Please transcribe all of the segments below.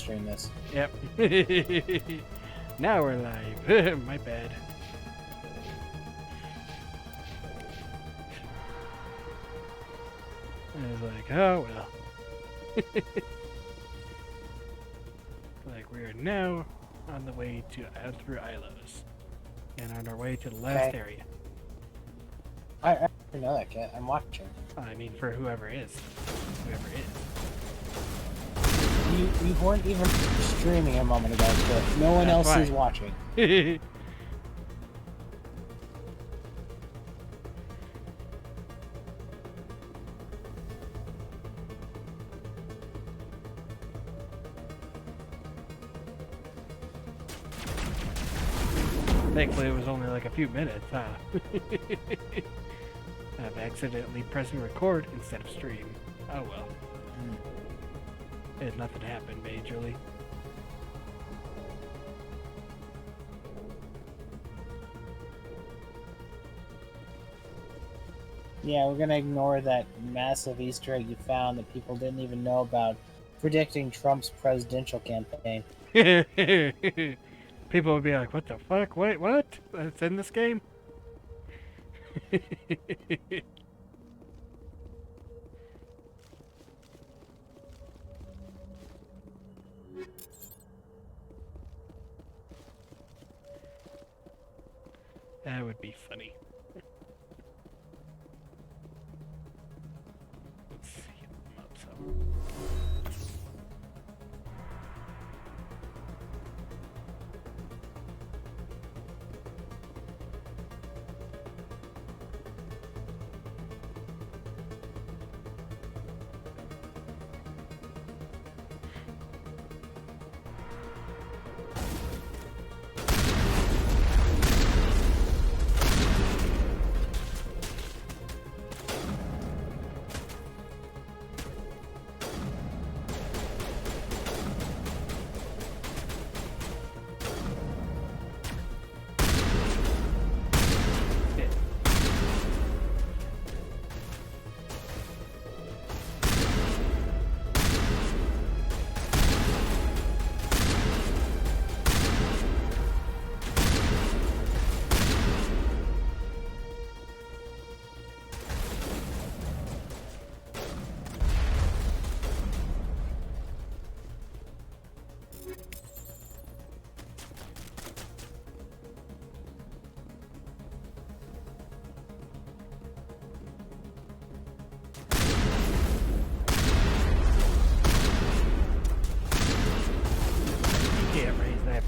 stream this. Yep. Now we're live. My bad. I was like, oh well. Like we are now on the way to through Ilos, and on our way to the last area. I know that, Kit. I'm watching. I mean, for whoever is. You weren't even streaming a moment ago, Kit. No one else is watching. Thankfully, it was only like a few minutes, huh? I've accidentally pressing record instead of stream. Oh well. Nothing happened majorly. Yeah, we're gonna ignore that massive Easter egg you found that people didn't even know about, predicting Trump's presidential campaign. People would be like, what the fuck? Wait, what? That's in this game? That would be funny. Let's see them up some.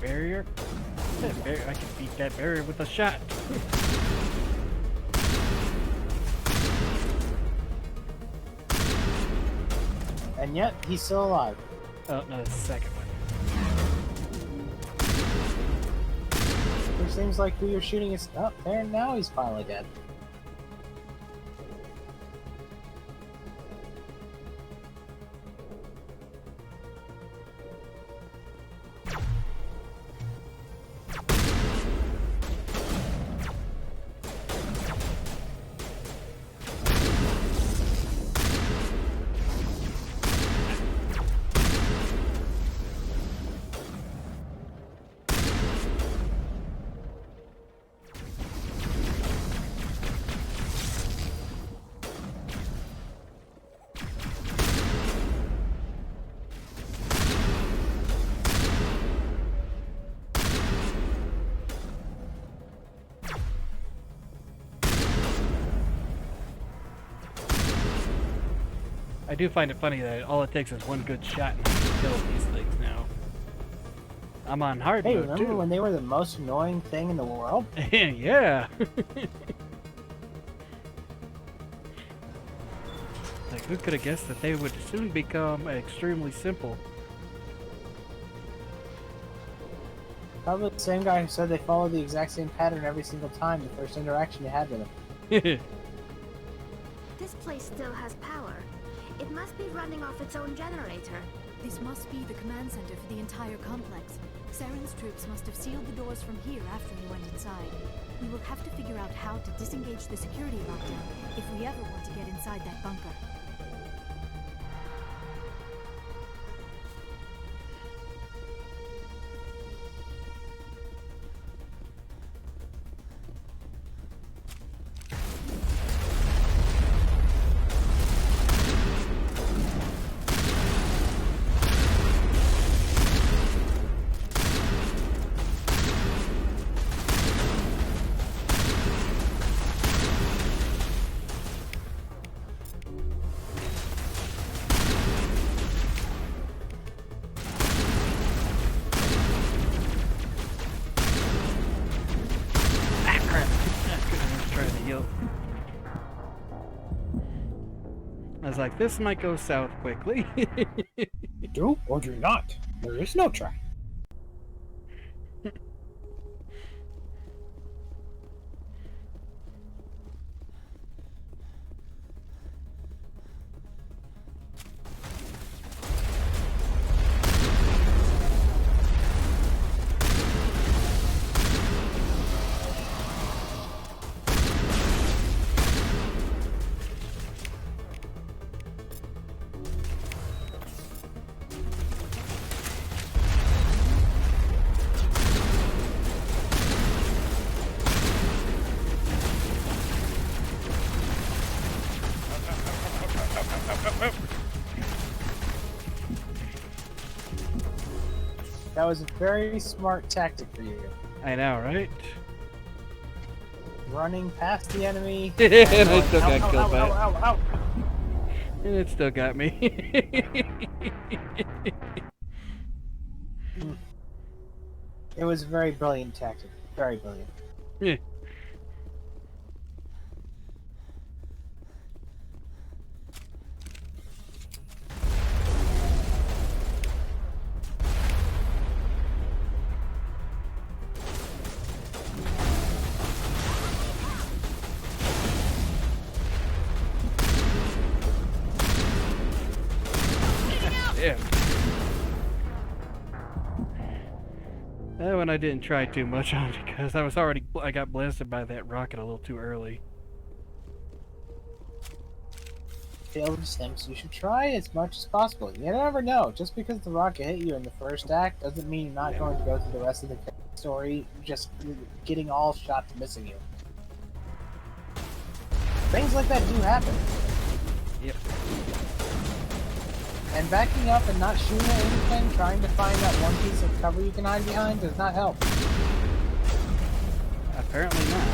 Barrier? I can beat that barrier with a shot. And yet, he's still alive. Oh, no, it's the second one. It seems like who you're shooting is... Oh, there, now he's finally dead. I do find it funny that all it takes is one good shot and I can kill these things now. I'm on hard mode, remember too. when they were the most annoying thing in the world? Yeah. Like, who could have guessed that they would soon become extremely simple? Probably the same guy who said they followed the exact same pattern every single time the first interaction you had with him. This place still has power. It must be running off its own generator. This must be the command center for the entire complex. Saren's troops must have sealed the doors from here after he went inside. We will have to figure out how to disengage the security lockdown if we ever want to get inside that bunker. was like, this might go south quickly. Do or do not. There is no try. That was a very smart tactic for you. I know, right? Running past the enemy. And I still Ow, got ow, killed by it. ow, ow, ow. And it still got me. It was a very brilliant tactic. Very brilliant. Yeah. Yeah. That one I didn't try too much on because I got blasted by that rocket a little too early. Failed attempts, you should try as much as possible. You never know. Just because the rocket hit you in the first act doesn't mean you're not going to go through the rest of the story just getting all shots missing you. Things like that do happen. Yep. And backing up and not shooting at anything, trying to find that one piece of cover you can hide behind, does not help. Apparently not.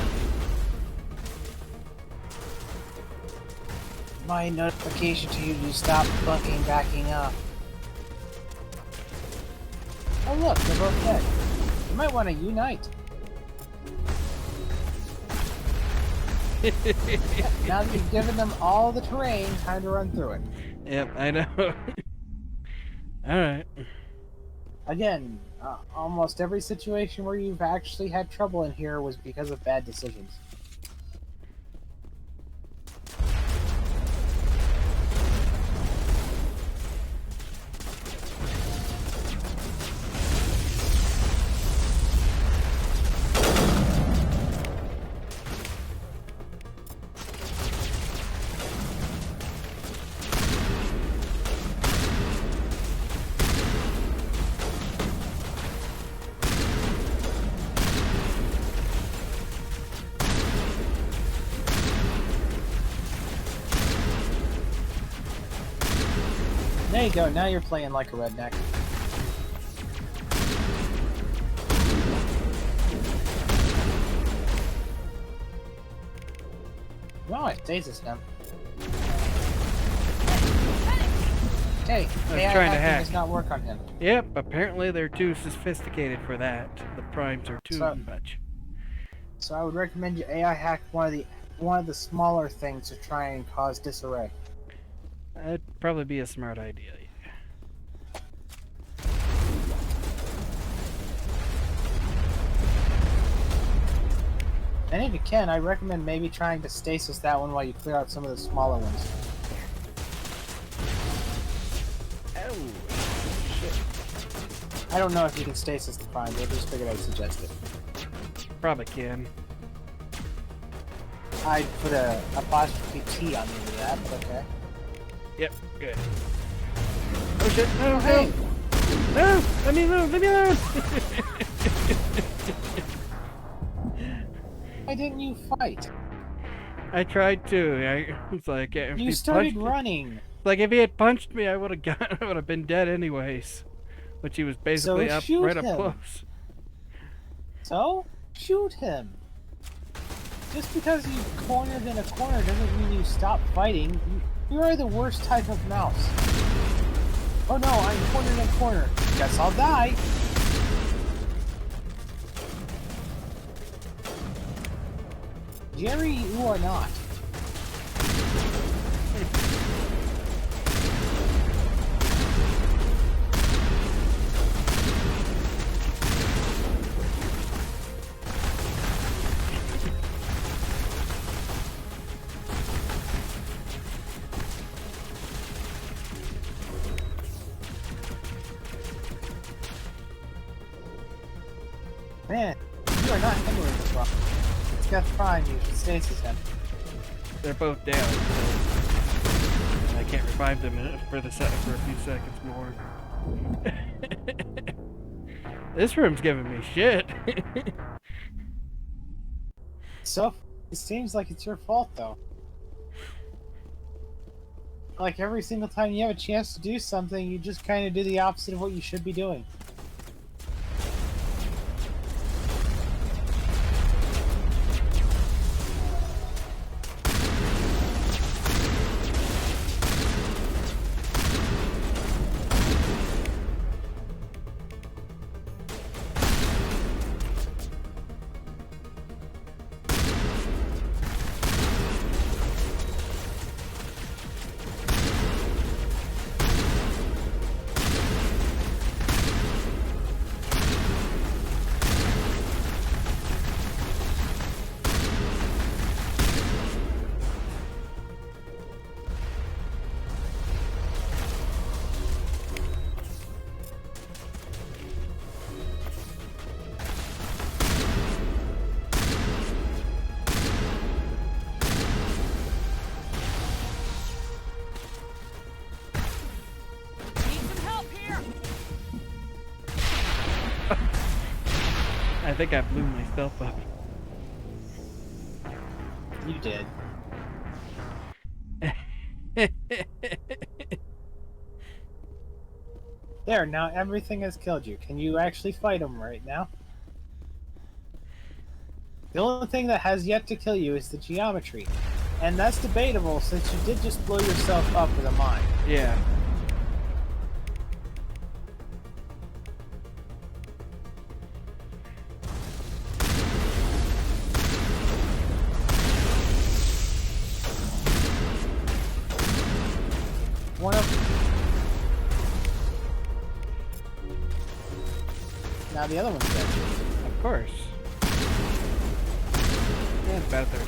My notification to you to stop fucking backing up. Oh look, they're both dead. You might want to unite. Now that you've given them all the terrain, time to run through it. Yep, I know. Alright. Again, almost every situation where you've actually had trouble in here was because of bad decisions. There you go, now you're playing like a redneck. No, it stasis now. Hey, AI trying to hacking hack. does not work on him. Yep, apparently they're too sophisticated for that. The primes are too much. So I would recommend you AI hack one of the smaller things to try and cause disarray. That'd probably be a smart idea. And if you can, I recommend maybe trying to stasis that one while you clear out some of the smaller ones. Oh, shit. I don't know if you can stasis the prime, I just figured I'd suggest it. Probably can. I'd put a apostrophe T on the end of that, but okay. Yep, good. Oh shit, no, Hey! no! No! Let me alone, let me alone! Why didn't you fight? I tried to. It's like if You he started punched running! Like if he had punched me, I would have been dead anyways. Which he was basically So up shoot right up him. close. So, shoot him! Just because you cornered in a corner doesn't mean you stop fighting. You are the worst type of mouse. Oh no, I'm cornered in a corner. Guess I'll die. Jerry, you are not. Man, you are not handling this well. It's Death Prime, you should stasis him. They're both down, so I can't revive them for a few seconds more. This room's giving me shit. So, it seems like it's your fault, though. Like, every single time you have a chance to do something, you just kind of do the opposite of what you should be doing. I think I blew myself up. You did. There, now everything has killed you. Can you actually fight him right now? The only thing that has yet to kill you is the geometry. And that's debatable since you did just blow yourself up with a mine. Yeah. One of... Now the other one's dead. Of course. Yeah, it's about 30.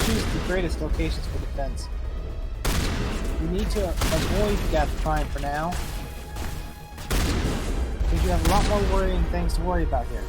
Choose the greatest locations for defense. You need to avoid Death Prime for now, because you have a lot more worrying things to worry about here.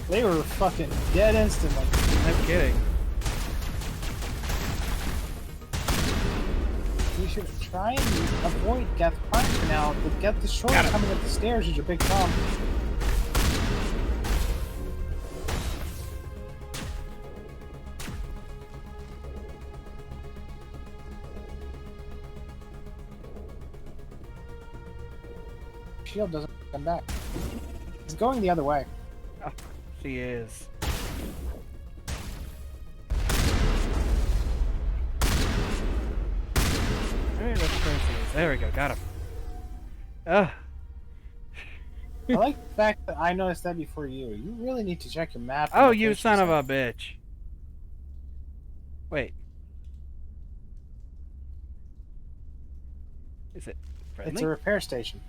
They were fucking dead instantly. No kidding. You should try and avoid Death Prime for now, but get the short coming up the stairs is your big problem. Shield doesn't come back. It's going the other way. Oh, she is. Alright, let's go. There we go, got him. Ugh. I like the fact that I noticed that before you. You really need to check your map. Oh, you son of a bitch. Wait. Is it friendly? It's a repair station.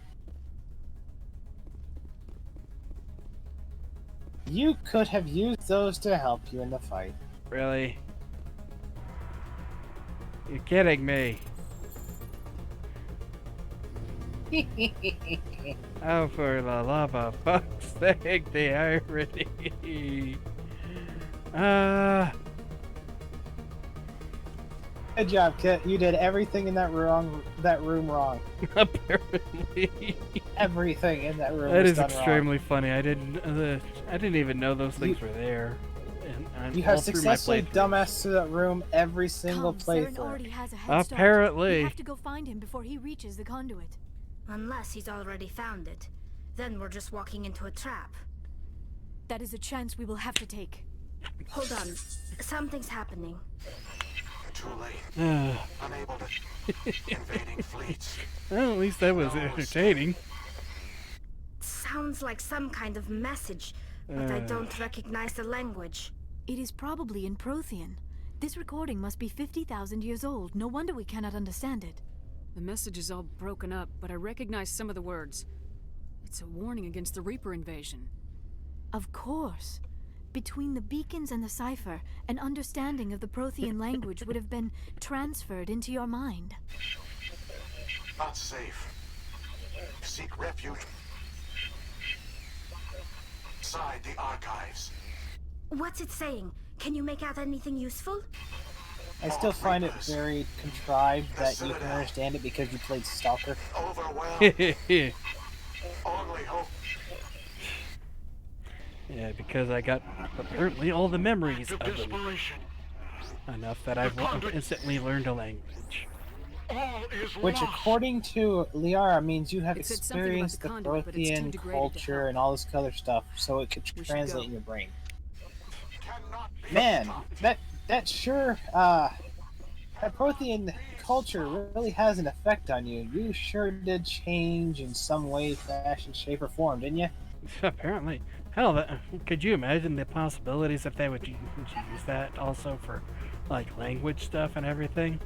You could have used those to help you in the fight. Really? You're kidding me. Oh, for the love of fuck's sake, the irony. Good job, Kit. You did everything in that room wrong. Apparently. Everything in that room That was is done extremely funny. I didn't even know those things were there. And You have successfully dumbassed through that room every single Come, Saren playthrough. already has a head start. Apparently. We have to go find him before he reaches the conduit. Unless he's already found it. Then we're just walking into a trap. That is a chance we will have to take. Hold on. Something's happening. Too late. Uh, Unable to. Invading fleets. well, at least that was entertaining. Sounds like some kind of message, but I don't recognize the language. It is probably in Prothean. This recording must be 50,000 years old. No wonder we cannot understand it. The message is all broken up, but I recognize some of the words. It's a warning against the Reaper invasion. Of course. Between the beacons and the cipher, an understanding of the Prothean language would have been transferred into your mind. Not safe. Seek refuge. Inside the archives. What's it saying? Can you make out anything useful? I still find it very contrived that you can understand it because you played Stalker. Overwhelmed. Only hope. Yeah, because I got apparently all the memories of them. Desperation. Enough that I've instantly learned a language. All is Which, lost. according to Liara, means you have It said something about experienced the the conduit, but it's too Prothean degraded to culture help. and all this other stuff, so it could We should translate go. in your brain. Cannot be Man, stopped. that sure, that Prothean culture really has an effect on you. You sure did change in some way, fashion, shape, or form, didn't you? Apparently. Hell, could you imagine the possibilities if they would use that also for, like, language stuff and everything?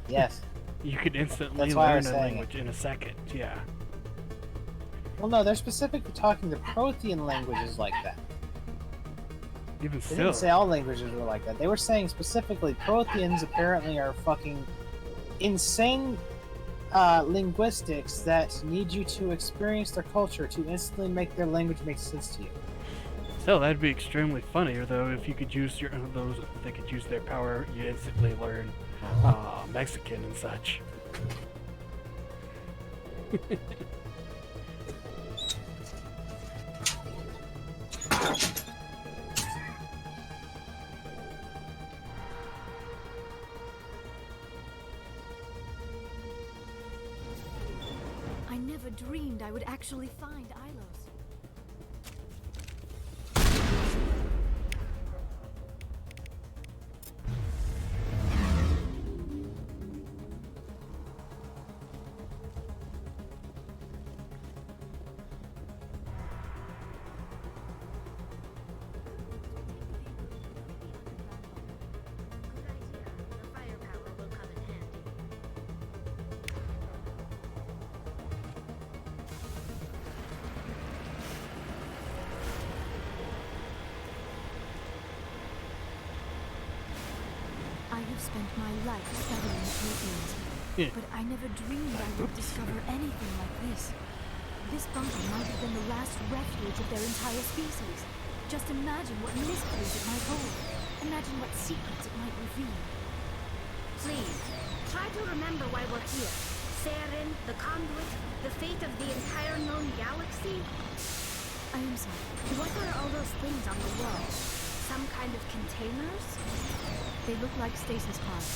Yes. You could instantly That's why I learn was a saying language in a second, yeah. Well, no, they're specifically talking the Prothean languages like that. Even They still. didn't say all languages were like that. They were saying specifically Protheans apparently are fucking insane linguistics that need you to experience their culture to instantly make their language make sense to you. Still, that'd be extremely funnier though if you could use those. If they could use their power, you instantly learn Mexican and such. I never dreamed I would actually find Ilos. Good idea. The firepower will come in handy. I have spent my life studying the Protheans, Yeah. but I never dreamed I would discover anything like this. This bunker might have been the last refuge of their entire species. Just imagine what mysteries it might hold. Imagine what secrets it might reveal. Please, try to remember why we're here. Saren, the conduit, the fate of the entire known galaxy. I am sorry. What are all those things on the wall? Some kind of containers? They look like stasis pods.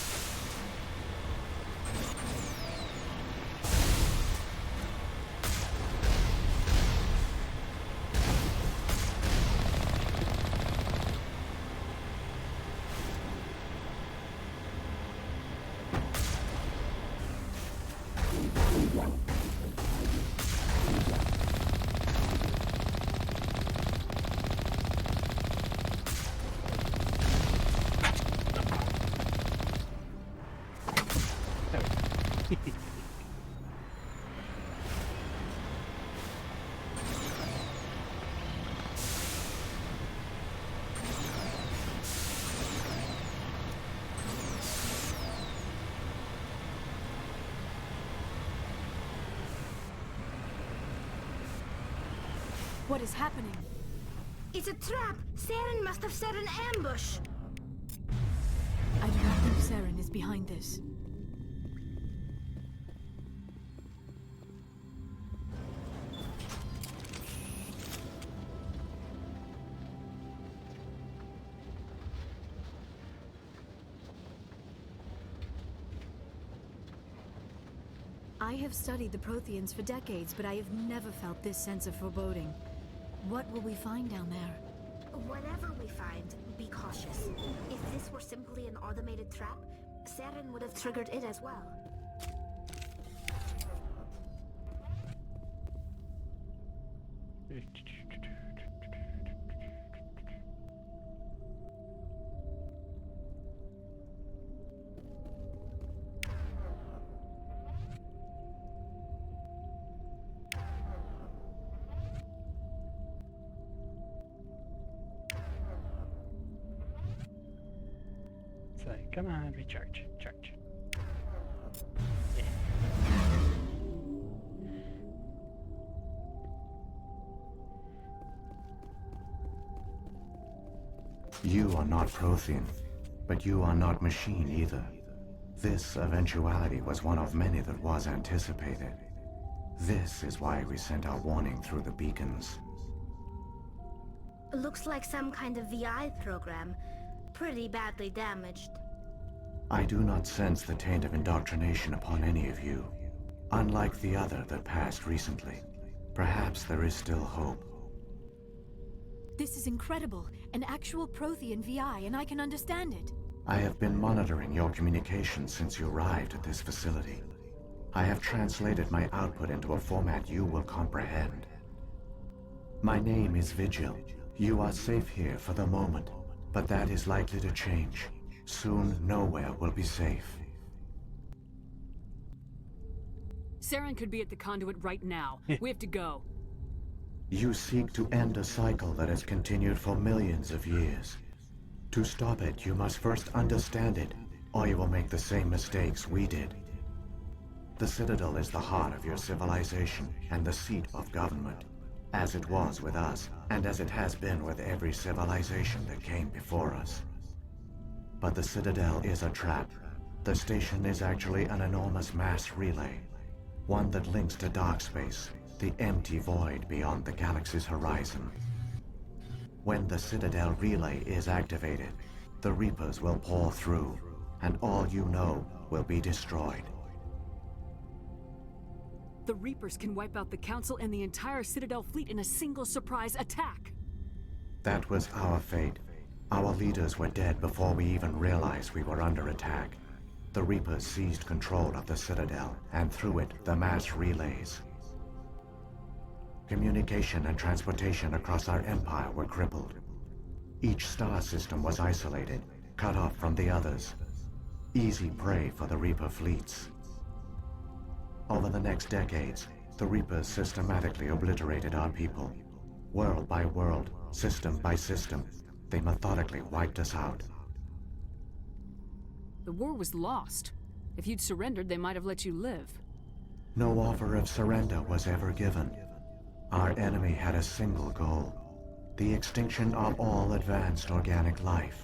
What is happening? It's a trap! Saren must have set an ambush! I do not think Saren is behind this. I have studied the Protheans for decades, but I have never felt this sense of foreboding. What will we find down there? Whatever we find, be cautious. If this were simply an automated trap, Saren would have triggered it as well. So, come on, recharge. Charge. You are not Prothean, but you are not machine either. This eventuality was one of many that was anticipated. This is why we sent our warning through the beacons. Looks like some kind of VI program. Pretty badly damaged. I do not sense the taint of indoctrination upon any of you. Unlike the other that passed recently. Perhaps there is still hope. This is incredible. An actual Prothean VI, and I can understand it. I have been monitoring your communications since you arrived at this facility. I have translated my output into a format you will comprehend. My name is Vigil. You are safe here for the moment, but that is likely to change. Soon, nowhere will be safe. Saren could be at the conduit right now. We have to go. You seek to end a cycle that has continued for millions of years. To stop it, you must first understand it, or you will make the same mistakes we did. The Citadel is the heart of your civilization and the seat of government, as it was with us, and as it has been with every civilization that came before us. But the Citadel is a trap. The station is actually an enormous mass relay, one that links to dark space, the empty void beyond the galaxy's horizon. When the Citadel relay is activated, the Reapers will pour through, and all you know will be destroyed. The Reapers can wipe out the Council and the entire Citadel fleet in a single surprise attack. That was our fate. Our leaders were dead before we even realized we were under attack. The Reapers seized control of the Citadel, and through it, the mass relays. Communication and transportation across our empire were crippled. Each star system was isolated, cut off from the others. Easy prey for the Reaper fleets. Over the next decades, the Reapers systematically obliterated our people. World by world, system by system, they methodically wiped us out. The war was lost. If you'd surrendered, they might have let you live. No offer of surrender was ever given. Our enemy had a single goal: the extinction of all advanced organic life.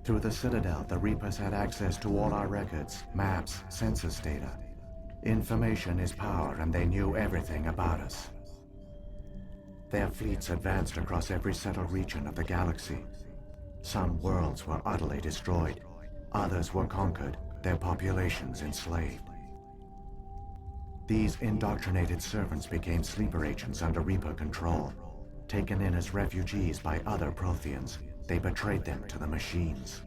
Through the Citadel, the Reapers had access to all our records, maps, census data. Information is power, and they knew everything about us. Their fleets advanced across every settled region of the galaxy. Some worlds were utterly destroyed. Others were conquered, their populations enslaved. These indoctrinated servants became sleeper agents under Reaper control. Taken in as refugees by other Protheans, they betrayed them to the machines.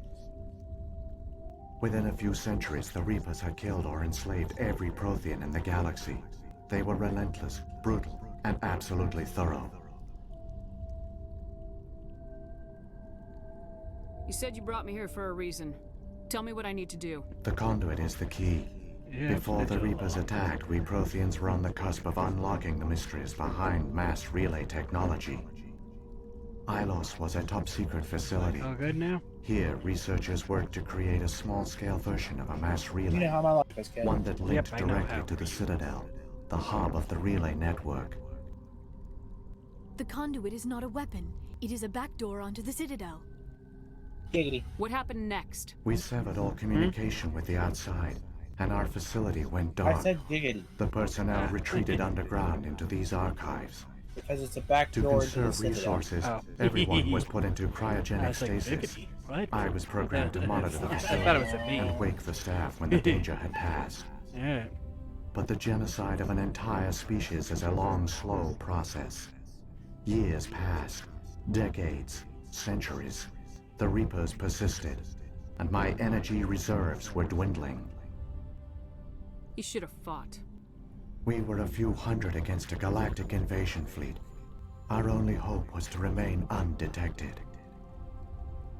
Within a few centuries, the Reapers had killed or enslaved every Prothean in the galaxy. They were relentless, brutal, and absolutely thorough. You said you brought me here for a reason. Tell me what I need to do. The conduit is the key. Yeah, Before the Vigil. Reapers attacked, we Protheans were on the cusp of unlocking the mysteries behind mass relay technology. Ilos was a top-secret facility. All good now? Here, researchers worked to create a small-scale version of a mass relay. You know how my life is, kid. One that linked Yep, I know directly how. to the Citadel, the hub of the relay network. The conduit is not a weapon. It is a backdoor onto the Citadel. Giggity. What happened next? We severed all communication with the outside, and our facility went I dark. said giggity The personnel retreated underground into these archives. because it's a back To door into the conserve Citadel. resources, Oh. everyone was put into I cryogenic was like, stasis. "Diggity, what?" I was programmed to monitor the I facility thought it was a bee. and wake the staff when the danger had passed. Yeah. But the genocide of an entire species is a long, slow process. Years passed, decades, centuries. The Reapers persisted, and my energy reserves were dwindling. He should have fought. We were a few hundred against a galactic invasion fleet. Our only hope was to remain undetected.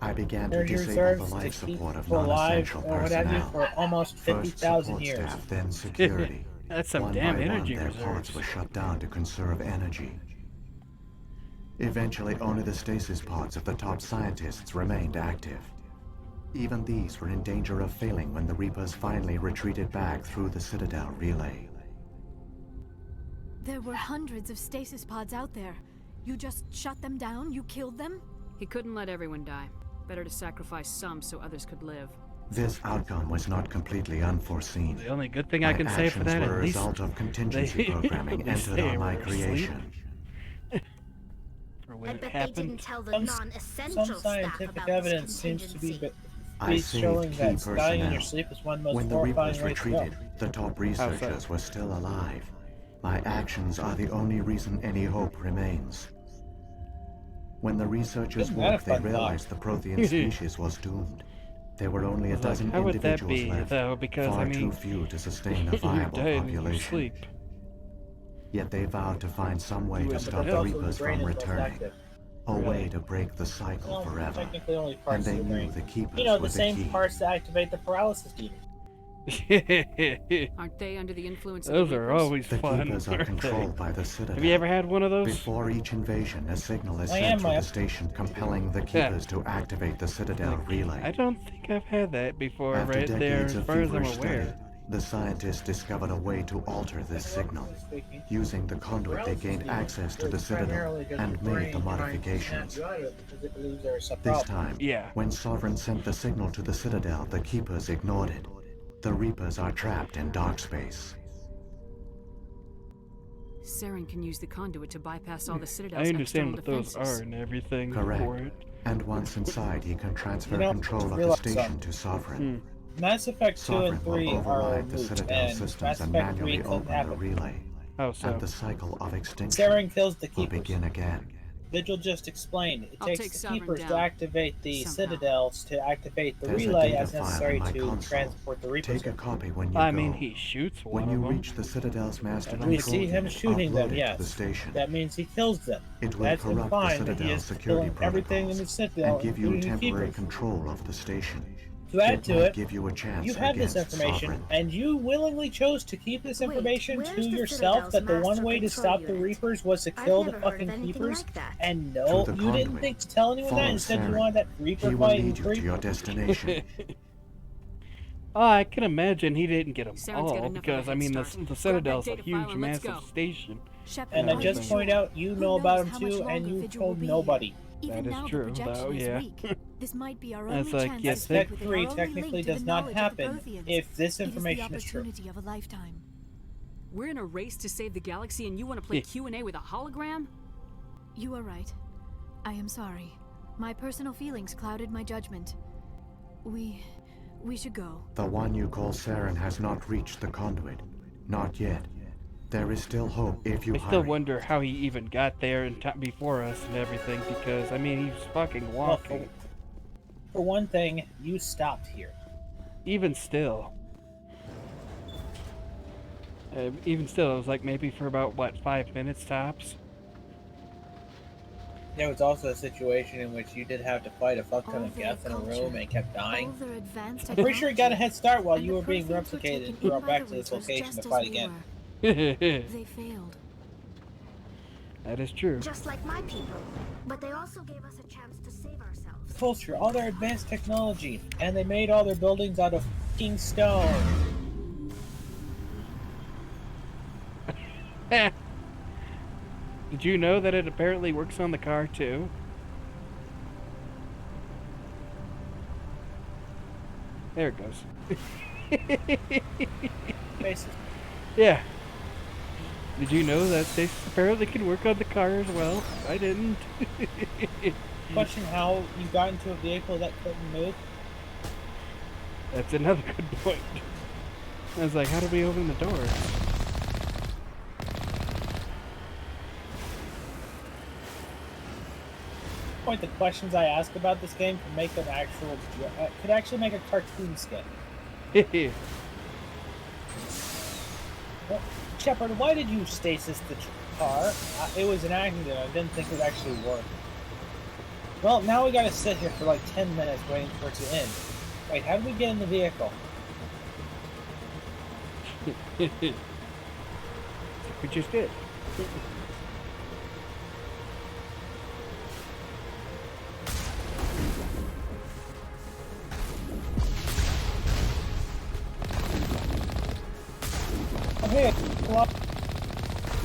I began to Energy disable reserves the to life keep support of people alive non-essential or what have you personnel. for almost First 50,000 support years. staff, then security. That's some One damn by energy one, their reserves. pods were shut down to conserve energy. Eventually, only the stasis pods of the top scientists remained active. Even these were in danger of failing when the Reapers finally retreated back through the Citadel relay. There were hundreds of stasis pods out there. You just shut them down? You killed them? He couldn't let everyone die. Better to sacrifice some so others could live. This outcome was not completely unforeseen. The only good thing I My can say for actions that, were at a least result of contingency they- programming they entered say on my we're asleep. creation. or when I it bet they happened. didn't tell the Some non-essential staff scientific about evidence this seems to be contingency. I saved showing key that dying in personnel. your sleep is one of the most When the horrifying Reapers ways to go. retreated, the top researchers so? were still alive. My actions are the only reason any hope remains. When the researchers Isn't that a woke, they fun thought? realized the Prothean species was doomed. There were only a It's like, dozen how would that individuals be, left, though? Because, far I mean, too few to sustain a you're viable dead in your population. sleep. Yet they vowed to find some way Yeah, to but stop that's the also Reapers the brain from is most returning. active. A way Really? to break the cycle Well, forever. technically only And parts they of the knew brain. the Keepers You know, were the same key. parts that activate the paralysis demon. Aren't they under the influence of Those the are Reapers? always The fun. Keepers are aren't controlled they? by the Citadel. Have you ever had one of those? Before each invasion, a signal is I sent am, through I the am. station compelling the Yeah. Keepers to activate the Citadel I relay. don't think I've had that before, After right there, decades as of far as I'm feverish study, aware. the scientists discovered a way to alter this signal. Speaking, Using the conduit, they gained access to the is Citadel primarily just and the made brain the trying to modifications. snap you out of it because it believes there is some This problem. time, Yeah. when Sovereign sent the signal to the Citadel, the Keepers ignored it. The Reapers are trapped in dark space. Saren can use the conduit to bypass all the I Citadel's understand external what those defenses. are and everything Correct. for it. And once inside, he can transfer You know, control of the realize station something. to Sovereign. Mass Effect 2 and Sovereign will 3 are override the moot, Citadel and systems Mass and Effect 3 manually doesn't open the happen. relay. How so? And the cycle of extinction Saren kills the will Keepers. begin again. Vigil just explained. It I'll takes take the Sovereign Keepers to down. activate the Somehow. Citadels to activate the There's a relay data as file necessary in my to console. transport the Reapers. Take a copy when you I go. mean, he shoots one When you of them. reach the Citadel's master And control We see him unit, shooting upload them, it to the yes. station. That means he kills them. It will That's corrupt the implying that he Citadel's is security killing everything in protocols the Citadel, and give you including the temporary Keepers. control of the station. To add It to might it, give you a chance you have this against information, Sovereign. and you willingly chose to keep this Wait, information where's to the yourself Citadel's that the one master way to control stop the unit? Reapers was to I've kill the never heard fucking of anything Keepers? like that. And no, Through the you didn't conduit. think to tell anyone Follow that. Instead, you Saren. wanted that Reaper He will fighting lead you to free. your destination. Oh, I can imagine he didn't get them Saren's got all enough of a because I head mean start. the Grab that Citadel's a data file huge, and let's massive go. station. Shepard, And I Yeah, just but- point out, you Who know knows about him how much too, and longer you Vigil will told be nobody. here. Even That is now, true, the projection though, is yeah. weak. This might be our That's only like, chance yes, to speak Aspect with 3 our only technically link to does the not knowledge of the happen Protheans. if this It information is is the true. opportunity of a lifetime. We're in a race to save the galaxy and you want to play Yeah. Q&A with a hologram? You are right. I am sorry. My personal feelings clouded my judgment. We should go. The one you call Saren has not reached the conduit. Not yet. There is still hope if you I still hurry. wonder how he even got there in before us and everything because I mean he's fucking Well, walking. for one thing, you stopped here. Even still. Even still, it was like maybe for about, what, 5 minutes tops? There was also a situation in which you did have to fight a fuck ton All of their deaths in a culture, room and kept dying. All their advanced I'm pretty sure you got a technology, head start while and you the were being Protheans were replicated taken and in brought by back the to this Reapers location just to as fight we again. were. That They failed. is true. Just like my people. But they also gave us a chance to save ourselves. Culture, all their advanced technology, and they made all their buildings out of fucking stone. Did you know that it apparently works on the car too? There it goes. Basically. Yeah. Did you know that they apparently can work on the car as well? I didn't. Question how you got into a vehicle that couldn't move. That's another good point. I was like, how do we open the door? point, the questions I ask about this game could make could actually make a cartoon skit. Well, Shepard, why did you stasis the car? It was an accident. I didn't think it would actually work. Well, now we gotta sit here for like 10 minutes waiting for it to end. Wait, how did we get in the vehicle? We just did. Oh, hey, flop.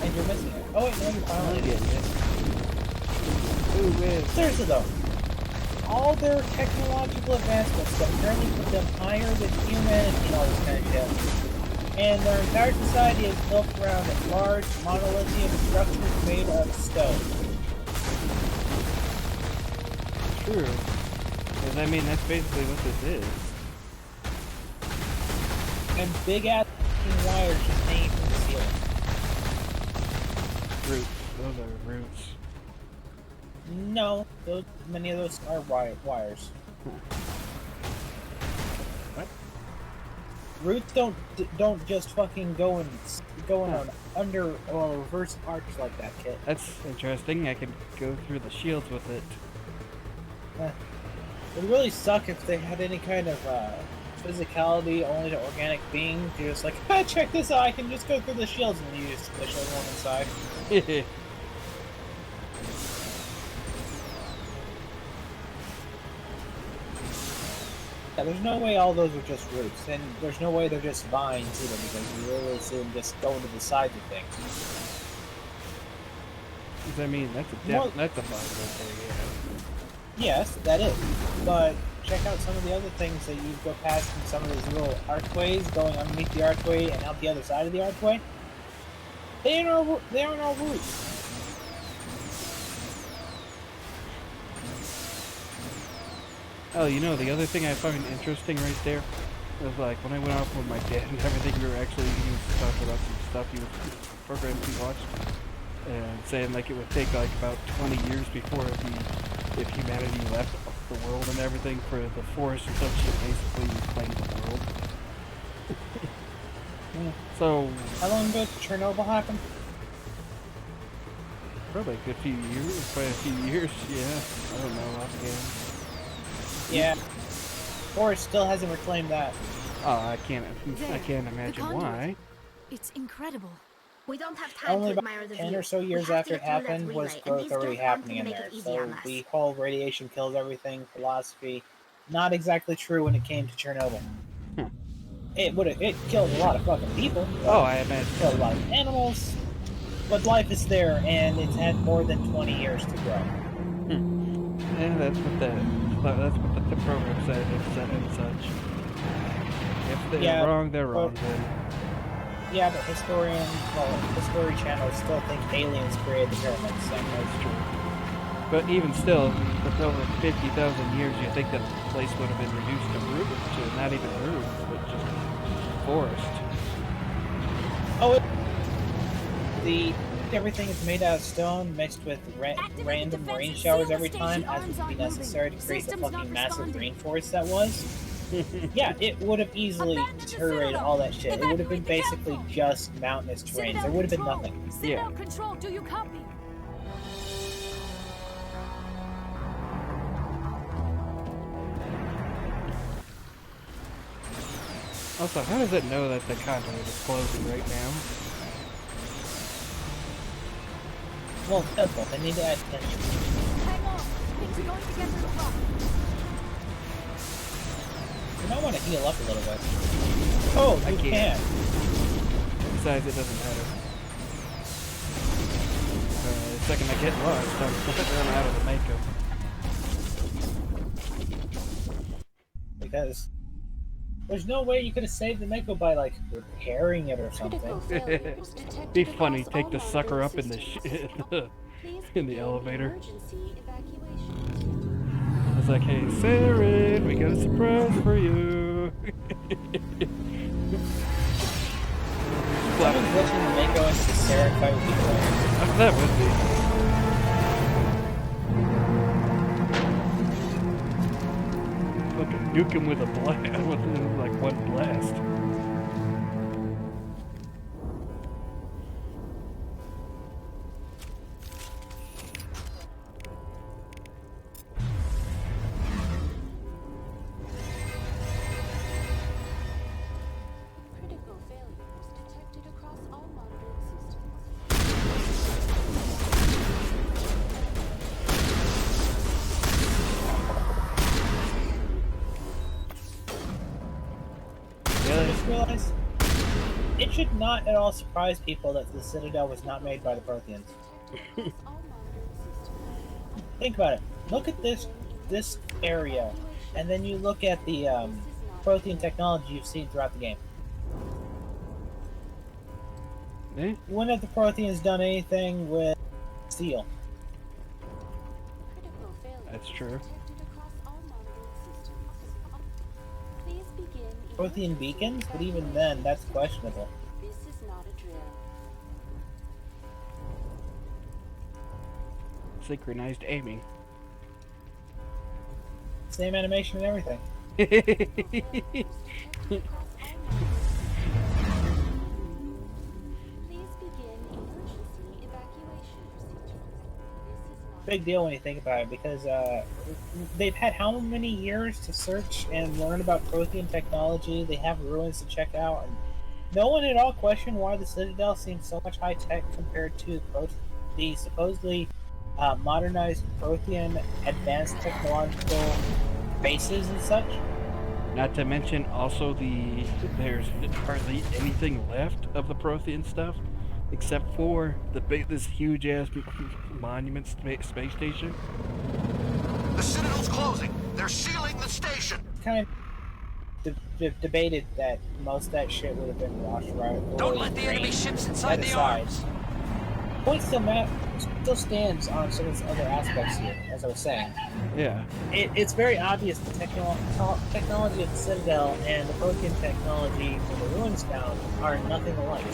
And you're missing it. Oh, wait, no, you're finally Yeah, Ooh, man. Seriously, though. All their technological advancements that currently put them higher than humanity and all this kind of shit. And their entire society is built around large, monolithic structures made of stone. True. Because, I mean, that's basically what this is. And big-ass wires just hanging from the ceiling. Roots. Those are roots. No, many of those are wires. What? Roots don't just fucking go in on under or reverse arcs like that, Kit. That's interesting. I could go through the shields with it. It would really suck if they had any kind of physicality only to organic beings. You're just like, ah, check this out, I can just go through the shields, and you just push everyone inside. Yeah, there's no way all those are just roots, and there's no way they're just vines either, because you literally see them just going to the sides of things. I mean, that's a that's a vine right there, yeah. Yes, that is. But check out some of the other things that you go past in some of these little archways, going underneath the archway and out the other side of the archway. They aren't all roots. Oh, you know, the other thing I find interesting right there was like when I went off with my dad and everything, he was talking about some stuff programs he watched, and saying like it would take like about 20 years before if humanity left the world and everything for the forest and such to basically reclaim the world. So how long ago did Chernobyl happen? Probably a good few years, quite a few years, yeah. I don't know offhand. Yeah. Forest still hasn't reclaimed that. Oh, I can't imagine why. It's incredible. We don't have time Only to about admire the 10 view. or so years We have after to it get through that happened was relay, and growth these already don't want happening to in make there. it easy So on us. the whole radiation kills everything philosophy, not exactly true when it came to Chernobyl. It killed a lot of fucking people. Oh, I imagine. Killed a lot of animals. But life is there, and it's had more than 20 years to grow. Yeah, that's what the program said and such. If they're wrong, they're wrong. Yeah, but History channels still think aliens created the pyramids. So That's true. But even still, with over 50,000 years, you think that the place would have been reduced to not even ruins, but just forest. Oh, everything is made out of stone mixed with random rain showers every time, as would be necessary to create the fucking massive rainforest that was. Yeah, it would have easily deteriorated all that shit. It would have been basically just mountainous terrain. There would have been nothing. Yeah. Control, do you copy? Also, how does it know that the conduit is closing right now? Well, simple. They need to add attention. Hang on. Things are going to get through the rock. You might want to heal up a little bit. Oh, you can. Besides, it doesn't matter. The second I get lost, I'm run out of the Mako. Because there's no way you could have saved the Mako by, like, repairing it or something. Be funny, take the sucker up in the in the elevator. I was like, hey, Saren, we got a surprise for you. Someone glitching the Mako into the Saren fight would be hilarious. That would be. nuke him with a blast, with like one blast. Critical failures detected across all monitoring systems. I just realized it should not at all surprise people that the Citadel was not made by the Protheans. Across all monitoring systems. Think about it. Look at this area, and then you look at the Prothean technology you've seen throughout the game. Eh? When have the Protheans done anything with steel? Critical failures That's true. detected across all monitoring systems. Please begin Prothean beacons? But even then, that's questionable. This is not a drill. Synchronized aiming. Same animation and everything. Detected across all monitoring systems. Please begin emergency evacuation procedures. This is not Big deal when you think about it, because they've had how many years to search and learn about Prothean technology? They have ruins to check out, and no one at all questioned why the Citadel seems so much high tech compared to the supposedly modernized Prothean advanced technological bases and such. Not to mention also there's hardly anything left of the Prothean stuff, except for this huge ass monument space station. The Citadel's closing. They're sealing the station. Kind of debated that most of that shit would have been washed right. Don't let the enemy ships inside the arms. Point still stands on some of these other aspects here, as I was saying. Yeah. It's very obvious the technology of the Citadel and the Prothean technology from the ruins found are nothing alike.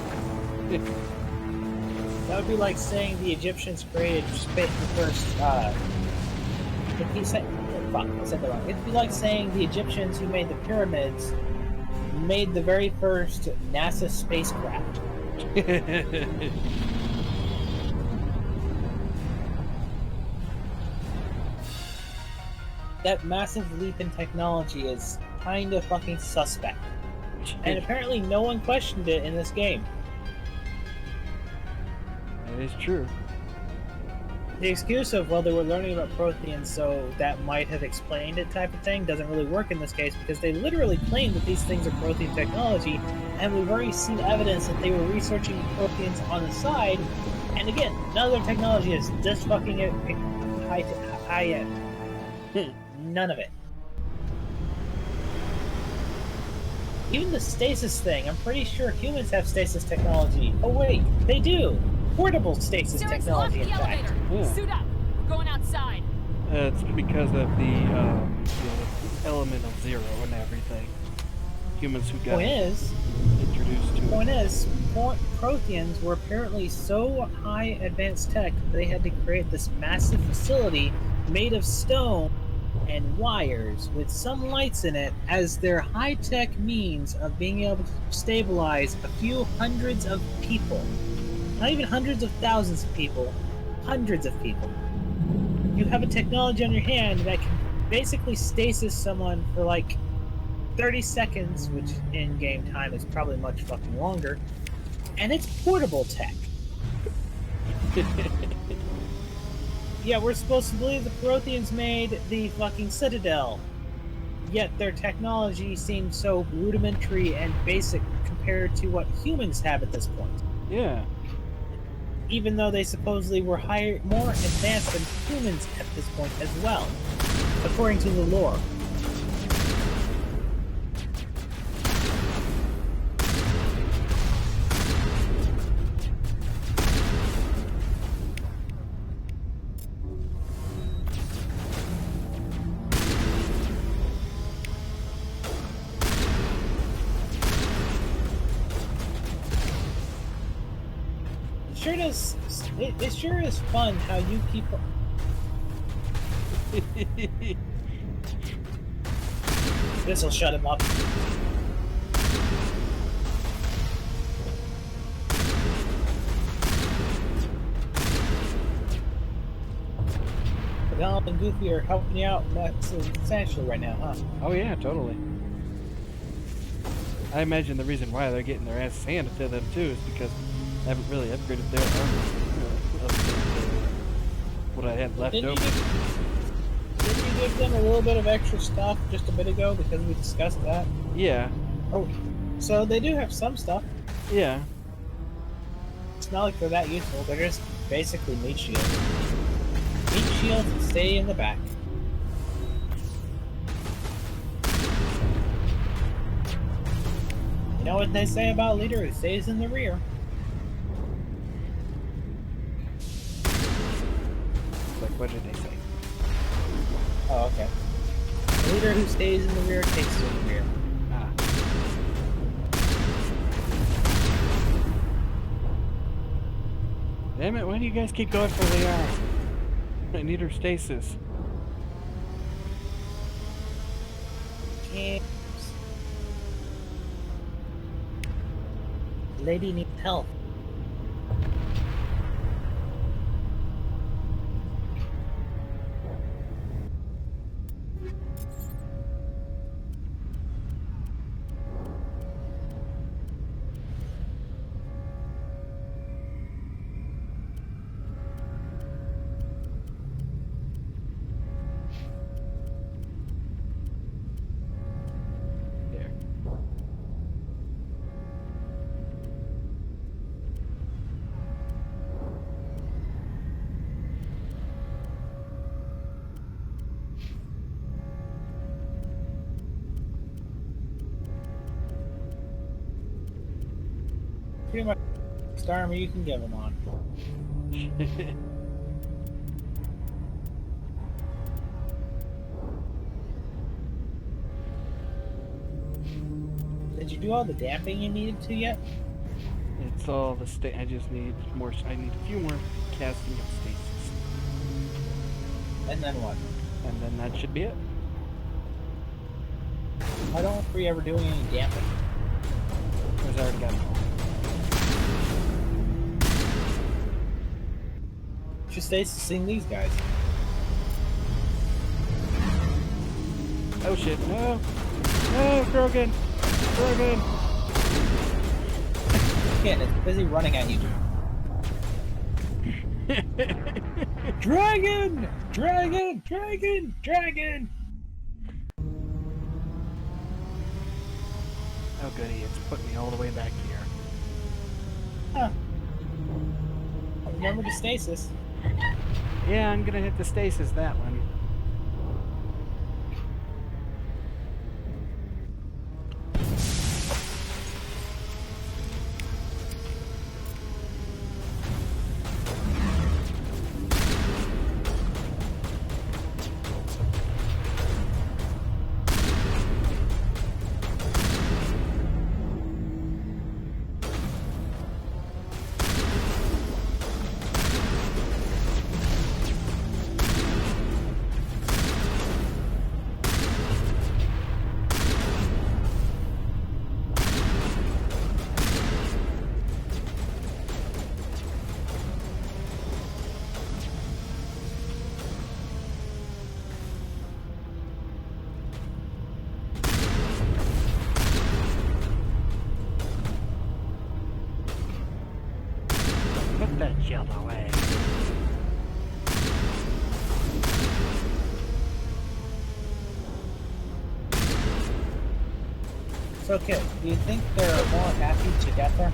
That would be like saying the Egyptians created the first, I said that wrong. It'd be like saying the Egyptians who made the pyramids made the very first NASA spacecraft. That massive leap in technology is kind of fucking suspect. And apparently no one questioned it in this game. That is true. The excuse of, well, they were learning about Protheans, so that might have explained it type of thing doesn't really work in this case, because they literally claim that these things are Prothean technology, and we've already seen evidence that they were researching Protheans on the side, and again, none of their technology is this fucking high end. None of it. Even the stasis thing, I'm pretty sure humans have stasis technology. Oh wait, they do! Portable stasis Sarah's technology, in lost the fact. elevator. Yeah. Suit up. We're going outside. It's because of the element of zero and everything. Humans who got Point is, introduced to it. Protheans were apparently so high advanced tech that they had to create this massive facility made of stone and wires with some lights in it as their high-tech means of being able to stabilize a few hundreds of people. Not even hundreds of thousands of people, hundreds of people. You have a technology on your hand that can basically stasis someone for like 30 seconds, which in game time is probably much fucking longer, and it's portable tech. Yeah, we're supposed to believe the Protheans made the fucking Citadel, yet their technology seems so rudimentary and basic compared to what humans have at this point. Yeah. Even though they supposedly were more advanced than humans at this point as well, according to the lore. It sure is fun how you This'll shut him up. Donald and Goofy are helping you out substantially right now, huh? Oh yeah, totally. I imagine the reason why they're getting their ass handed to them too is because I haven't really upgraded their armor. Up to what I had left over. Didn't you give them a little bit of extra stuff just a bit ago because we discussed that? Yeah. Oh, so they do have some stuff. Yeah. It's not like they're that useful. They're just basically meat shields. Meat shields stay in the back. You know what they say about a leader who stays in the rear? Like, what did they say? Oh, okay. A leader who stays in the rear takes to the rear. Ah. Damn it, why do you guys keep going for the R? I need her stasis. James. Lady needs help. There. Pretty much star armor you can give them on. Did you do all the damping you needed to yet? It's all the I just need more. I need a few more casting of stasis. And then what? And then that should be it. I don't remember you ever doing any damping. Because I already got it all. Just stays to sing these guys. Oh shit, no! No, Krogan! Krogan! Again, it's busy running at you. Dragon! Dragon! Dragon! Dragon! Oh goody, it's put me all the way back here. Huh. Remember the stasis. Yeah, I'm gonna hit the stasis that one. Put that shield away. So, okay, do you think they're more happy together?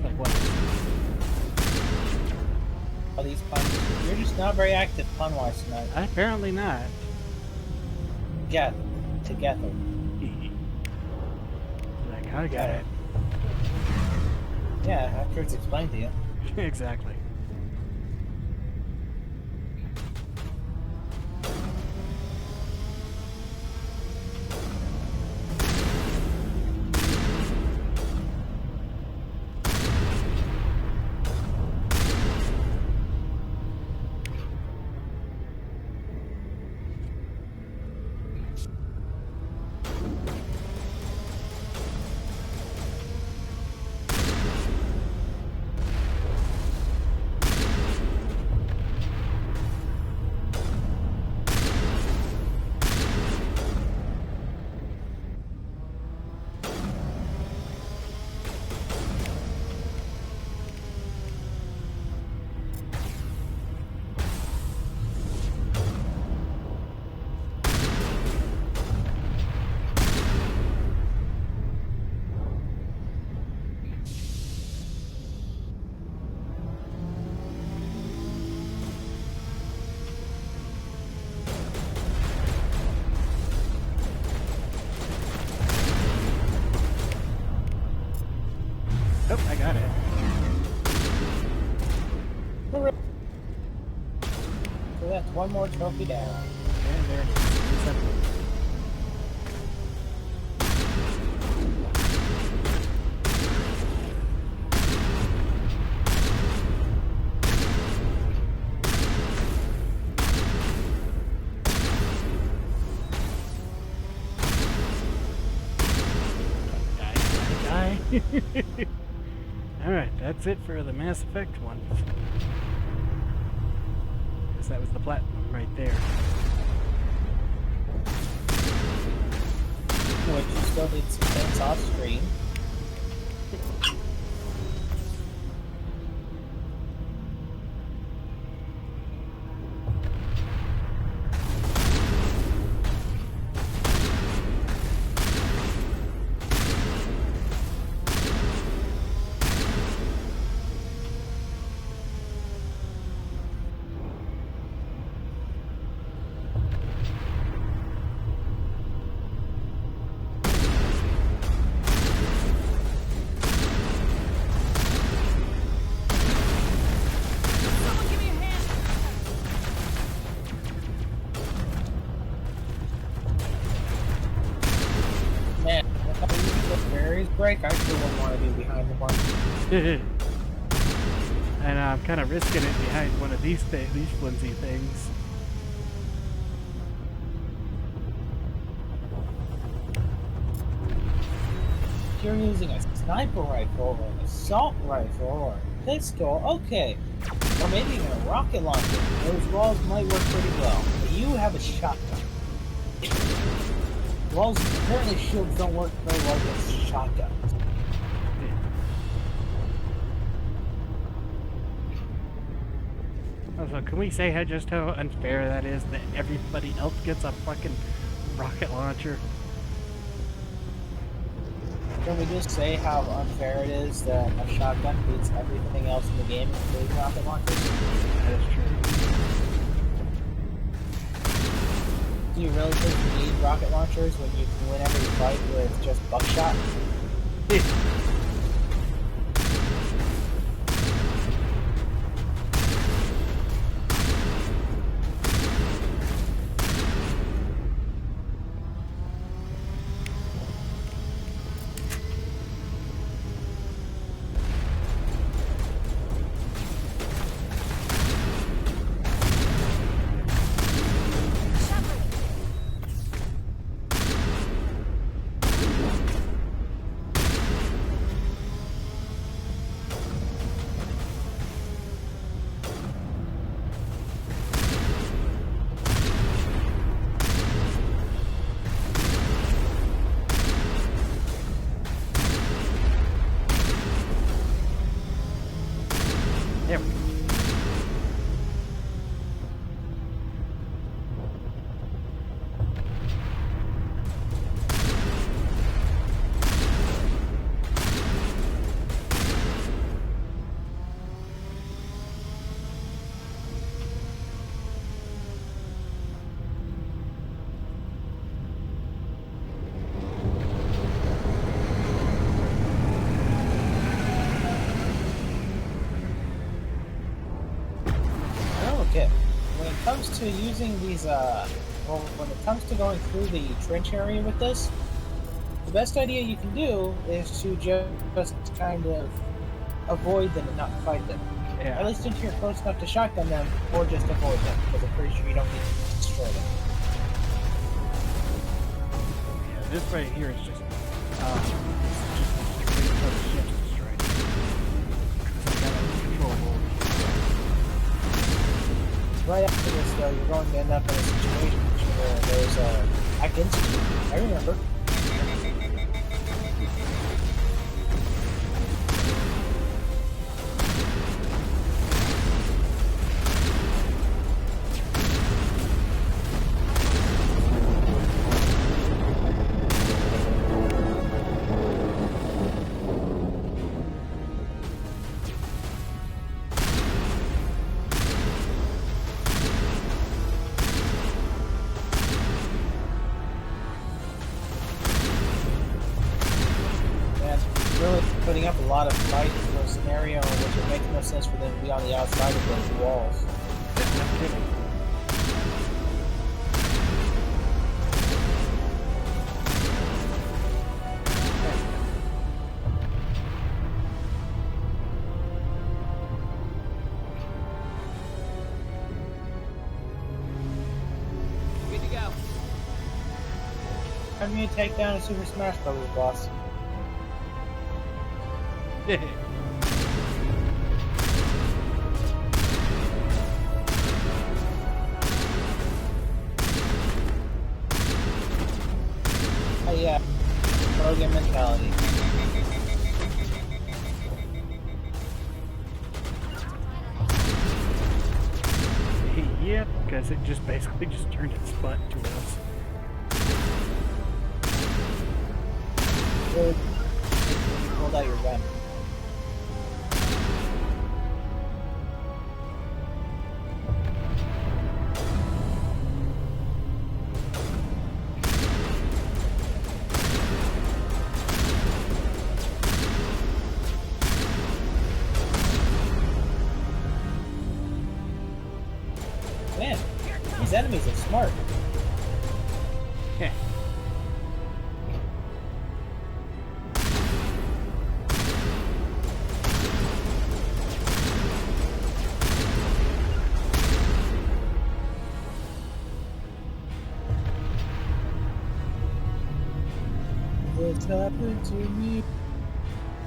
Like what? All these puns? You're just not very active pun-wise tonight. Apparently not. Yeah, together. Like, I got it. Yeah, after it's explained to you. Exactly. Hooray. So that's one more trophy down. And there it is. Simple. Alright, that's it for the Mass Effect one. Guess that was the platinum right there. Which you still need some things off screen. Man, if I use the berries break, I still wouldn't want to be behind the one. And I'm kind of risking it behind one of these flimsy things. If you're using a sniper rifle or an assault rifle or a pistol, okay. Or maybe even a rocket launcher, those walls might work pretty well. But you have a shotgun. Walls, apparently shields don't work very well against shotguns. Also, can we say just how unfair that is that everybody else gets a fucking rocket launcher? Can we just say how unfair it is that a shotgun beats everything else in the game, including rocket launchers? That is true. Do you really think you need rocket launchers when you can win every fight with just buckshot? There we go. Okay. When it comes to using these, well, when it comes to going through the trench area with this, the best idea you can do is to just kind of avoid them and not fight them. Yeah. At least until you're close enough to shotgun them, or just avoid them, because I'm pretty sure you don't need to destroy them. Yeah, this right here is just, straight for the ship's destroyed. Because I got it controllable. Right after this, though, you're going to end up in a situation where there's a hack institute. I remember. side of those walls. No kidding. Good to go. Time for me to take down a Super Smash Bros. Boss. Oh yeah, Krogan mentality. Yep, because it just basically just turned its butt to us. Good. You pulled out your gun. Man, these enemies are smart. Heh. What's happened to me?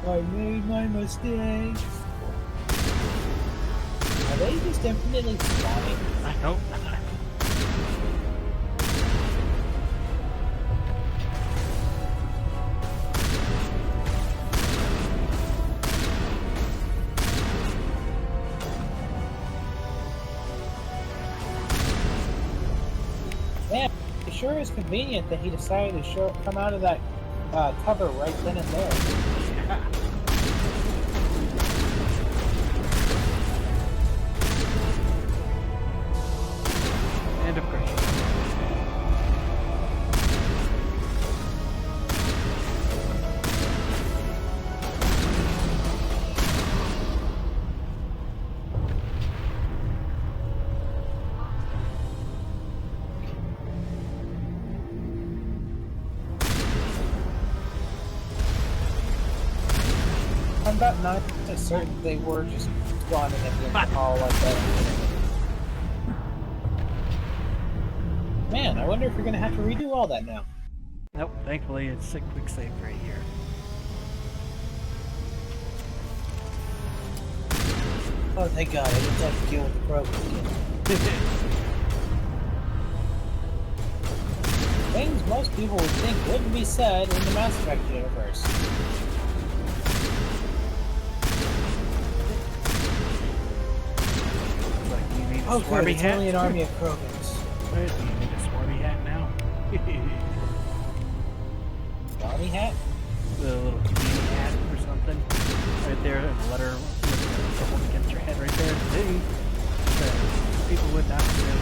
I made my mistakes. Are they just infinitely spawning? I hope not. Man, it sure is convenient that he decided to come out of that cover right then and there. Yeah. And of course. I'm about 9% certain they were just spawning at the end of the hall like that. Man, I wonder if you're gonna have to redo all that now. Nope, thankfully it's a quick save right here. Oh, thank God, I didn't have to deal with the program again. Things most people would think wouldn't be said in the Mass Effect universe. Like, you need a Oh, good, swarmy it's hat? only an army of Krogans. Right, do you need a swarmy hat now? Army hat? The little beanie hat or something. Right there, and a letter with the hold against your head right there. See? People would not say it.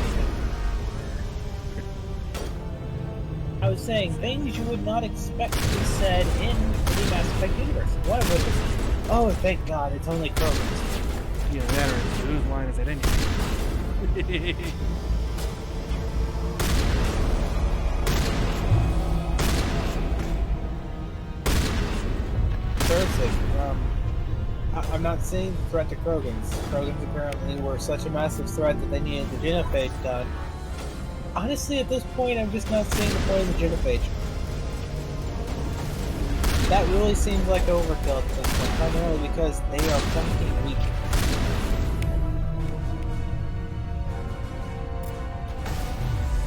I was saying things you would not expect to be said in the Mass Effect universe. One of which is, oh, thank God, it's only Krogans. Either that or it's whose line is it anyway? Seriously, I'm not seeing the threat to Krogans. Krogans apparently were such a massive threat that they needed the genophage done. Honestly, at this point, I'm just not seeing the point of the genophage. That really seems like overkill at this point, primarily because they are fucking weak.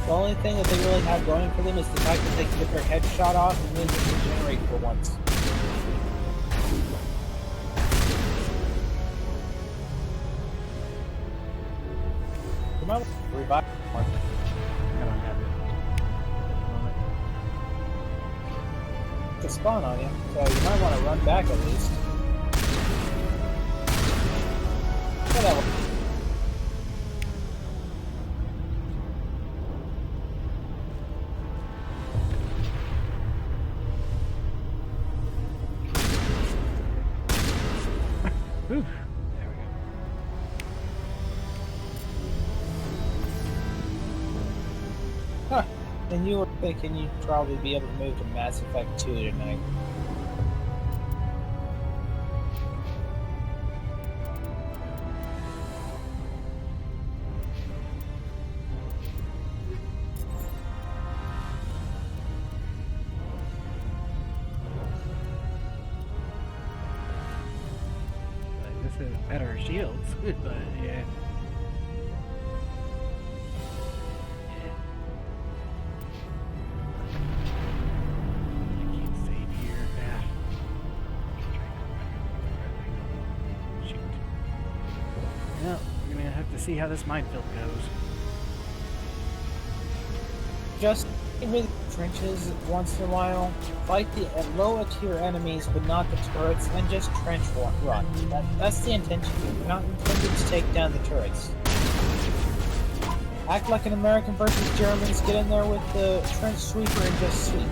The only thing that they really have going for them is the fact that they can get their head shot off and then regenerate for once. Come on, revive one. I don't have it at the moment. To spawn on you, so you might want to run back at least. Whatever. Whew. There we go. And you were thinking you'd probably be able to move to Mass Effect 2 tonight. Like, this is better shields, but yeah. Well, we're gonna have to see how this minefield goes. Just with trenches once in a while. Fight the lower tier enemies, but not the turrets, and just trench run. That's the intention. You're not intended to take down the turrets. Act like an American versus Germans. Get in there with the trench sweeper and just sweep.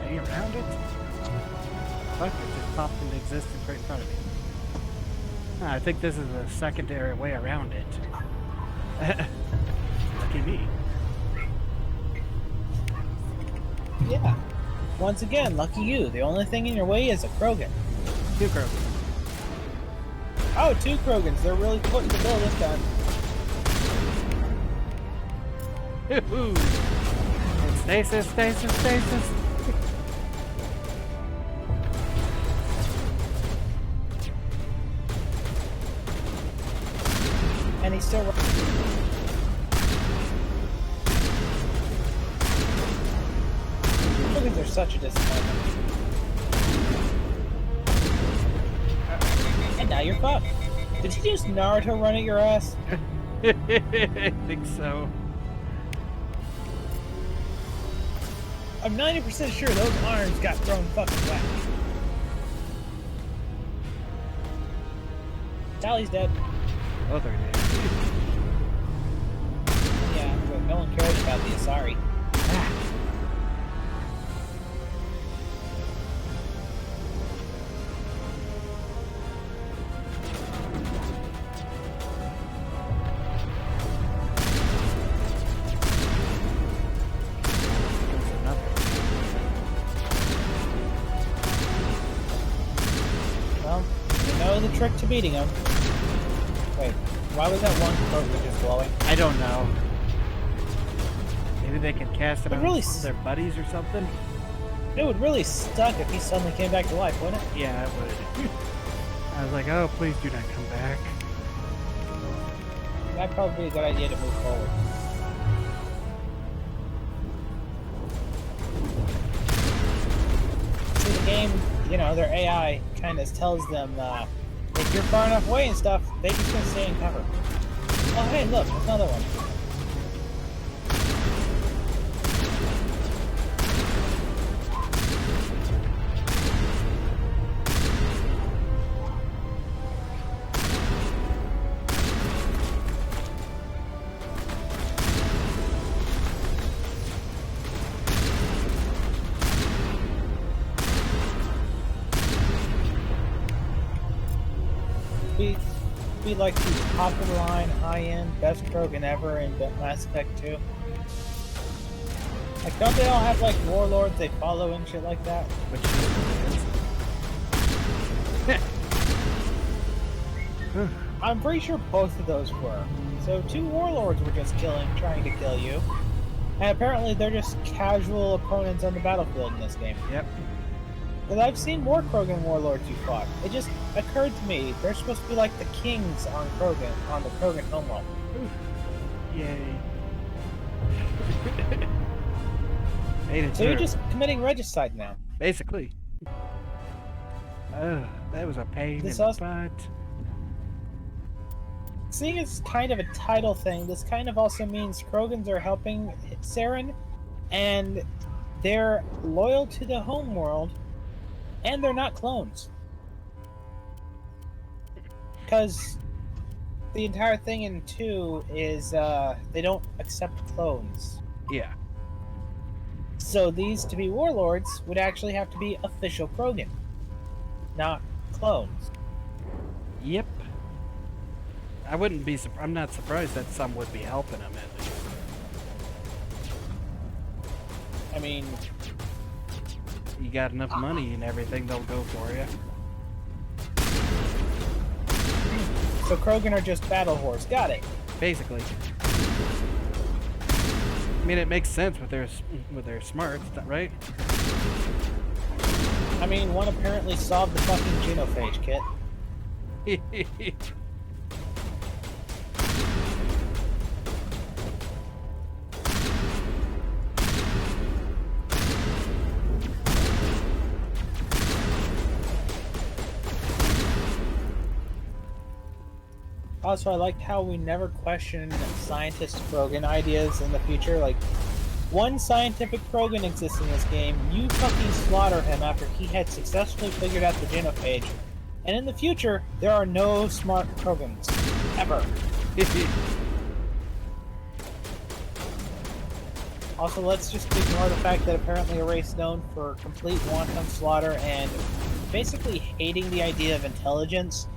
Around it? Fuck, it just popped into existence right in front of me. I think this is a secondary way around it. Lucky me. Yeah. Once again, lucky you. The only thing in your way is a Krogan. 2 Krogans. Oh, 2 Krogans. They're really putting the bill this time. Woohoo! It's stasis, stasis, stasis! And he's still. Krogans are such a disappointment. And now you're fucked. Did you just Naruto run at your ass? I think so. I'm 90% sure those arms got thrown fucking back. Tally's dead. Oh, they're dead. Yeah, but no one cares about the Asari. Well, you know the trick to beating them. Wait, why was that one Krogan just glowing? I don't know. Maybe they can cast it It on really their buddies or something? It would really suck if he suddenly came back to life, wouldn't it? Yeah, it would. I was like, oh, please do not come back. That'd probably be a good idea to move forward. See, the game, you know, their AI kind of tells them, if you're far enough away and stuff, they just gonna stay in cover. Oh, hey, look, there's another one. Be like the top of the line, high-end, best Krogan ever in Mass Effect 2. Like, don't they all have like warlords they follow and shit like that? Which is I'm pretty sure both of those were. So 2 warlords were just trying to kill you. And apparently they're just casual opponents on the battlefield in this game. Yep. Because I've seen more Krogan warlords you fought. It just occurred to me, they're supposed to be like the kings on Krogan, on the Krogan homeworld. Yay. Made it So you're through. just committing regicide now. Basically. That was a pain This in the also- butt. Seeing it's kind of a title thing, this kind of also means Krogans are helping Saren, and they're loyal to the home world, and they're not clones. Because the entire thing in 2 is they don't accept clones. Yeah. So these to be warlords would actually have to be official Krogan, not clones. Yep. I wouldn't be. I'm not surprised that some would be helping him at least. I mean, You got enough money and everything, they'll go for you. so Krogan are just battle horse. Got it. Basically. I mean, it makes sense with their smarts, right? I mean, one apparently solved the fucking genophage, Kit. Also, I liked how we never questioned scientist Krogan ideas in the future. Like, one scientific Krogan exists in this game, you fucking slaughter him after he had successfully figured out the genophage. And in the future, there are no smart Krogans. Ever. Also, let's just ignore the fact that apparently a race known for complete wanton slaughter and basically hating the idea of intelligence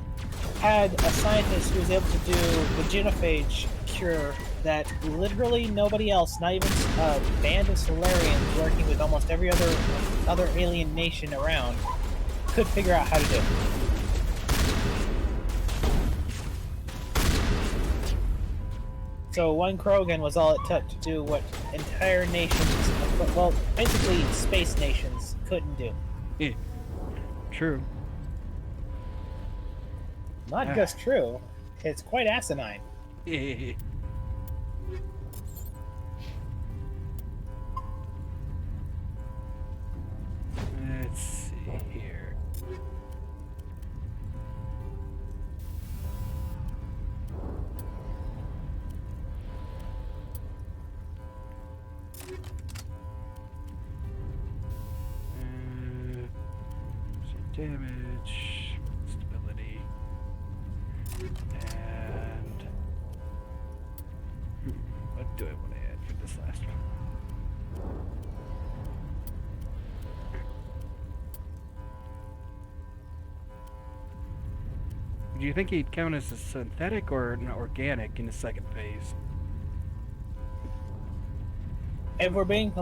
had a scientist who was able to do the genophage cure that literally nobody else, not even a band of Solarians working with almost every other alien nation around, could figure out how to do. So one Krogan was all it took to do what entire nations, well, basically space nations, couldn't do. Yeah. True. Not just true, it's quite asinine. Let's see here. Damage, stability, and what do I want to add for this last one? Do you think he'd count as a synthetic or an organic in the second phase? If we're being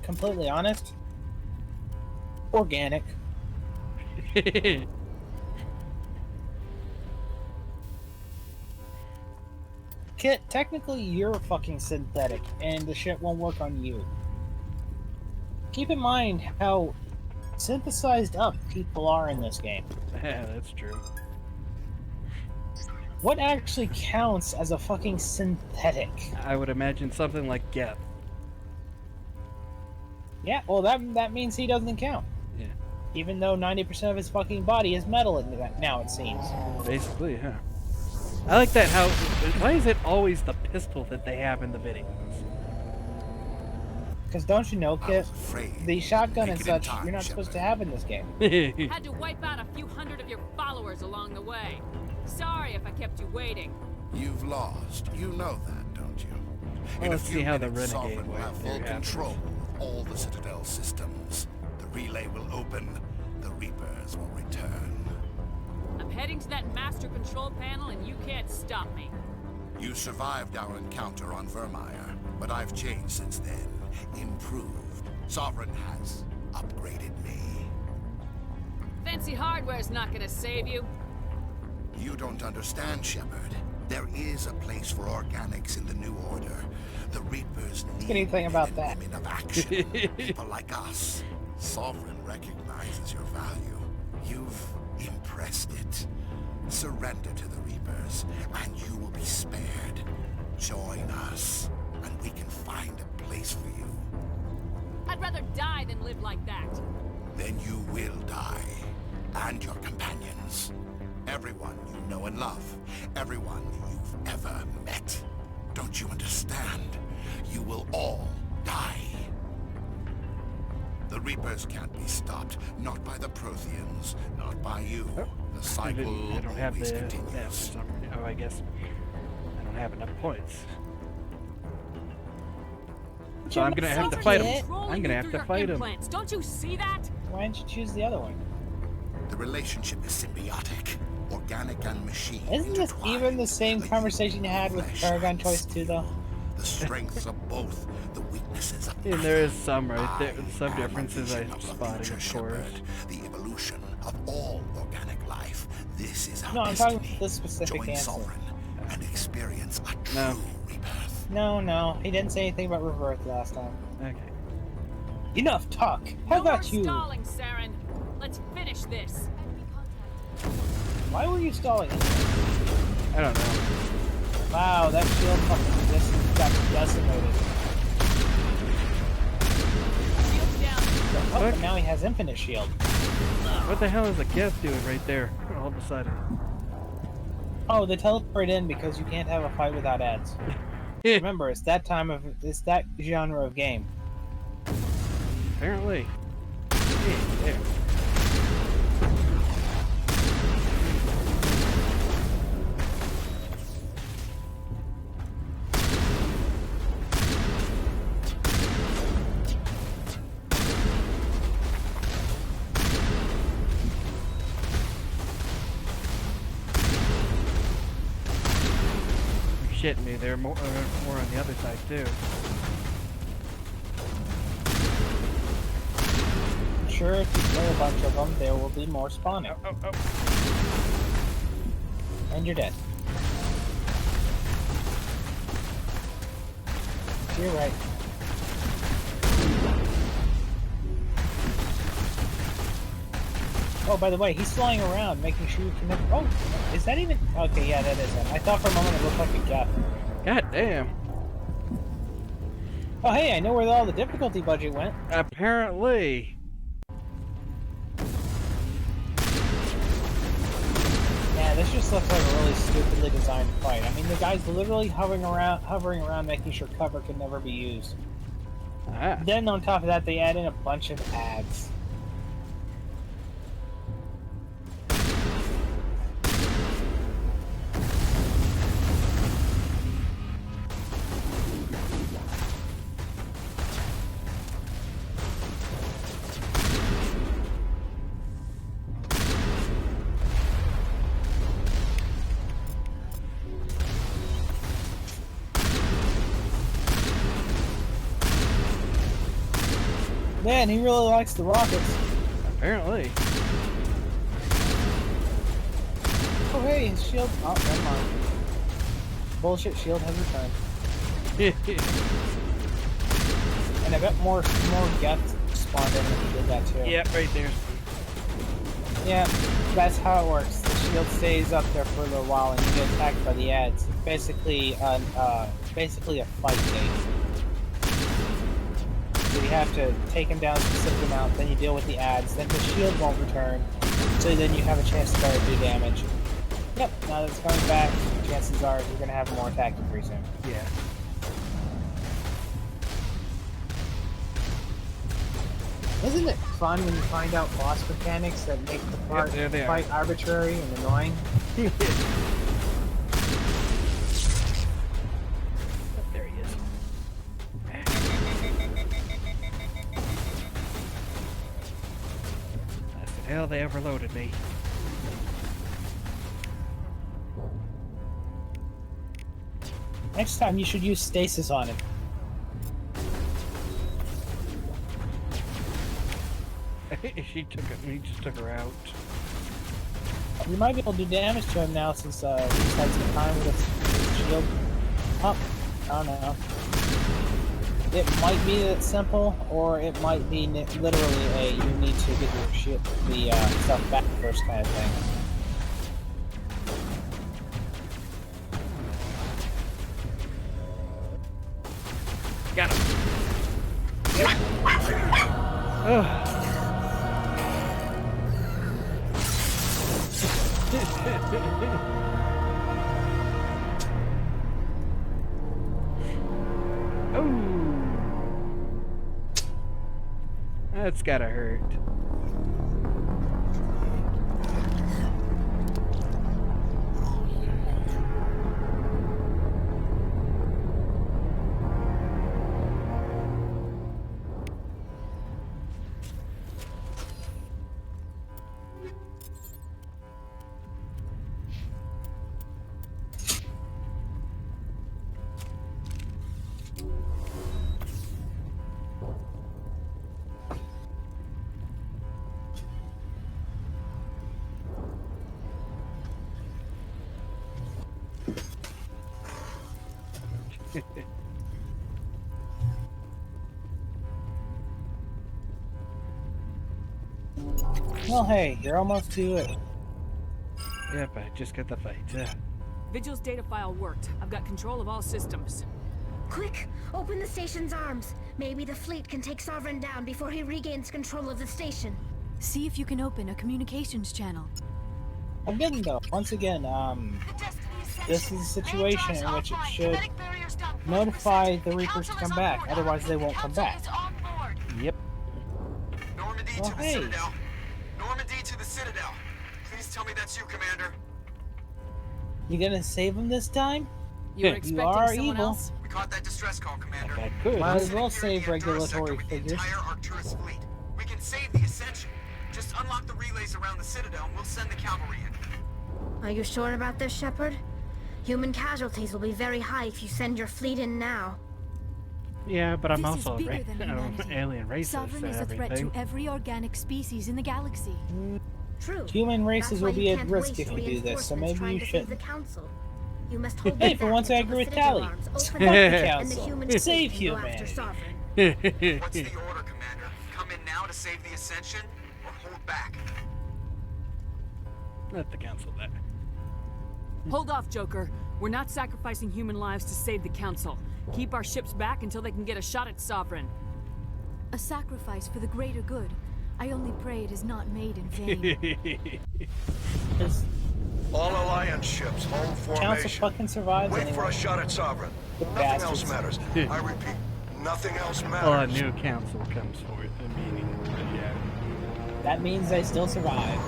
completely honest, organic. Kit, technically you're fucking synthetic, and the shit won't work on you. Keep in mind how synthesized up people are in this game. Yeah, that's true. What actually counts as a fucking synthetic? I would imagine something like Geth. Yeah, well that means he doesn't count. Yeah. Even though 90% of his fucking body is metal now, it seems. Basically, yeah. I like that how... Why is it always the pistol that they have in the videos? Because don't you know, Kit, the shotgun and such you're not supposed to have in this game. Had to wipe out a few hundred of your followers along the way. Sorry if I kept you waiting. You've lost. You know that, don't you? Well, In a let's few see how the minutes, Renegade Sovereign will have full theory happens. control of all the Citadel systems. The relay will open. The Reapers will return. I'm heading to that master control panel and you can't stop me. You survived our encounter on Vermeer, but I've changed since then. Improved. Sovereign has upgraded me. Fancy hardware's not gonna save you. You don't understand, Shepard. There is a place for organics in the New Order. The Reapers need anything about men that. and women of action. People like us. Sovereign recognizes your value. You've impressed it. Surrender to the Reapers, and you will be spared. Join us, and we can find a place for you. I'd rather die than live like that. Then you will die, and your companions. Everyone you know and love. Everyone you've ever met. Don't you understand? You will all die. The Reapers can't be stopped. Not by the Protheans. Not by you. The cycle I don't have always the... Yeah, for continues. some reason. Oh, I guess I don't have enough points. So I'm gonna have to fight him. I'm gonna have to fight him. Don't you see that? Why didn't you choose the other one? The relationship is symbiotic. Organic and machine. Isn't this even the same conversation you had with Paragon Choice 2, though? The strengths of both, the weaknesses of And there is some right there, some am a differences I vision of the spotted, future of course. shepherd, the evolution of all organic life. This is our No, I'm talking destiny. about this specific Join answer. Sovereign and experience a true No. rebirth. No, he didn't say anything about rebirth last time. Okay. Enough talk. How about you? Stalling, Saren. Let's finish this. Why were you stalling? I don't know. Wow, that shield fucking just got decimated. Shield down. Oh, but now he has infinite shield. What the hell is the cat doing right there? All beside it. Oh, they teleport in because you can't have a fight without ads. Remember, it's that genre of game. Apparently. Yeah, there. You're shitting me. There are more on the other side too. Sure, if you kill a bunch of them, there will be more spawning. Oh. And you're dead. You're right. Oh, by the way, he's flying around, making sure you can never... Oh, is that even... Okay, yeah, that is him. I thought for a moment it looked like a gap. God damn. Oh, hey, I know where all the difficulty budget went. Apparently. Yeah, this just looks like a really stupidly designed fight. I mean, the guy's literally hovering around, making sure cover can never be used. Ah. Then on top of that, they add in a bunch of ads. Man, he really likes the rockets. Apparently. Oh, hey, his shield. Oh, never mind. Bullshit shield has returned. And I bet more guts spawned in if he did that too. Yep, right there. Yeah, that's how it works. The shield stays up there for a little while, and you get attacked by the ads. It's basically a fight game. So you have to take him down a specific amount, then you deal with the ads, then his shield won't return, so then you have a chance to start to do damage. Yep, now that it's coming back, chances are you're going to have more attacking pretty soon. Yeah. Isn't it fun when you find out boss mechanics that make the fight arbitrary and annoying? There he is. That's the hell they overloaded me. Next time you should use stasis on him. She just took her out. You might be able to do damage to him now since he's had some time with his shield. Oh, I don't know. It might be that simple, or it might be literally a you need to get your stuff back first kind of thing. Got him. Ugh. Oh. That's gotta hurt. Well, hey, you're almost to it. Yep, I just got the fight. Vigil's data file worked. I've got control of all systems. Quick, open the station's arms. Maybe the fleet can take Sovereign down before he regains control of the station. See if you can open a communications channel. Again, though, once again, this is a situation in which it should notify the Reapers to come back. Otherwise, they won't come back. Yep. Normandy Well, to the hey. Citadel. Normandy to the Citadel. Please tell me that's you, Commander. You gonna save him this time? You were You expecting are someone evil. else? We caught that distress call, Commander. I could. Might as well Sitting here save in the Endura regulatory sector with the figures. entire Arcturus fleet. We can save the Ascension. Just unlock the relays around the Citadel and we'll send the cavalry in. Are you sure about this, Shepard? Human casualties will be very high if you send your fleet in now. Yeah, but I'm This is also bigger than humanity. alien racist Sovereign and is a threat everything. to every organic species in the galaxy. True. Human races That's why will be you at can't risk waste if you do this, so reinforcements maybe trying you to save shouldn't. the council. You must hold Hey, them for back once I until agree the with Citadel Tally. arms Fuck open the up and the council. human Save fleet can go humanity. after Sovereign. What's the order, Commander? Come in now to save the Ascension or hold back? Let the council that. Hold off, Joker. We're not sacrificing human lives to save the Council. Keep our ships back until they can get a shot at Sovereign. A sacrifice for the greater good. I only pray it is not made in vain. Does All Alliance ships, hold Council formation. fucking survives Wait for anyway? a shot at Sovereign. The Nothing else bastards. matters. I repeat, nothing else Well, a matters. new council comes forth, meaning, yeah. That means they still survive.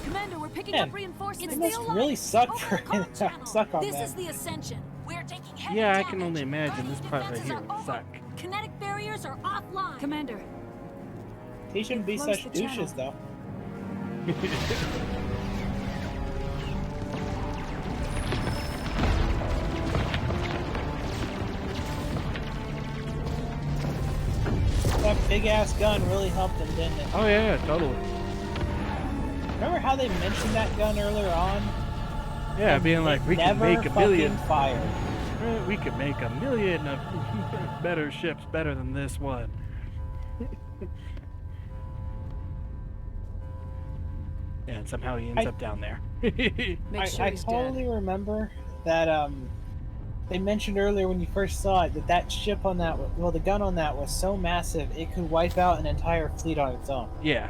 Commander, we're picking Man, up reinforcements. it must really suck for suck on This them. is the Ascension. We're taking heavy Yeah, I damage. can only imagine this part right Defenses here are would over. suck. Kinetic barriers are offline. Commander, He shouldn't be Close such the douches, though. That big ass gun really helped him, didn't it? Oh yeah, totally. Remember how they mentioned that gun earlier on? Yeah, being like, we can Never make a million. fucking fired. We could make a million of better ships better than this one. And somehow he ends up down there. make sure I he's totally dead. remember that they mentioned earlier when you first saw it that ship on that, well, the gun on that was so massive it could wipe out an entire fleet on its own. Yeah.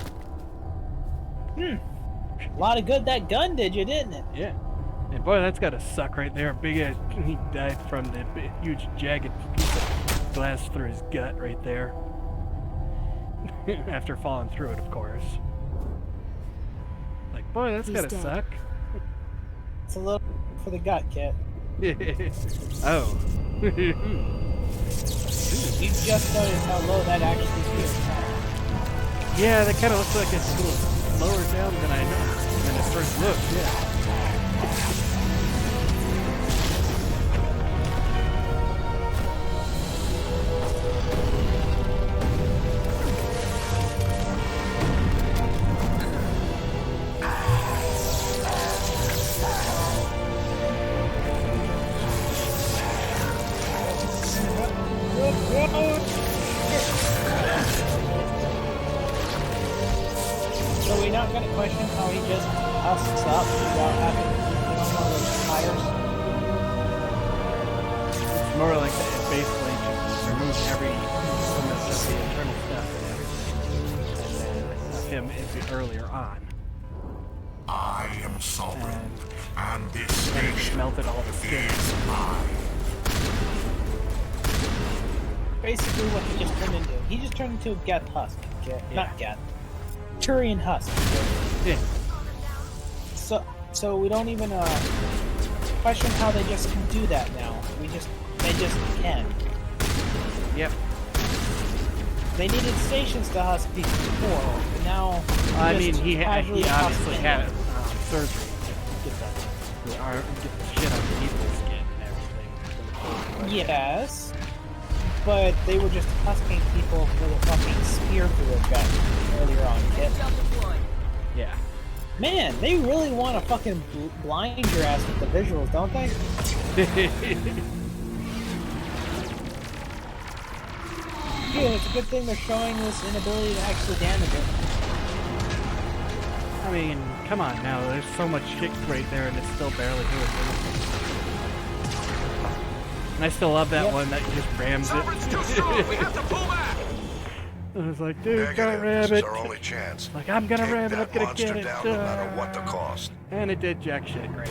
A lot of good that gun did you, didn't it? Yeah. And boy, that's gotta suck right there. Big ass, he died from the huge jagged piece of glass through his gut right there. After falling through it, of course. Like, boy, that's He's gotta dead. suck. It's a little for the gut, Kit. Oh. You just noticed how low that actually feels. Yeah, that kind of looks like it's a little lower down than I know when it first looked. Yeah. So we're not gonna question how he just husks up without having one of those tires. It's more like that. It basically just removes every element of the internal stuff and everything. And then him earlier on. I am am sovereign, and this station melted all the skin. is mine. Basically what he just turned into. He just turned into a Geth Husk. Not Geth. Turian Husk. Yeah. So we don't even question how they just can do that now. They just can. Yep. They needed stations to husk before, but now I mean, he obviously had surgery to get the shit out of people's skin and everything. Yes, but they were just husking people with a fucking spear through their gut earlier on, Kit. Yeah. Man, they really want to fucking blind your ass with the visuals, don't they? Dude, it's a good thing they're showing this inability to actually damage it. I mean, come on now, there's so much shit right there and it's still barely doing anything. And I still love that one that just rams it. Too strong. We have to pull back. I was like, dude, don't ram This it. is our only chance. Like, I'm gonna Take ram it, I'm that gonna monster get it. down no matter what the cost. And it did jack shit great.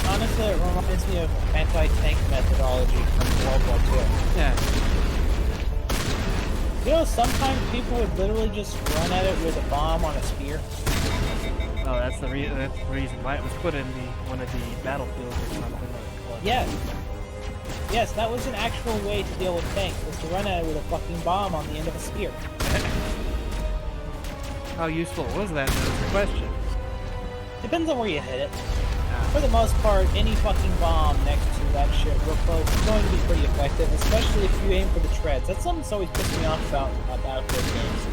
Honestly, it reminds me of anti-tank methodology from World War II. Yeah. You know, sometimes people would literally just run at it with a bomb on a spear. Oh, that's the reason why it was put in one of the battlefields or something. Yes, that was an actual way to deal with tanks, was to run at it with a fucking bomb on the end of a spear. How useful was that? That was the question. Depends on where you hit it. For the most part, any fucking bomb next to that shit real close is going to be pretty effective, especially if you aim for the treads. That's something that's always pissed me off about Battlefield games.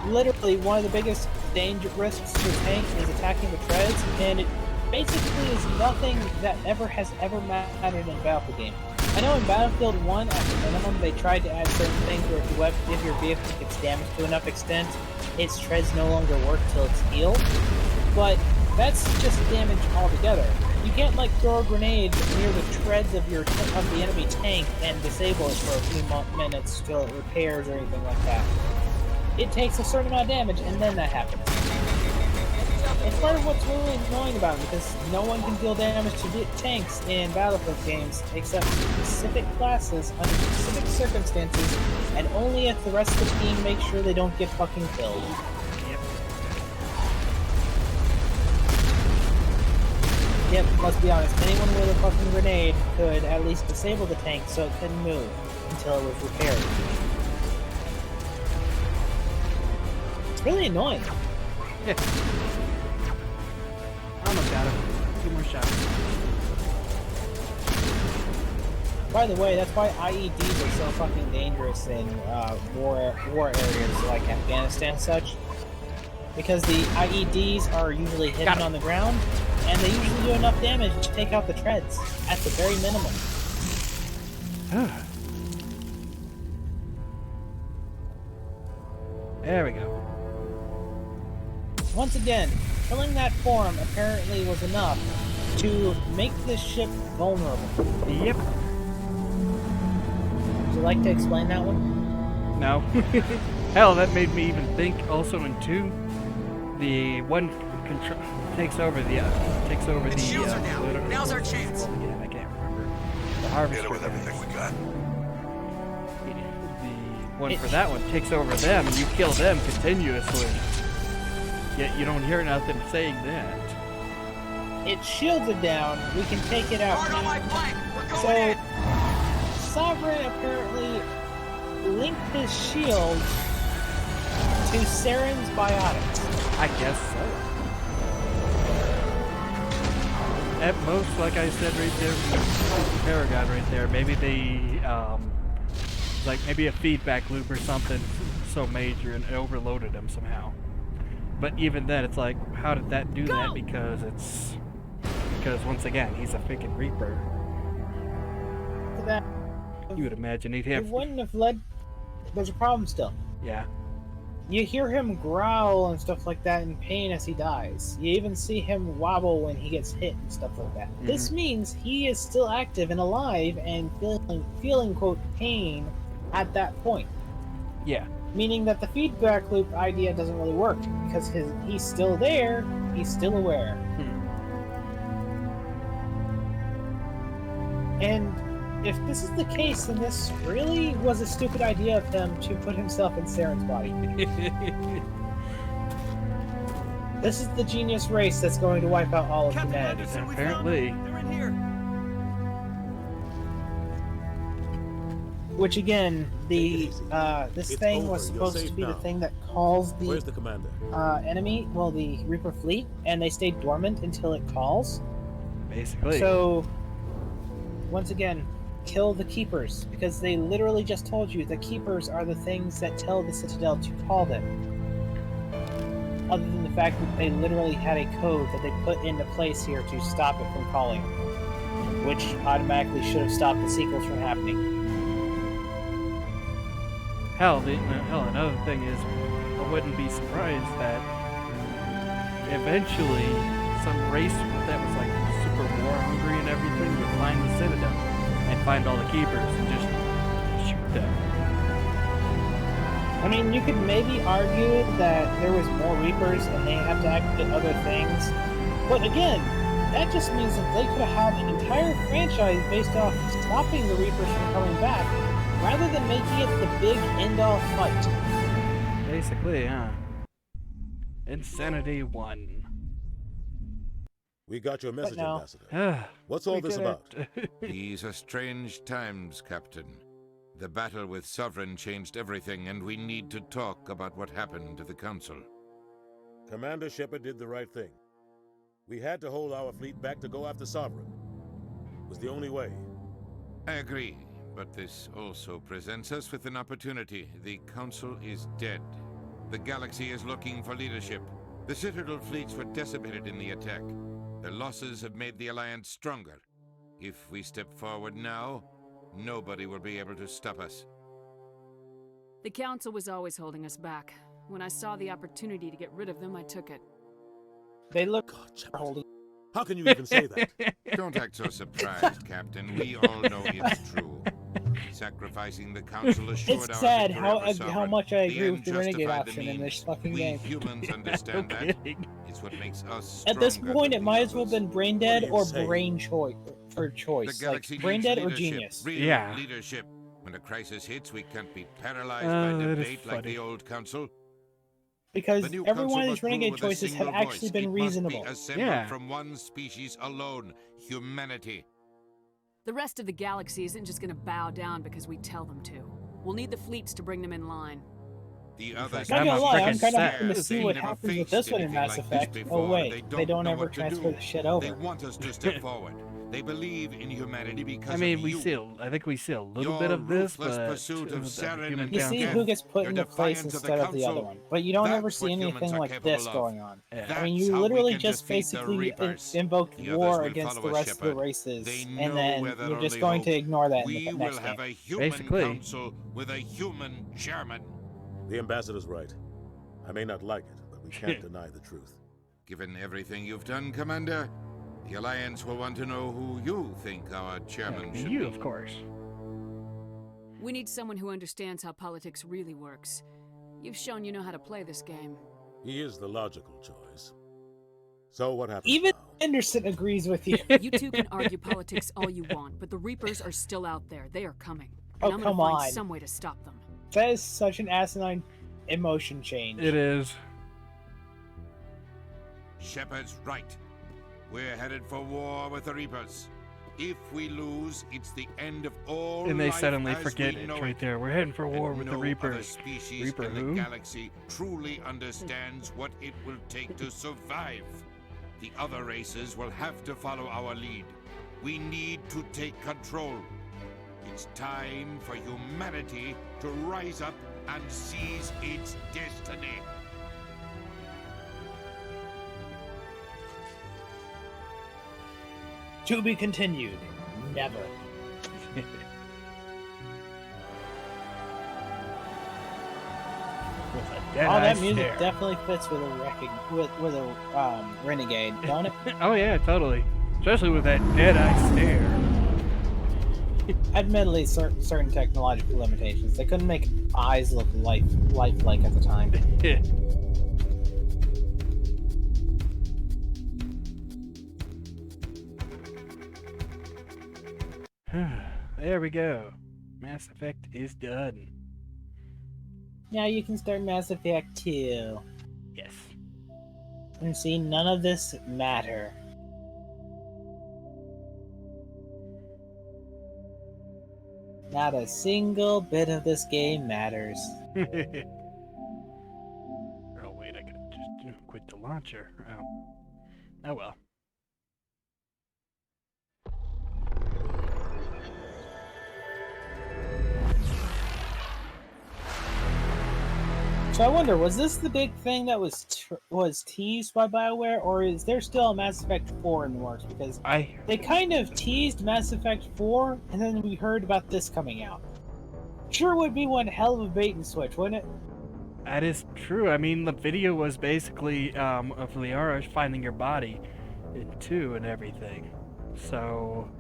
Literally, one of the biggest danger risks to a tank is attacking the treads, and it basically is nothing that has ever mattered in a Battlefield game. I know in Battlefield 1, at the minimum, they tried to add certain things where if your vehicle gets damaged to enough extent, its treads no longer work till it's healed. But that's just damage altogether. You can't like throw a grenade near the treads of the enemy tank and disable it for a few minutes till it repairs or anything like that. It takes a certain amount of damage, and then that happens. It's part of what's really annoying about it, because no one can deal damage to tanks in Battlefield games except specific classes under specific circumstances, and only if the rest of the team makes sure they don't get fucking killed. Yep, let's be honest, anyone with a fucking grenade could at least disable the tank so it couldn't move until it was repaired. It's really annoying. Yeah. Almost got him. 2 more shots. By the way, that's why IEDs are so fucking dangerous in war areas like Afghanistan and such. Because the IEDs are usually hidden on the ground, and they usually do enough damage to take out the treads, at the very minimum. There we go. Once again, killing that form apparently was enough to make this ship vulnerable. Yep. Would you like to explain that one? No. Hell, that made me even think also in 2, the one takes over the shields are down. Now's our chance. Again, I can't remember. The harvester. Hit it with everything we got. The one for that one takes over them, and you kill them continuously. Yet you don't hear nothing saying that. Its shields are down. We can take it out. Hard on my flank. We're So, going in. Sovereign apparently linked his shield to Saren's biotics. I guess so. At most, like I said right there, Paragon right there, maybe they, like maybe a feedback loop or something so major and it overloaded him somehow. But even then, it's like, how did that do that? Because once again, he's a freaking Reaper. That You would imagine he'd have. it wouldn't have led. There's a problem still. Yeah. You hear him growl and stuff like that in pain as he dies. You even see him wobble when he gets hit and stuff like that. This means he is still active and alive and feeling quote pain at that point. Yeah. Meaning that the feedback loop idea doesn't really work, because he's still there, he's still aware. And if this is the case, then this really was a stupid idea of him to put himself in Saren's body. This is the genius race that's going to wipe out all of humanity. Apparently. They're in here. Which again, this thing was supposed to be the thing that calls the Where's the commander? Enemy, well, the Reaper fleet, and they stay dormant until it calls. Basically. So, once again, kill the Keepers, because they literally just told you the Keepers are the things that tell the Citadel to call them. Other than the fact that they literally had a code that they put into place here to stop it from calling, which automatically should have stopped the sequels from happening. Hell, another thing is, I wouldn't be surprised that eventually some race that was like super war hungry and everything would find the Citadel and find all the Keepers and just shoot them. I mean, you could maybe argue that there was more Reapers and they have to activate other things, but again, that just means that they could have had an entire franchise based off stopping the Reapers from coming back, rather than making it the big end-all fight. Basically, huh? Insanity 1. We got your message, no. Ambassador. What's all this about? These are strange times, Captain. The battle with Sovereign changed everything, and we need to talk about what happened to the Council. Commander Shepard did the right thing. We had to hold our fleet back to go after Sovereign. It was the only way. I agree, but this also presents us with an opportunity. The Council is dead. The galaxy is looking for leadership. The Citadel fleets were decimated in the attack. Their losses have made the Alliance stronger. If we step forward now, nobody will be able to stop us. The Council was always holding us back. When I saw the opportunity to get rid of them, I took it. They look holding. How can you even say that? Don't act so surprised, Captain. We all know it's true. Sacrificing the Council assured it's sad our how much I agree with the justified Renegade the option in this fucking we game. humans understand that. It's what makes us At this stronger point, than it might the as well have others. been brain dead or saying? brain choice for choice. The Like galaxy brain needs dead or leadership, genius. real Yeah. leadership. When a crisis hits, we can't be paralyzed by that is debate like funny. the old Council. Because The new every Council one of must these renegade rule with a choices have single actually voice. been It reasonable. must be assembled Yeah. from one species alone, humanity. The rest of the galaxy isn't just gonna bow down because we tell them to. We'll need the fleets to bring them in line. The others Not gonna lie, I'm frickin' kind of sad. hoping to see what happens with this one in Mass Effect. Oh wait, they don't ever transfer the shit They over. want us to step forward. They believe in humanity because I mean, of we you. see. I think we see a little Your bit of this, ruthless but pursuit of the Saren human and You see death, who gets put your into place defiance of the instead of the other Council, one, but you don't ever that's see what humans anything are like capable this of. going on. Yeah. I mean, That's you how we literally can just defeat the basically Reapers. invoked The others war will against the follow rest of the Shepard. races, They and know then we're their you're just only going to hope. ignore that in We the will next have game. a human Basically. council with a human chairman. The ambassador's right. I may not like it, but we can't deny the truth. Given everything you've done, Commander, the Alliance will want to know who you think our chairman should you, be. of course. We need someone who understands how politics really works. You've shown you know how to play this game. He is the logical choice. So what happens Even now? Anderson agrees with you. You two can argue politics all you want, but the Reapers are still out there. They are coming. Oh, And I'm come gonna on. find some way to stop them. That is such an asinine emotion change. It is. Shepard's right. We're headed for war with the Reapers. If we lose, it's the end of all And they life suddenly as forget we it know right there. We're heading for war And with no the other Reapers. species Reaper in who? the galaxy truly understands what it will take to survive. The other races will have to follow our lead. We need to take control. It's time for humanity to rise up and seize its destiny. To be continued. Never. With a dead All that eye music stare. definitely fits with a renegade, don't it? Oh yeah, totally. Especially with that dead eye stare. Admittedly, certain technological limitations. They couldn't make eyes look lifelike at the time. There we go. Mass Effect is done. Now you can start Mass Effect 2. Yes. And see, none of this matter. Not a single bit of this game matters. Oh wait, I could just quit the launcher. Oh well. So I wonder, was this the big thing that was teased by BioWare, or is there still a Mass Effect 4 in the works? Because they kind of teased Mass Effect 4, and then we heard about this coming out. Sure would be one hell of a bait and switch, wouldn't it? That is true. I mean, the video was basically of Liara finding her body in 2 and everything. So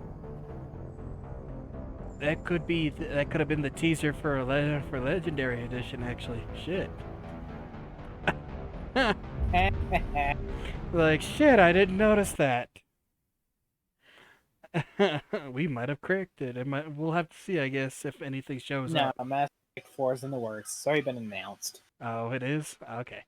that could have been the teaser for Legendary Edition. Actually, shit. Like shit, I didn't notice that. We might have corrected it. We'll have to see, I guess, if anything shows up. No, Mass Effect 4 is in the works. It's already been announced. Oh, it is? Okay.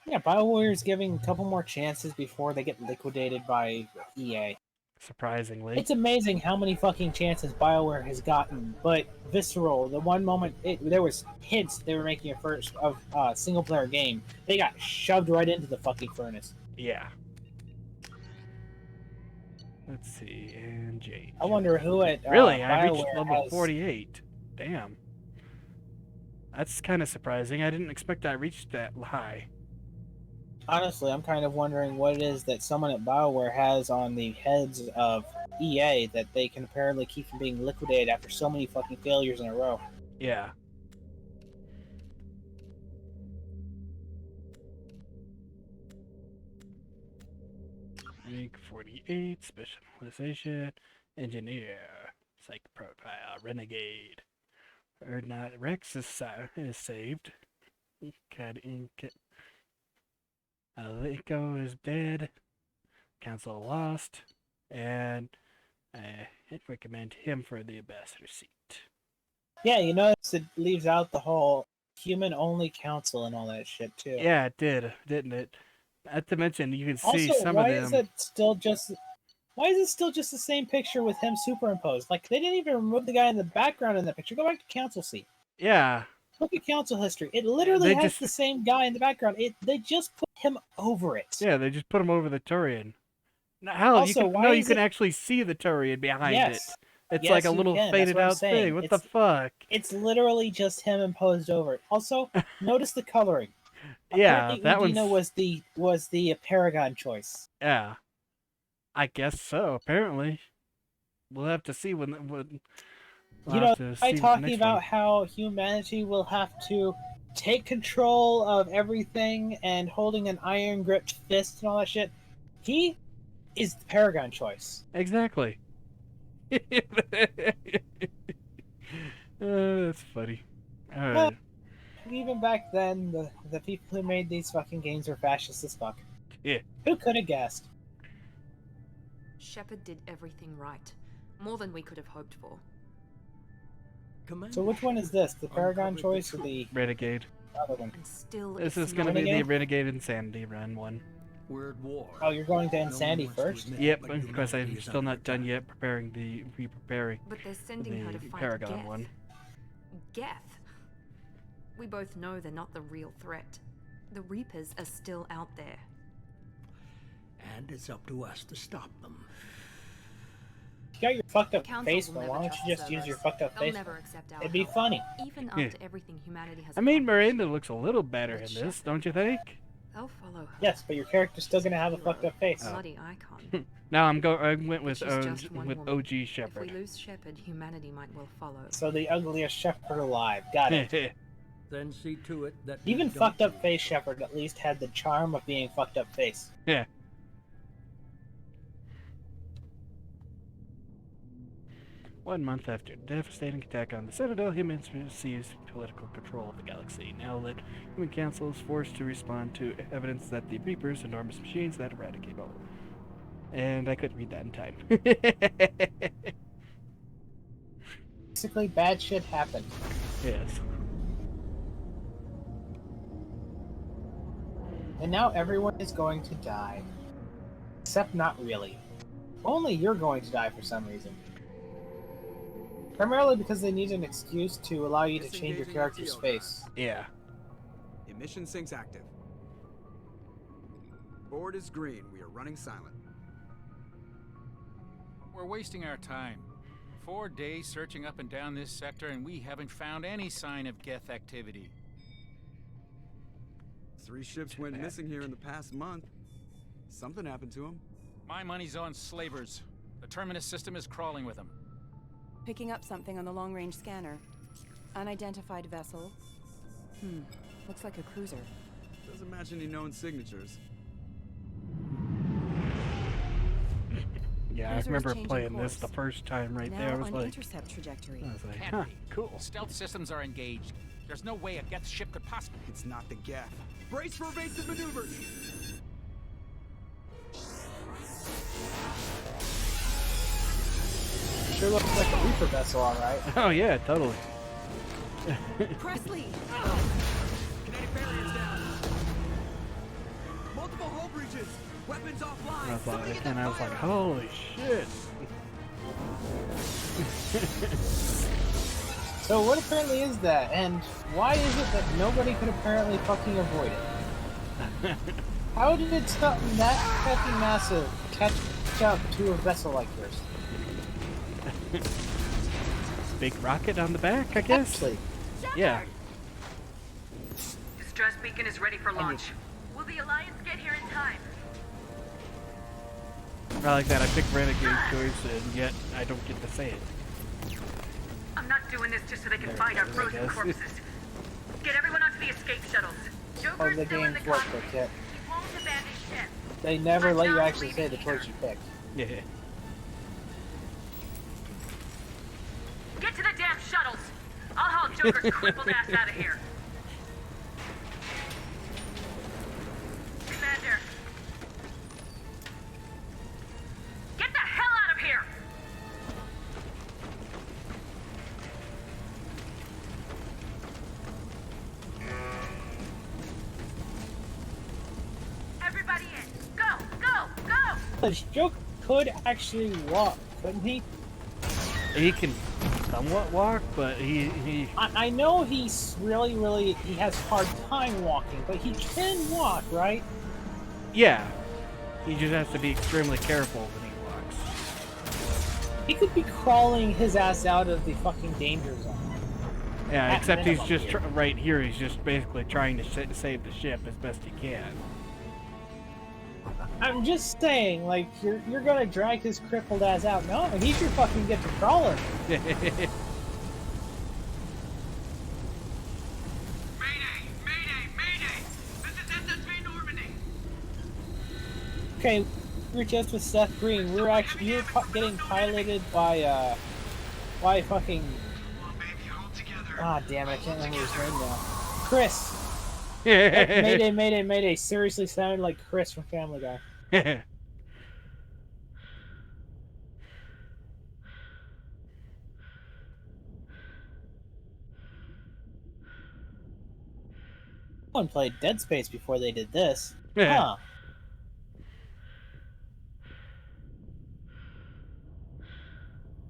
Yeah, BioWare's giving a couple more chances before they get liquidated by EA. Surprisingly. It's amazing how many fucking chances BioWare has gotten, but Visceral, the one moment there was hints they were making a first of single player game, they got shoved right into the fucking furnace. Yeah. Let's see, and Jade. I wonder who at really? I reached BioWare level has... 48. Damn. That's kind of surprising. I didn't expect I reached that high. Honestly, I'm kind of wondering what it is that someone at BioWare has on the heads of EA that they can apparently keep from being liquidated after so many fucking failures in a row. Yeah. Rank 48, specialization, engineer, psych profile, renegade. Or not, Rex is saved. Aliko is dead. Council lost. And I'd recommend him for the ambassador seat. Yeah, you notice it leaves out the whole human-only council and all that shit, too. Yeah, it did, didn't it? Not to mention, you can see also, some of them... why is it still just the same picture with him superimposed? Like, they didn't even remove the guy in the background in the picture. Go back to council seat. Yeah. Look at council history. It literally has the same guy in the background. They just put him over it. Yeah, they just put him over the Turian. Now, hell, also, you can actually see the Turian behind it. It's yes, like a little faded out thing. What the fuck? It's literally just him imposed over it. Also, notice the coloring. Yeah, apparently that Udina was the Paragon choice. Yeah, I guess so. Apparently, we'll have to see when talking about how humanity will have to take control of everything and holding an iron gripped fist and all that shit. He is the Paragon choice. Exactly. That's funny. All right. Even back then, the people who made these fucking games were fascist as fuck. Yeah. Who could have guessed? Shepard did everything right. More than we could have hoped for. So which one is this? The Paragon choice or the... Renegade. Other one? This is going to be the Renegade Insanity Run one. Oh, you're going to Insanity first? Yep, because I'm still not done yet preparing But they're sending her to fight Paragon Geth. one. Geth? We both know they're not the real threat. The Reapers are still out there. And it's up to us to stop them. You got your fucked up Council face, will but never why don't trust you just us. use your fucked up They'll face? never accept our It'd be help, funny. even after everything humanity has I mean, accomplished. Miranda looks a little better in this, don't you think? They'll follow her. Yes, but your character's still gonna have a fucked up face. Bloody icon. Now I went with She's just one woman. OG If Shepard. we lose Shepard, humanity might well follow. So the ugliest Shepard alive. Got it. Then see to it that Even fucked up face Shepard at least had the charm of being fucked up face. Yeah. 1 month after the devastating attack on the Citadel, humans seized political control of the galaxy. Now that human council is forced to respond to evidence that the Reapers, enormous machines that eradicate all. And I couldn't read that in time. Basically, bad shit happened. Yes. And now everyone is going to die. Except not really. Only you're going to die for some reason. Primarily because they need an excuse to allow you to change your character's face. Yeah. Emission sinks active. Board is green. We are running silent. We're wasting our time. 4 days searching up and down this sector, and we haven't found any sign of Geth activity. 3 ships went missing here in the past month. Something happened to them. My money's on slavers. The Terminus system is crawling with them. Picking up something on the long-range scanner. Unidentified vessel. Looks like a cruiser. Doesn't match any known signatures. Yeah, I remember playing this the first time right there. I was like, intercept trajectory. I was like, Can't huh, be. cool. Stealth systems are engaged. There's no way a Geth ship could possibly... It's not the Geth. Brace for evasive maneuvers! Sure looks like a Reaper vessel, alright. Oh yeah, totally. Presley! Kinetic barriers down. Multiple hull breaches. Weapons offline. And I was like, holy shit. So what apparently is that, and why is it that nobody could apparently fucking avoid it? How did something that fucking massive catch up to a vessel like yours? Big rocket on the back, I guess? Actually. Yeah. Distress beacon is ready for launch. Will the Alliance get here in time? I like that. I picked Renegade choice, and yet I don't get to say it. I'm not doing this just so they can find our frozen corpses. Get everyone onto the escape shuttles. Joker's The still in game's the work cockpit. pick yet. He won't abandon ship. They never let you actually say the choice you picked. Yeah. Get to the damn shuttles. I'll haul Joker's crippled ass out of here. Commander. Get the hell out of here! Everybody in. Go, go, go! The Joker could actually walk, couldn't he? He can somewhat walk, but he I know he's really, he has a hard time walking, but he can walk, right? yeah. He just has to be extremely careful when he walks. He could be crawling his ass out of the fucking danger zone. Yeah, At except he's minimum. just right here. He's just basically trying to save the ship as best he can. I'm just saying, like, you're gonna drag his crippled ass out. No, he should fucking get to crawling. Okay, we were just with Seth Green. We were actually you were getting piloted by fucking damn it, I can't remember his name now. Chris. Mayday. Seriously sounded like Chris from Family Guy. Someone played Dead Space before they did this. Huh.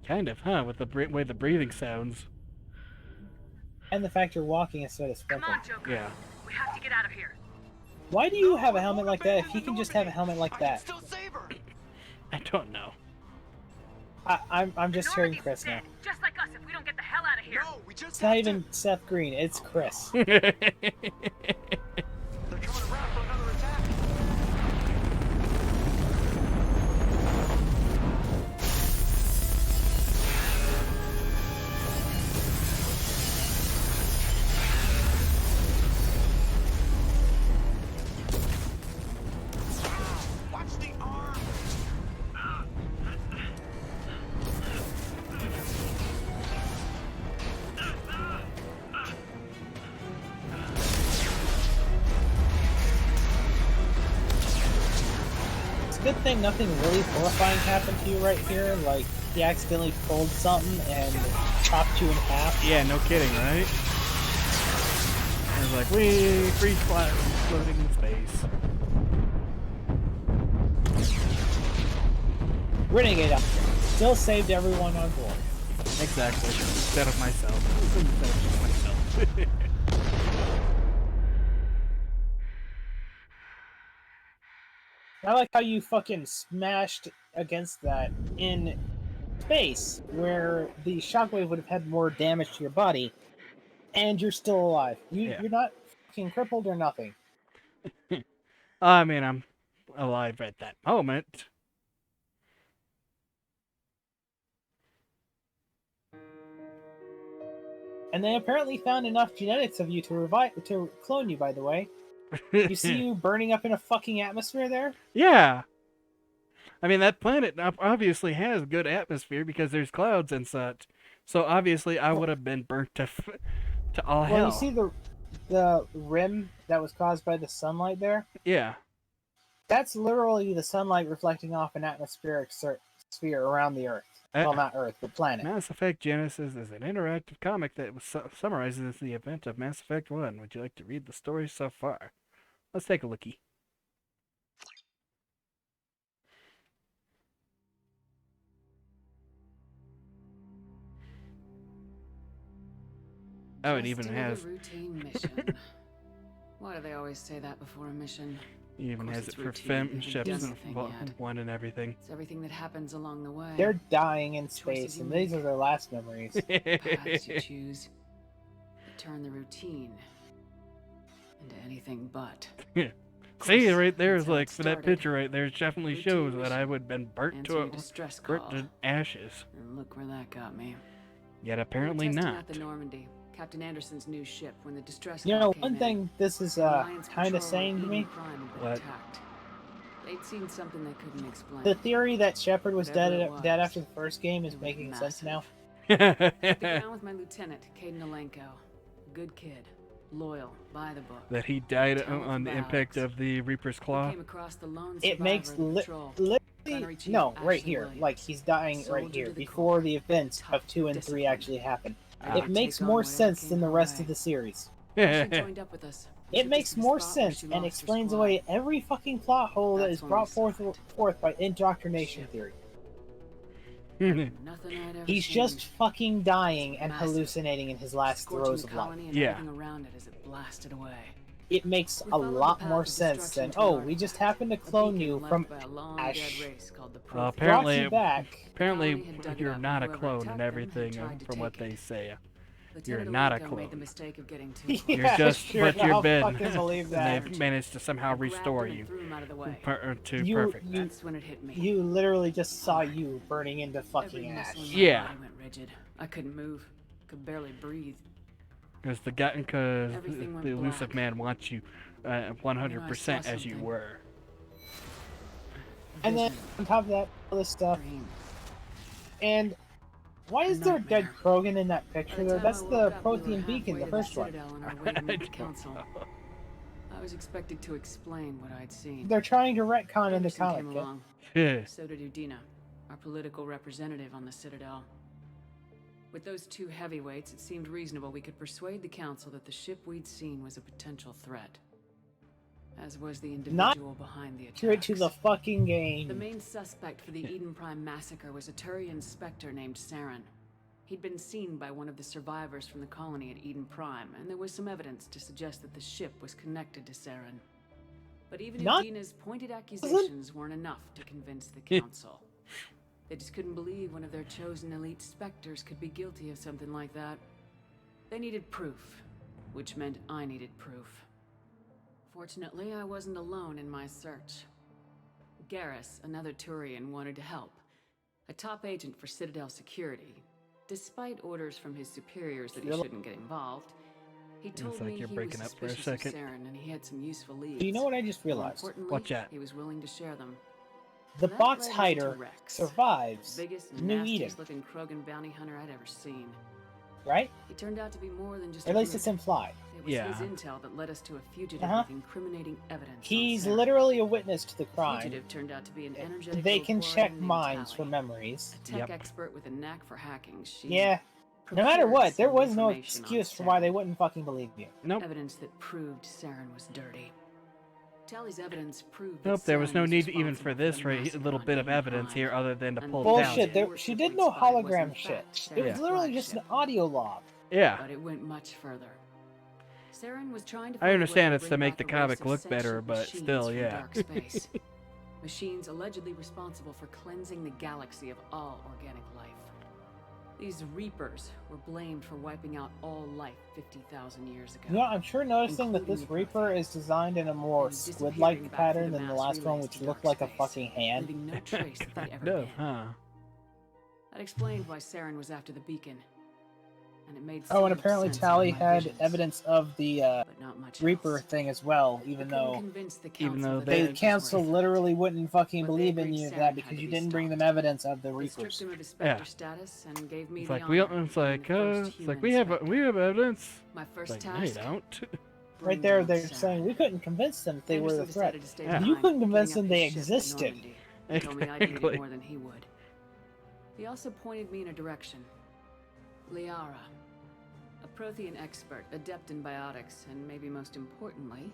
Kind of, huh? With the way the breathing sounds. And the fact you're walking instead of sprinting. Come on, Joker. Yeah. We have to get out of here. Why do you have a helmet like that if he can just have a helmet like that? I don't know. I'm just hearing Chris now. Just like us if we don't get the hell out of here. No, we just It's not even Seth Green, it's Chris. good thing nothing really horrifying happened to you right here. Like, he accidentally pulled something and chopped you in half. Yeah, no kidding, right? I was like, wee, free flat, floating in space. Renegade out there. Still saved everyone on board. Exactly. Instead of myself. Instead of just myself. I like how you fucking smashed against that in space, where the shockwave would have had more damage to your body, and you're still alive. You're not fucking crippled or nothing. I mean, I'm alive at that moment. And they apparently found enough genetics of you to clone you, by the way. You see you burning up in a fucking atmosphere there? Yeah. I mean, that planet obviously has good atmosphere because there's clouds and such. So obviously I would have been burnt to all hell. Well, you see the rim that was caused by the sunlight there? Yeah. That's literally the sunlight reflecting off an atmospheric sphere around the Earth. Well, not Earth, but planet. Mass Effect Genesis is an interactive comic that summarizes the event of Mass Effect 1. Would you like to read the story so far? Let's take a lookie. Oh, it even has. Routine mission. Why do they always say that before a mission? It even has it for fem ships and one and everything. It's everything that happens along the way. They're dying in space, and these are their last memories. Paths you choose that turn the routine into anything but. See, right there is like, for that picture right there, it definitely shows that I would have been burnt to ashes. And look where that got me. Yet apparently not. At the Normandy, Captain Anderson's new ship, when the distress You know, call one came thing this is kind of saying to me. What? They'd seen something they couldn't explain. The theory that Shepard was dead after the first game is making sense now. Stick around with my lieutenant, Caden Alenko. Good kid. Loyal, by the book. That he died on the impact of the Reaper's Claw. It makes literally no, right here. Like, he's dying right here, before the events of 2 and 3 actually happen. It makes more sense than the rest of the series. It makes more sense and explains away every fucking plot hole that is brought forth by indoctrination theory. He's just fucking dying and hallucinating in his last throes of life. Yeah. It makes a lot more sense than, oh, we just happened to clone you from ash. Apparently back. You're not a clone and everything from what they say. You're not a clone. You're just what you've been. And they've managed to somehow restore you to perfect. You literally just saw you burning into fucking ash. Yeah. I went rigid. I couldn't move. Could barely breathe. Because the elusive man wants you 100% as you were. And then on top of that, all this stuff. And why is there a dead Krogan in that picture there? That's the Prothean Beacon, the first one. I was expected to explain what I'd seen. They're trying to retcon in the comic. So did Udina, our political representative on the Citadel. With those two heavyweights, it seemed reasonable we could persuade the Council that the ship we'd seen was a potential threat. As was the individual behind the attack. To the fucking game. The main suspect for the Eden Prime massacre was a Turian Spectre named Saren. He'd been seen by one of the survivors from the colony at Eden Prime, and there was some evidence to suggest that the ship was connected to Saren. But even Udina's pointed accusations weren't enough to convince the Council. They just couldn't believe one of their chosen elite Spectres could be guilty of something like that. They needed proof, which meant I needed proof. Fortunately, I wasn't alone in my search. Garrus, another Turian, wanted to help. A top agent for Citadel security. Despite orders from his superiors that he shouldn't get involved, he told me he was suspicious of Saren and he had some useful leads. Do you know what I just realized? Watch out. He was willing to share them. The box hider survives Biggest, New Eden. nastiest looking Krogan bounty hunter I'd ever seen. right? He turned out to be more than just Or at a least it's crook. implied. It was Yeah. his intel that led us to a fugitive Uh-huh. with incriminating evidence. He's on Sarah. literally a witness to the The crime. fugitive turned out to be an energetic They little can Quarian check named minds for Tally. memories. A tech expert with a knack for hacking. She Yeah. No matter procured what, there some was no information on excuse for why they Sarah. wouldn't fucking believe you. Nope. Evidence that proved Saren was dirty. Tally's evidence proved Nope, that there was Saren no need responsible even for this the right massacre little on bit of Eden evidence Prime. here other than to And pull it Bullshit. down. She did no Spy was, in hologram fact, shit. It Saren's was literally just an flagship. audio log. Yeah. But it went much further. Saren was trying to I find a way understand to it's to bring make back the a race comic of look better, sentient but machines still, from yeah. dark space. Machines allegedly responsible for cleansing the galaxy of all organic life. These Reapers were blamed for wiping out all life 50,000 years ago. You know, I'm sure noticing that including this the Reaper is designed in a more and disappearing squid-like back pattern through the than the mass last one, relays which to looked dark like a space, fucking hand. leaving no trace that they'd ever No, been. huh? That explained why Saren was after the beacon. And it made Oh, and some apparently sense Tally in my had visions, evidence of the but not much Reaper else. thing as well, I even couldn't though convince the Even council though that they the Reapers council were- literally wouldn't fucking But they believe in agreed you of Saren that had because to you be didn't bring them stopped. evidence of the They stripped Reapers. him of his Spectre status and gave me It's the like honor we, of it's being like, the first it's like human we have inspector. evidence. My It's first like, no, you task. don't. Right there, Bring they're down saying Saren. we couldn't convince them that they were Anderson the threat. decided to stay You behind, couldn't convince getting them up they his ship at existed. Normandy. He told me I'd need Exactly. it more than he would. He also pointed me in a direction. Liara, a Prothean expert, adept in biotics, and maybe most importantly,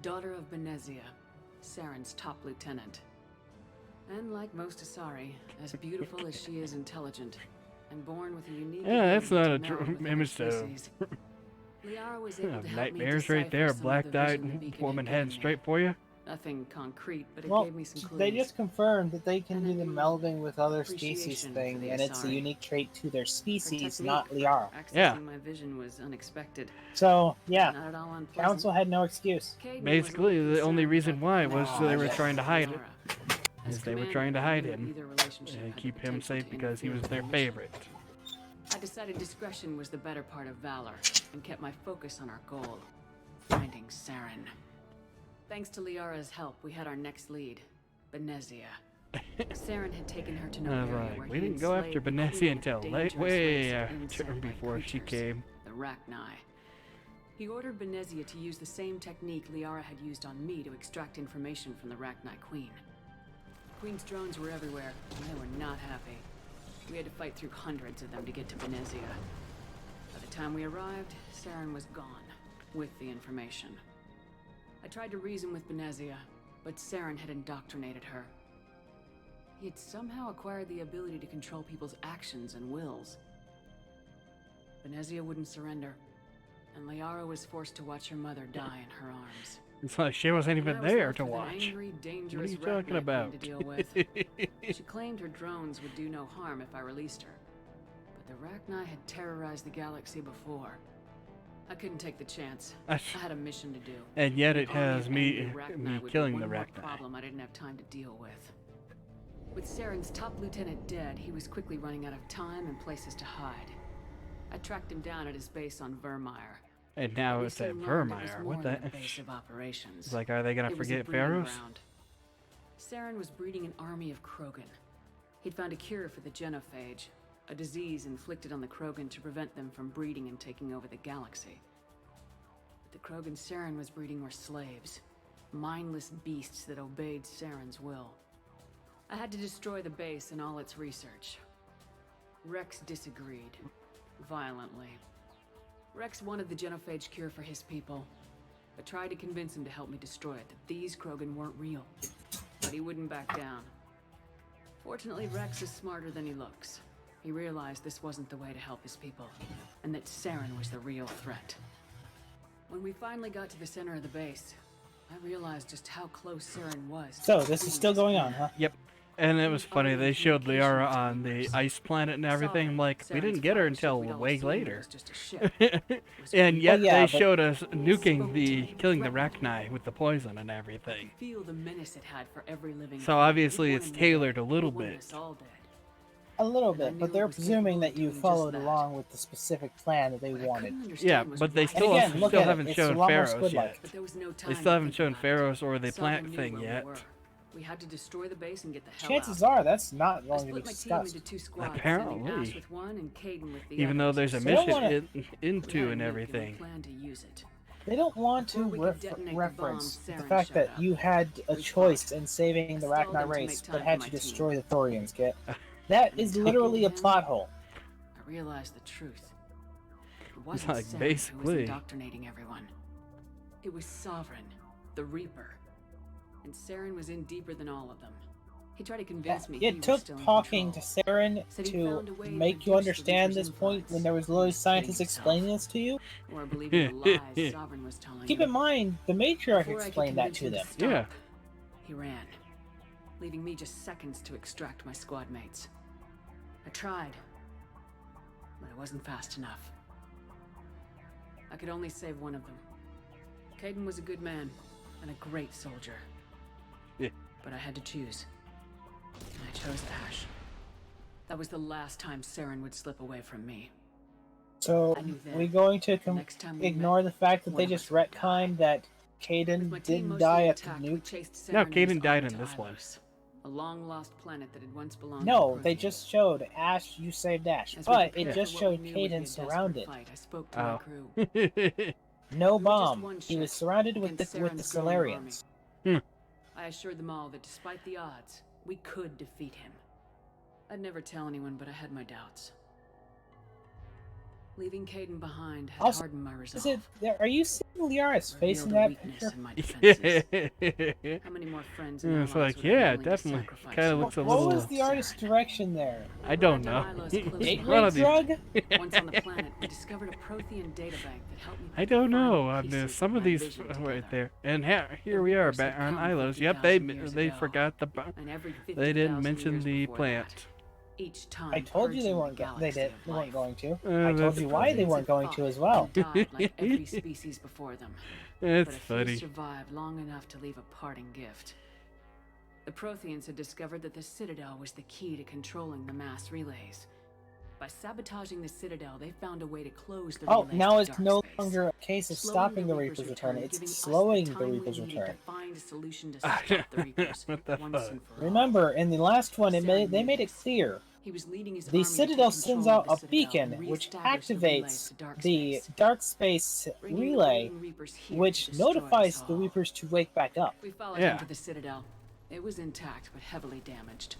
daughter of Benezia, Saren's top lieutenant. And like most Asari, as beautiful as she is intelligent, and born with a unique Yeah, that's not a ability to meld with other image to. species, Liara was able to help me Nightmares right decipher there. some of Black the dyed vision the beacon woman had heading given me. straight for you. Nothing concrete, but it Well, gave me some clues. they just confirmed that they can And do a the new melding with other species appreciation thing, for the and it's a Asari. unique trait to their Her species, technique not for Liara. accessing my vision was unexpected. So, yeah, Not at all unpleasant. Council had no excuse. Caden Basically, wasn't the only concerned reason about why the was connection they were with trying to hide it. Liara. As Is they were commander, trying to I hide knew him either relationship and had the keep him potential safe to because he interfere was with their the mission. favorite. I decided discretion was the better part of valor, and kept my focus on our goal, finding Saren. Thanks to Liara's help, we had our next lead, Benezia. Saren had taken her to I no was area like, where we he didn't had go after slaved the Benezia cruel, until dangerous way race of after insect-like before she creatures, came. the Rachni. He ordered Benezia to use the same technique Liara had used on me to extract information from the Rachni Queen. The Queen's drones were everywhere, and they were not happy. We had to fight through hundreds of them to get to Benezia. By the time we arrived, Saren was gone, with the information. I tried to reason with Benezia, but Saren had indoctrinated her. He had somehow acquired the ability to control people's actions and wills. Benezia wouldn't surrender, and Liara was forced to watch her mother die in her arms. It's like she wasn't And I even was there left to with an watch. angry, What are dangerous you talking Rachni about? queen to deal with. She claimed her drones would do no harm if I released her. But the Rachni had terrorized the galaxy before. I couldn't take the chance. I had a mission to do. And yet it An army has of me angry Rachni me would be killing one the more Rachni. problem I didn't have time to deal with. With Saren's top lieutenant dead, he was quickly running out of time and places to hide. I tracked him down at his base on Vermeer. And now We it's soon at learned it was Vermeer. more What than the? a base of operations. It's like, are they gonna It was a forget breeding Pharaohs? ground. Saren was breeding an army of Krogan. He'd found a cure for the genophage, a disease inflicted on the Krogan to prevent them from breeding and taking over the galaxy. But the Krogan Saren was breeding were slaves, mindless beasts that obeyed Saren's will. I had to destroy the base and all its research. Rex disagreed, violently. Rex wanted the genophage cure for his people. I tried to convince him to help me destroy it, that these Krogan weren't real. But he wouldn't back down. Fortunately, Rex is smarter than he looks. He realized this wasn't the way to help his people, and that Saren was the real threat. When we finally got to the center of the base, I realized just how close Saren was. So, this is still going on, huh? Yep. And it was funny, they showed Liara on the ice planet and everything. I'm like, we didn't get her until way later. And yet yeah, they but- showed us nuking killing the Rachni with the poison and everything. Feel the menace it had for every living So thing. obviously It it's wanted me tailored dead. a little It wanted bit. us all dead. A little And I bit, knew but it they're was presuming capable that of you doing just followed that. along with the specific plan that they What I wanted. couldn't Yeah, understand was but they why still, And again, look still at it, haven't it's shown a lot more Pharaohs squid-like. yet. But there was no time They to still haven't think shown about it. Pharaohs or the Sovereign plant knew thing where we yet. were. We had to destroy the base and get the hell Chances out. are that's not I going to be split my team discussed. into 2 squads, Apparently. sending Ash with one and Caden with the Even though others. there's a They don't mission wanna- into and everything. Plan to use it. They don't want to Before we could detonate the reference bomb, the Saren fact showed that up. you had a We choice in saving the I stalled Rachni them to race, make time but for had my to team. destroy the Thorians, Kit. That is talking literally a to him, plot hole. I realized the truth. It wasn't Like, Saren who was basically. indoctrinating everyone. It was Sovereign, the Reaper. And Saren was in deeper than all of them. He tried to convince me he It was took still in talking control. to Saren Said he to found a way to make you reduce the understand Reaper's this point influence. when there was literally scientists Kidding himself. explaining this to you. Or believing the lies Sovereign was telling Keep him. in mind, the matriarch Before I could explained that convince to him them. stop, Yeah. He ran, leaving me just seconds to extract my squad mates. I tried, but I wasn't fast enough. I could only save one of them. Caden was a good man and a great soldier. Yeah. But I had to choose. And I chose Ash. That was the last time Saren would slip away from me. So, I knew then. we're going to Next time we ignore the fact that one they of just us would retconned that With Caden my team didn't mostly die at the intact, we nuke. chased No, Saren and his Caden died army in to this one. Ilos, a long-lost planet that had once belonged to No, the they Protheans. just showed Ash, you saved Ash. As we But prepared it for just what showed we knew would be a Caden desperate surrounded. fight, I spoke to my Oh. crew. No We were just bomb. one He was ship surrounded with against the Saren's growing Solarians. army. I assured them all that despite the odds, we could defeat him. I'd never tell anyone, but I had my doubts. Leaving Caden behind had Also, hardened my resolve. Is it? Are you seeing Liara's face in Revealed a that weakness picture? in my defenses. How many more friends and It's allies like, would I be yeah, willing to definitely. sacrifice? Kind of looks a What little. was the artist's direction there? I don't know. Eight One of grade these- drug? Once on the planet, we discovered a Prothean databank that helped me. I don't know. find There's pieces some of of my these vision right together. there, and here we are back on Ilos. Yep, they forgot the. And every They didn't 50,000 mention years the before plant. that. Each time I told you they purging weren't the going. They galaxy did. of They weren't life. going to. Uh, I told that's you why they funny. weren't going to as well. And died like every species before them. It's but a funny. few survived long enough to leave a parting gift. The Protheans had discovered that the Citadel was the key to controlling the mass relays. By sabotaging the Citadel, they found a way to close the Oh, relays now to it's dark no space. longer a case of Slowing stopping the Reaper's return. giving It's us slowing the time we Reaper's needed return. to find a solution to stop the Reapers What the once fuck? and for all. Remember, in the last one, they made it clear. He was leading his The army to Citadel take sends control out of the a Citadel beacon and which reestablish the relays activates to dark the space. dark space Bringing the relay, remaining Reapers here which to destroy notifies us the all. Reapers to wake back up. We followed Yeah. him to the Citadel. It was intact but heavily damaged.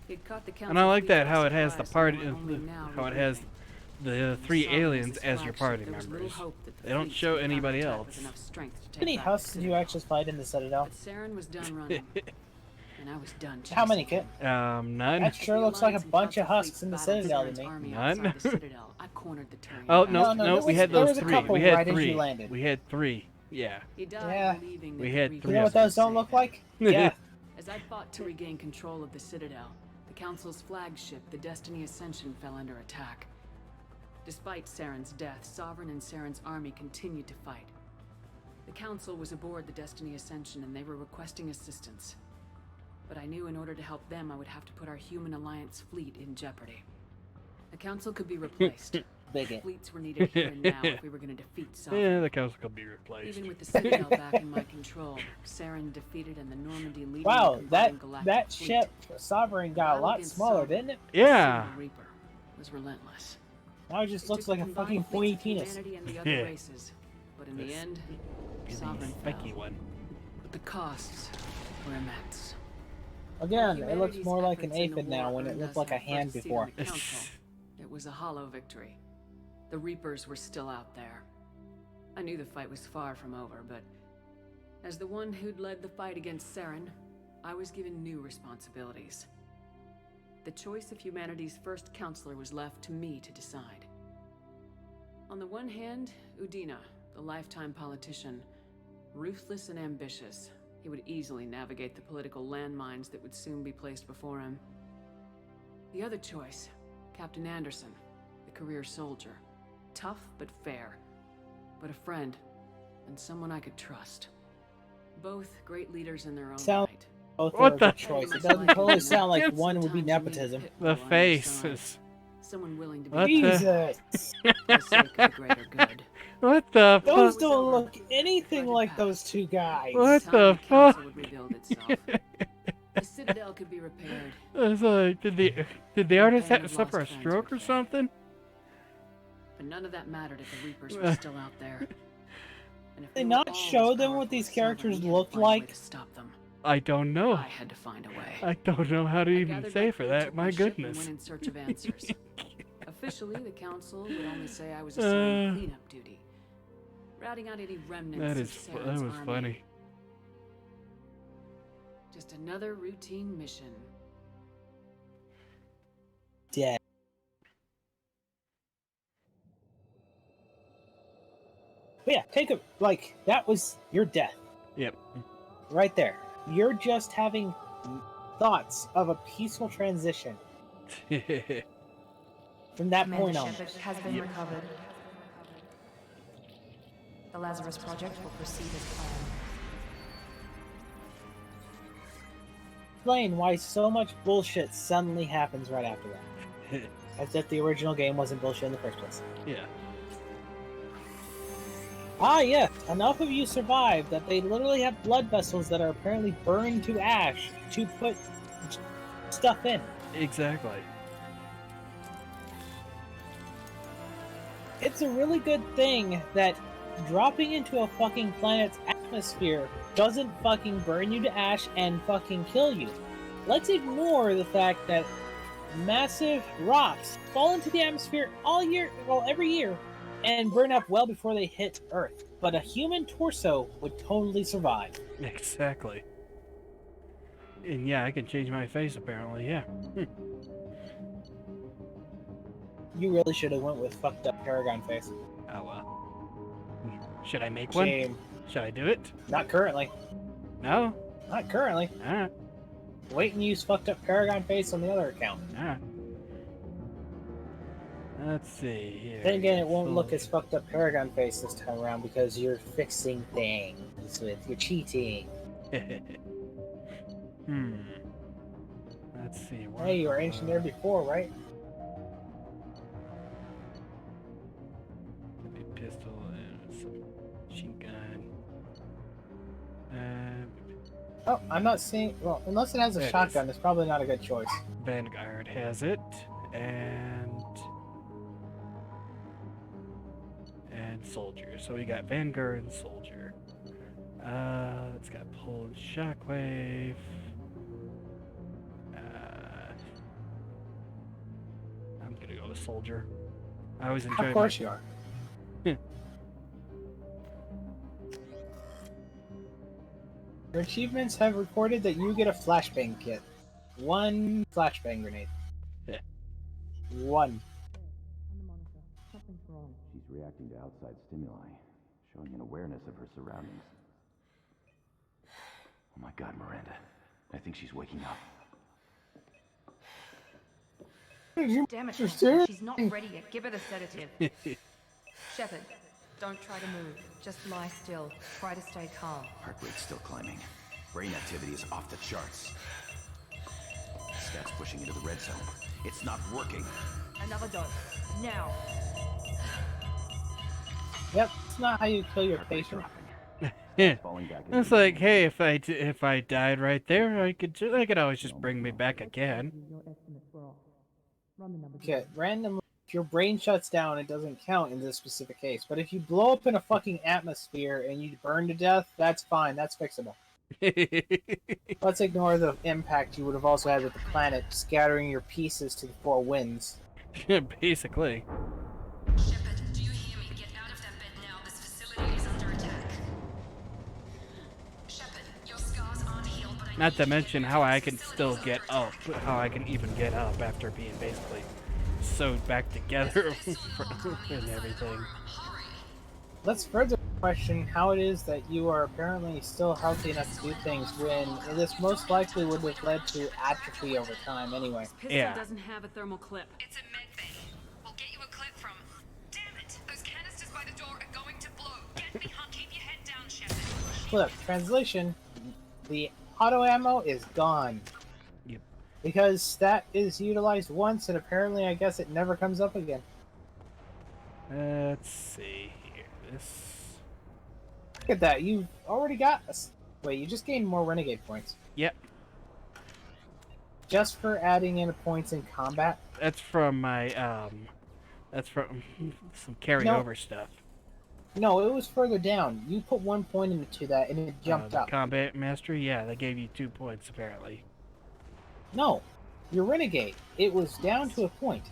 It caught the And I like Council that fleet how by it has the surprise, party, and they were only now how it has regrouping. the three Sovereign aliens as as your flagship, party there was little members. hope that the They don't fleet show could anybody counterattack with else. enough strength to How take many back the husks did you Citadel. actually fight in the Citadel? But Saren was done running, and I was done chasing How many, him. Kit? None. That sure looks like a bunch of husks in the Citadel to me. None. I cornered the Turian Oh battle. no, we had there those was a three. couple We had right as you three. landed. We had three. Yeah. He died Yeah. believing We that had the You three know of what them. those don't look like? Yeah. As I fought to regain control of the Citadel, the Council's flagship, the Destiny Ascension, fell under attack. Despite Saren's death, Sovereign and Saren's army continued to fight. The Council was aboard the Destiny Ascension and they were requesting assistance. But I knew in order to help them, I would have to put our Human Alliance fleet in jeopardy. The Council could be replaced. Bigot. Fleets were needed here and now if we were going to defeat Sovereign. Yeah, the council could be replaced. Even with the Citadel back in my control, Saren defeated and the Normandy leading Wow, the combined galactic that fleet. ship, Sovereign, got a Battle lot against smaller, Sovereign, didn't it? Yeah. the Reaper was relentless. Now it just looks took like a the fucking combined pointy fleets penis. of humanity and the other Yeah. races, but in the This end, Be the Sovereign spiky fell. one. But the costs were immense. Again, it looks Humanity's more like an efforts in the aphid now war when it earned looked us like a our hand first seat before. on the council. It was a hollow victory. The Reapers were still out there. I knew the fight was far from over, but as the one who'd led the fight against Saren, I was given new responsibilities. The choice of humanity's first counselor was left to me to decide. On the one hand, Udina, the lifetime politician, ruthless and ambitious. He would easily navigate the political landmines that would soon be placed before him. The other choice, Captain Anderson, the career soldier. Tough but fair, but a friend, and someone I could trust. Both great leaders in their own Sound right. both What are a the- good choice. It doesn't totally sound like one would be Sometimes you need a nepotism. pit The bull on your face side. is. Someone willing to What be the- Jesus, for the sake of the greater good. What the those fuck? don't look anything like those two guys. What Time the council fuck? would rebuild itself. The Citadel could be repaired. I was like, did the artist suffer a stroke or something? But none of that mattered if the Reapers were still out there. And if They were not all show as them what powerful these as characters Sovereign, we had to look find a way like? to stop them. I don't know. I had to find a way. I don't know how to even gathered say my for crew, that. took My ship, and goodness. went in search of answers. Officially, the council would only say I was assigned cleanup duty, routing out any remnants of Saren's that was army. funny. Just another routine mission. Dead. But yeah, take a like that was your death. Yep. Right there. You're just having thoughts of a peaceful transition. From that point on. Shepard has been recovered. The Lazarus Project will proceed as planned. Explain why so much bullshit suddenly happens right after that. As if the original game wasn't bullshit in the first place. Yeah. Ah, yes. Enough of you survived that they literally have blood vessels that are apparently burned to ash to put stuff in. Exactly. It's a really good thing that dropping into a fucking planet's atmosphere doesn't fucking burn you to ash and fucking kill you. Let's ignore the fact that massive rocks fall into the atmosphere every year, and burn up well before they hit Earth. But a human torso would totally survive. Exactly. And yeah, I can change my face apparently, yeah. You really should have went with fucked up Paragon face. Oh well. Should I make Shame. one? Should I do it? Not currently. No? Not currently. Alright. Wait and use fucked up Paragon face on the other account. Alright. Let's see here. Then again, it won't look as fucked up Paragon face this time around because you're fixing things you're cheating. Let's see. Hey, you were engineer before, right? Pistol and machine gun. Oh, I'm not seeing. Well, unless it has a shotgun, it's probably not a good choice. Vanguard has it, and soldier. So we got Vanguard and soldier. It's got pull and shockwave. I'm gonna go with soldier. I always enjoy. Of course you are. Your achievements have reported that you get a flashbang kit. 1 flashbang grenade. Yeah. 1. Something's wrong. She's reacting to outside stimuli, showing an awareness of her surroundings. Oh my god, Miranda. I think she's waking up. Damn it, she's not ready yet. Give her the sedative. Shepard, don't try to move. Just lie still. Try to stay calm. Heart rate's still climbing. Brain activity is off the charts. Stats pushing into the red zone. It's not working. Another dose. Now. Yep, it's not how you kill your patient. Yeah. It's like, hey, if I died right there, I could always just bring me back again. Okay, randomly, if your brain shuts down, it doesn't count in this specific case. But if you blow up in a fucking atmosphere and you burn to death, that's fine. That's fixable. Let's ignore the impact you would have also had with the planet, scattering your pieces to the 4 winds. Basically. Shepard, do you hear me? Get out of that bed now. This facility is under attack. Shepard, your scars aren't healed, but Not to mention how I can still get up, how I can even get up after being basically sewed back together and everything. Let's further question how it is that you are apparently still healthy enough to do things when this most likely would have led to atrophy over time anyway. This pistol doesn't have a thermal clip. It's a med bay. We'll get you a clip from. Damn it! Those canisters by the door are going to blow. Get me, Hunt. Keep your head down, Shepard. Look, translation, the auto ammo is gone. Yep. Because that is utilized once and apparently I guess it never comes up again. Let's see here. This. Look at that, you've already got us. Wait, you just gained more renegade points. Yep. just for adding in points in combat? That's from my that's from some carryover stuff. No, it was further down. You put 1 point into that, and it jumped The up. combat mastery, yeah, they gave you 2 points apparently. No, your renegade. It was down to a point.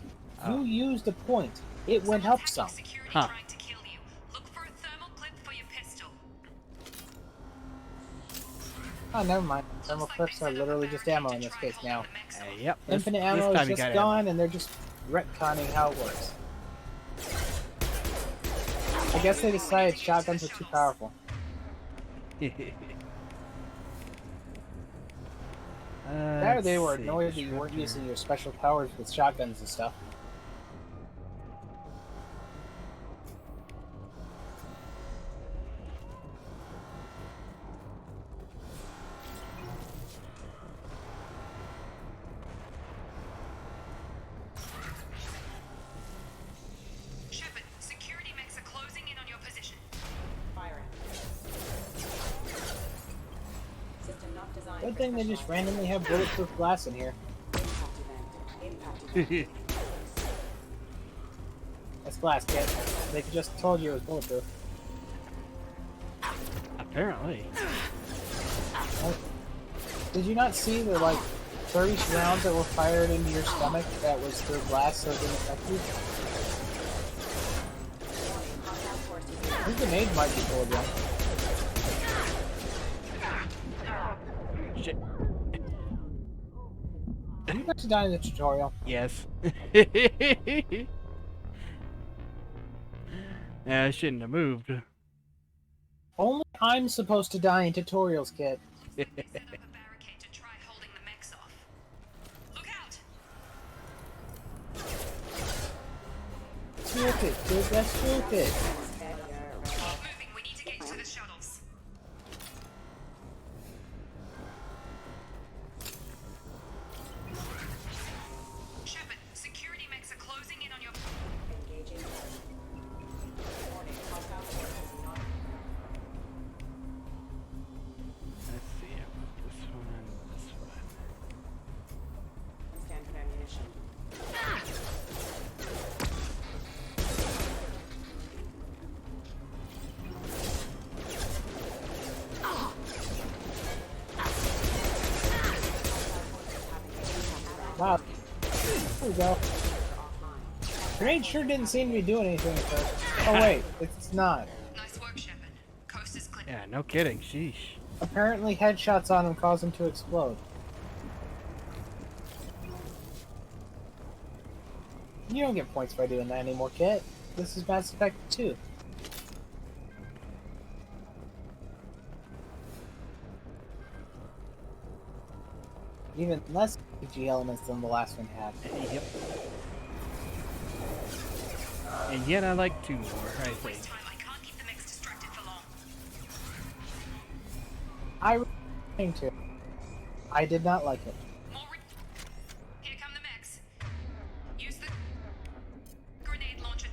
You used a point. It went up some. Huh. Oh, never mind. Thermal clips are literally just ammo in this case now. Yep. Infinite ammo is just gone, and they're just retconning how it works. I guess they decided shotguns are too powerful. Or they were annoyed that you weren't using your special powers with shotguns and stuff. Good thing they just randomly have bulletproof glass in here. That's glass, kid. They just told you it was bulletproof. Apparently. Did you not see the, like, 30 rounds that were fired into your stomach that was through glass so it didn't affect you? Your grenade might be full again. Shit. Are you about to die in the tutorial? Yes. Yeah, I shouldn't have moved. Only I'm supposed to die in tutorials, kid. Stupid, dude, that's stupid. We need to get to the shuttles. Shepard, security mechs are closing in on your... Engaging. Warning, hostile forces not... Let's see, this one and this one. Standard ammunition. Wow. There we go. Grenade sure didn't seem to be doing anything at first. Oh wait, it's not. Nice work, Shepard. Coast is clear. Yeah, no kidding. Sheesh. Apparently headshots on him cause him to explode. You don't get points by doing that anymore, Kit. This is Mass Effect 2. Even less PG elements than the last one had. Yep. And yet I like 2 more, I think. I came to. I did not like it. Here come the mechs. Use the grenade launcher.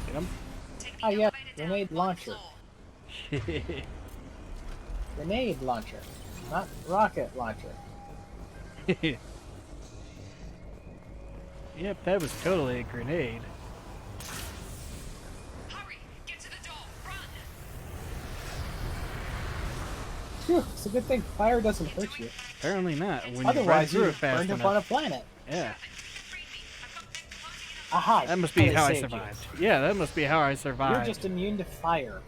Get him? Ah, yeah, grenade launcher. Grenade launcher, not rocket launcher. Yep, that was totally a grenade. Hurry, get to the door, run. Phew, it's a good thing fire doesn't hurt you. Apparently not. When you run Otherwise, through you it fast burned up enough. on a planet. Yeah. Aha! That must be they how I saved you. survived. Yeah, that must be how I survived. You're just immune to fire.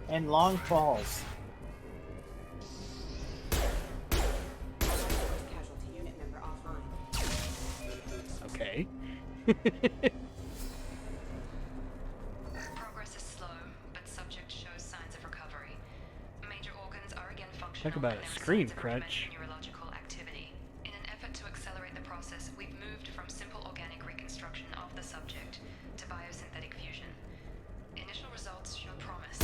And long falls. Casualty unit member offline. Okay. Progress is slow, but subject shows signs of recovery. Major organs are again functional. Talk about a screen crunch. Neurological activity. In an effort to accelerate the process, we've moved from simple organic reconstruction of the subject to biosynthetic fusion. Initial results show promise.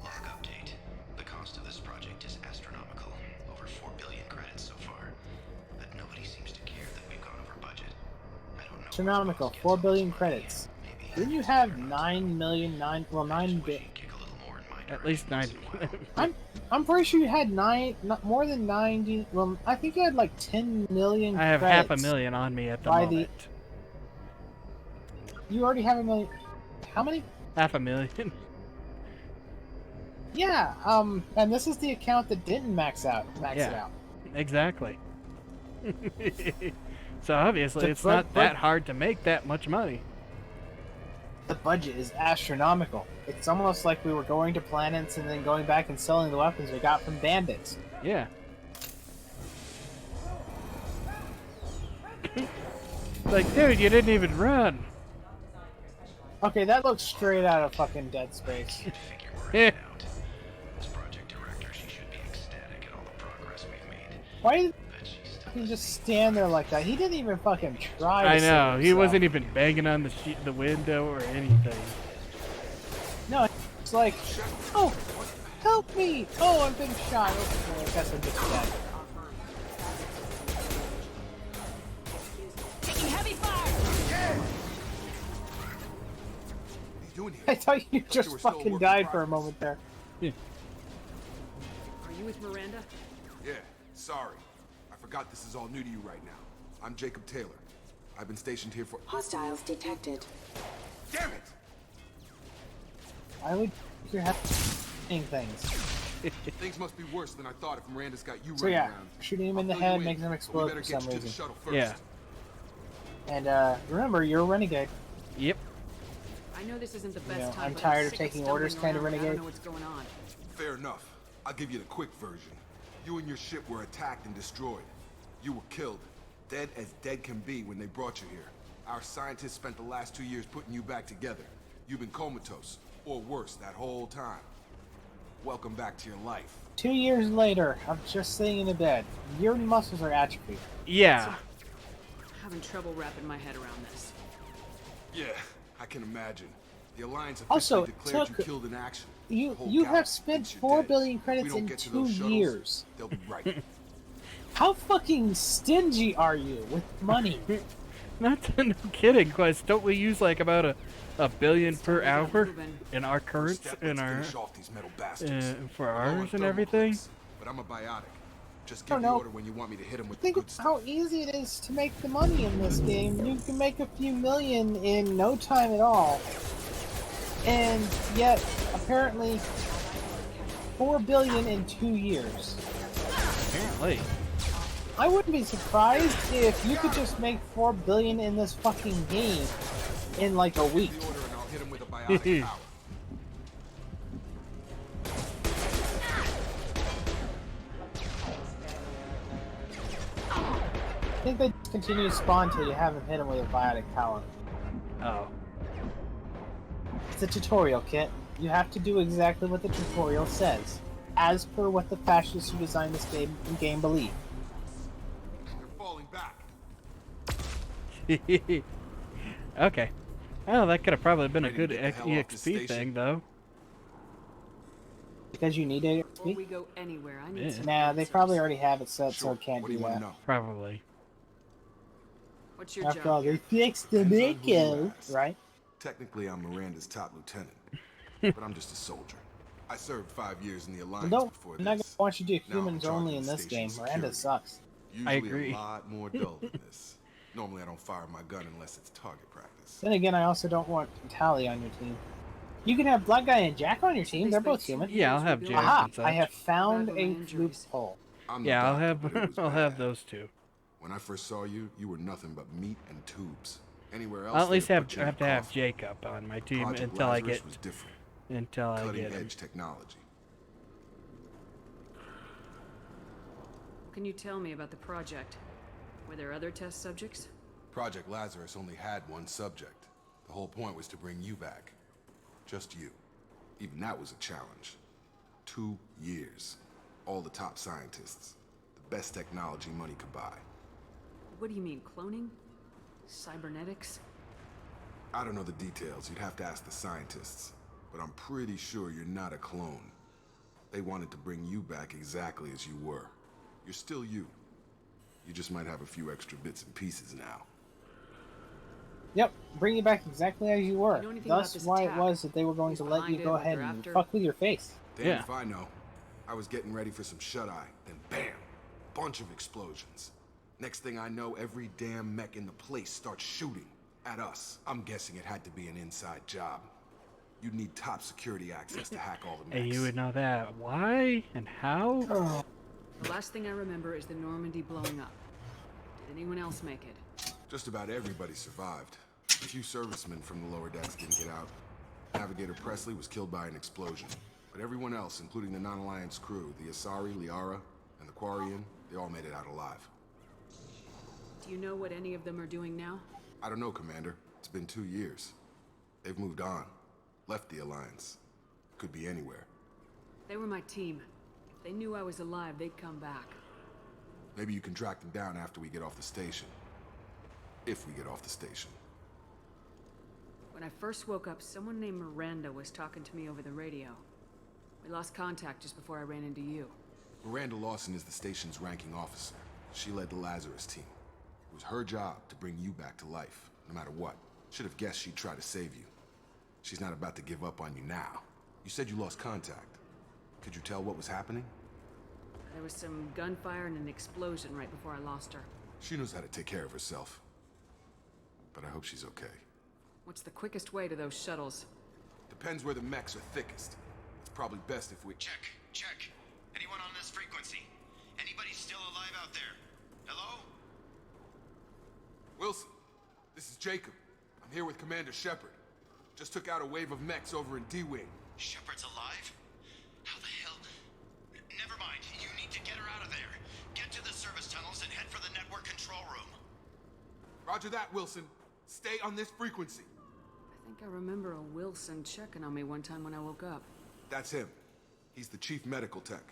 Log update. The cost of this project is astronomical. Over 4 billion credits so far. But nobody seems to care that we've gone over budget. I don't know. Astronomical, 4 billion credits. Maybe. Didn't you have 9 bit? At least 9. I'm pretty sure you had more than 90. Well, I think you had like 10 million. I have credits 500,000 on me at the moment. You already have 1 million. How many? 500,000. Yeah. And this is the account that didn't max it out. Exactly. So obviously, it's not that hard to make that much money. The budget is astronomical. It's almost like we were going to planets and then going back and selling the weapons we got from bandits. Yeah. Like, dude, you didn't even run. Okay, that looks straight out of fucking Dead Space. Yeah. Why did he just stand there like that? He didn't even fucking try to I know. save He himself. wasn't even banging on the window or anything. No, it's like, oh, help me! Oh, I'm being shot. Oh, I guess I'm just dead. Taking heavy fire! I thought you just fucking died for a moment there. Are you with Miranda? Yeah, sorry. I forgot this is all new to you right now. I'm Jacob Taylor. I've been stationed here for— Hostiles detected. Damn it! I would you're having things. Things must be worse than I thought if Miranda's got you So running yeah, around. shooting him in the head makes him explode for some reason. Yeah. And remember, you're a renegade. Yep. I know this isn't the best time. I'm but tired of sick taking stumbling orders, kind of around. I renegade. don't know what's going on. Fair enough. I'll give you the quick version. You and your ship were attacked and destroyed. You were killed. Dead as dead can be when they brought you here. Our scientists spent the last 2 years putting you back together. You've been comatose, or worse, that whole time. Welcome back to your life. 2 years later, I'm just sitting in the bed. Your muscles are atrophied. Yeah. Having trouble wrapping my head around this. Yeah, I can imagine. The Alliance Also, officially declared you killed in action. You have spent 4 billion credits in 2 years. They'll be right. How fucking stingy are you with money? No kidding, Quest. Don't we use like about a billion per hour in our currents, in our for ours and everything? But I'm a biotic. Just give the order when you want me to hit him with Think the of good stuff. how easy it is to make the money in this game. You can make a few million in no time at all. And yet, apparently, 4 billion in 2 years. Apparently. I wouldn't be surprised if you could just make 4 billion in this fucking game in like a week. I think they just continue to spawn until you haven't hit him with a biotic power. Oh. It's a tutorial, Kit. You have to do exactly what the tutorial says, as per what the fascists who designed this game believe. You're falling back. Okay. Well, that could have probably been a Ready to good get the hell off this EXP station? thing, though. Because you need it. Before we go anywhere, I need some Nah, they answers. probably already have it set, so it can't do that. Probably. What's your After job all, here? they fixed the Mako, right? Technically, I'm Miranda's top lieutenant, but I'm just a soldier. I served 5 years in the Alliance before I'm not this. gonna want you to do Now I'm humans charged only with in this station game. Miranda security. sucks. Usually agree. a lot more dull than this. Normally, I don't fire my gun unless it's target practice. Then again, I also don't want Tally on your team. You can have Black Guy and Jack on your team. They're both human. Yeah, I'll have Jack Aha! and such. I have found a loophole. I'm the Yeah, I'll doctor, but it have was I'll have bad. those two. When I first saw you, you were nothing but meat and tubes. Anywhere else, I'll at least they'd have put you in have a to have coffin. Jacob on my team Project until I Lazarus get was different. until I Cutting get him. edge technology. Can you tell me about the project? Were there other test subjects? Project Lazarus only had one subject. The whole point was to bring you back. Just you. Even that was a challenge. 2 years. All the top scientists. The best technology money could buy. What do you mean, cloning? Cybernetics? I don't know the details. You'd have to ask the scientists. But I'm pretty sure you're not a clone. They wanted to bring you back exactly as you were. You're still you. You just might have a few extra bits and pieces now. Yep, bring you back exactly as you were. You know anything about Thus this why it attack? was that they were going Who's to let you behind it, go what ahead they're and after? fuck with your face. Damn if I know. I was getting ready for some shut-eye, then bam! Bunch of explosions. Next thing I know, every damn mech in the place starts shooting at us. I'm guessing it had to be an inside job. You'd need top security access to hack all the mechs. And you would know that. Why and how? The last thing I remember is the Normandy blowing up. Did anyone else make it? Just about everybody survived. A few servicemen from the lower decks didn't get out. Navigator Presley was killed by an explosion. But everyone else, including the non-Alliance crew, the Asari, Liara, and the Quarian, they all made it out alive. Do you know what any of them are doing now? I don't know, Commander. It's been 2 years. They've moved on. Left the Alliance. Could be anywhere. They were my team. If they knew I was alive, they'd come back. Maybe you can track them down after we get off the station. If we get off the station. When I first woke up, someone named Miranda was talking to me over the radio. We lost contact just before I ran into you. Miranda Lawson is the station's ranking officer. She led the Lazarus team. It was her job to bring you back to life, no matter what. Should have guessed she'd try to save you. She's not about to give up on you now. You said you lost contact. Could you tell what was happening? There was some gunfire and an explosion right before I lost her. She knows how to take care of herself. But I hope she's okay. What's the quickest way to those shuttles? Depends where the mechs are thickest. It's probably best if we... Check. Anyone on this frequency? Anybody still alive out there? Hello? Wilson, this is Jacob. I'm here with Commander Shepard. Just took out a wave of mechs over in D-Wing. Shepard's alive? How the hell? Never mind. You need to get her out of there. Get to the service tunnels and head for the network control room. Roger that, Wilson. Stay on this frequency. I think I remember a Wilson checking on me one time when I woke up. That's him. He's the chief medical tech.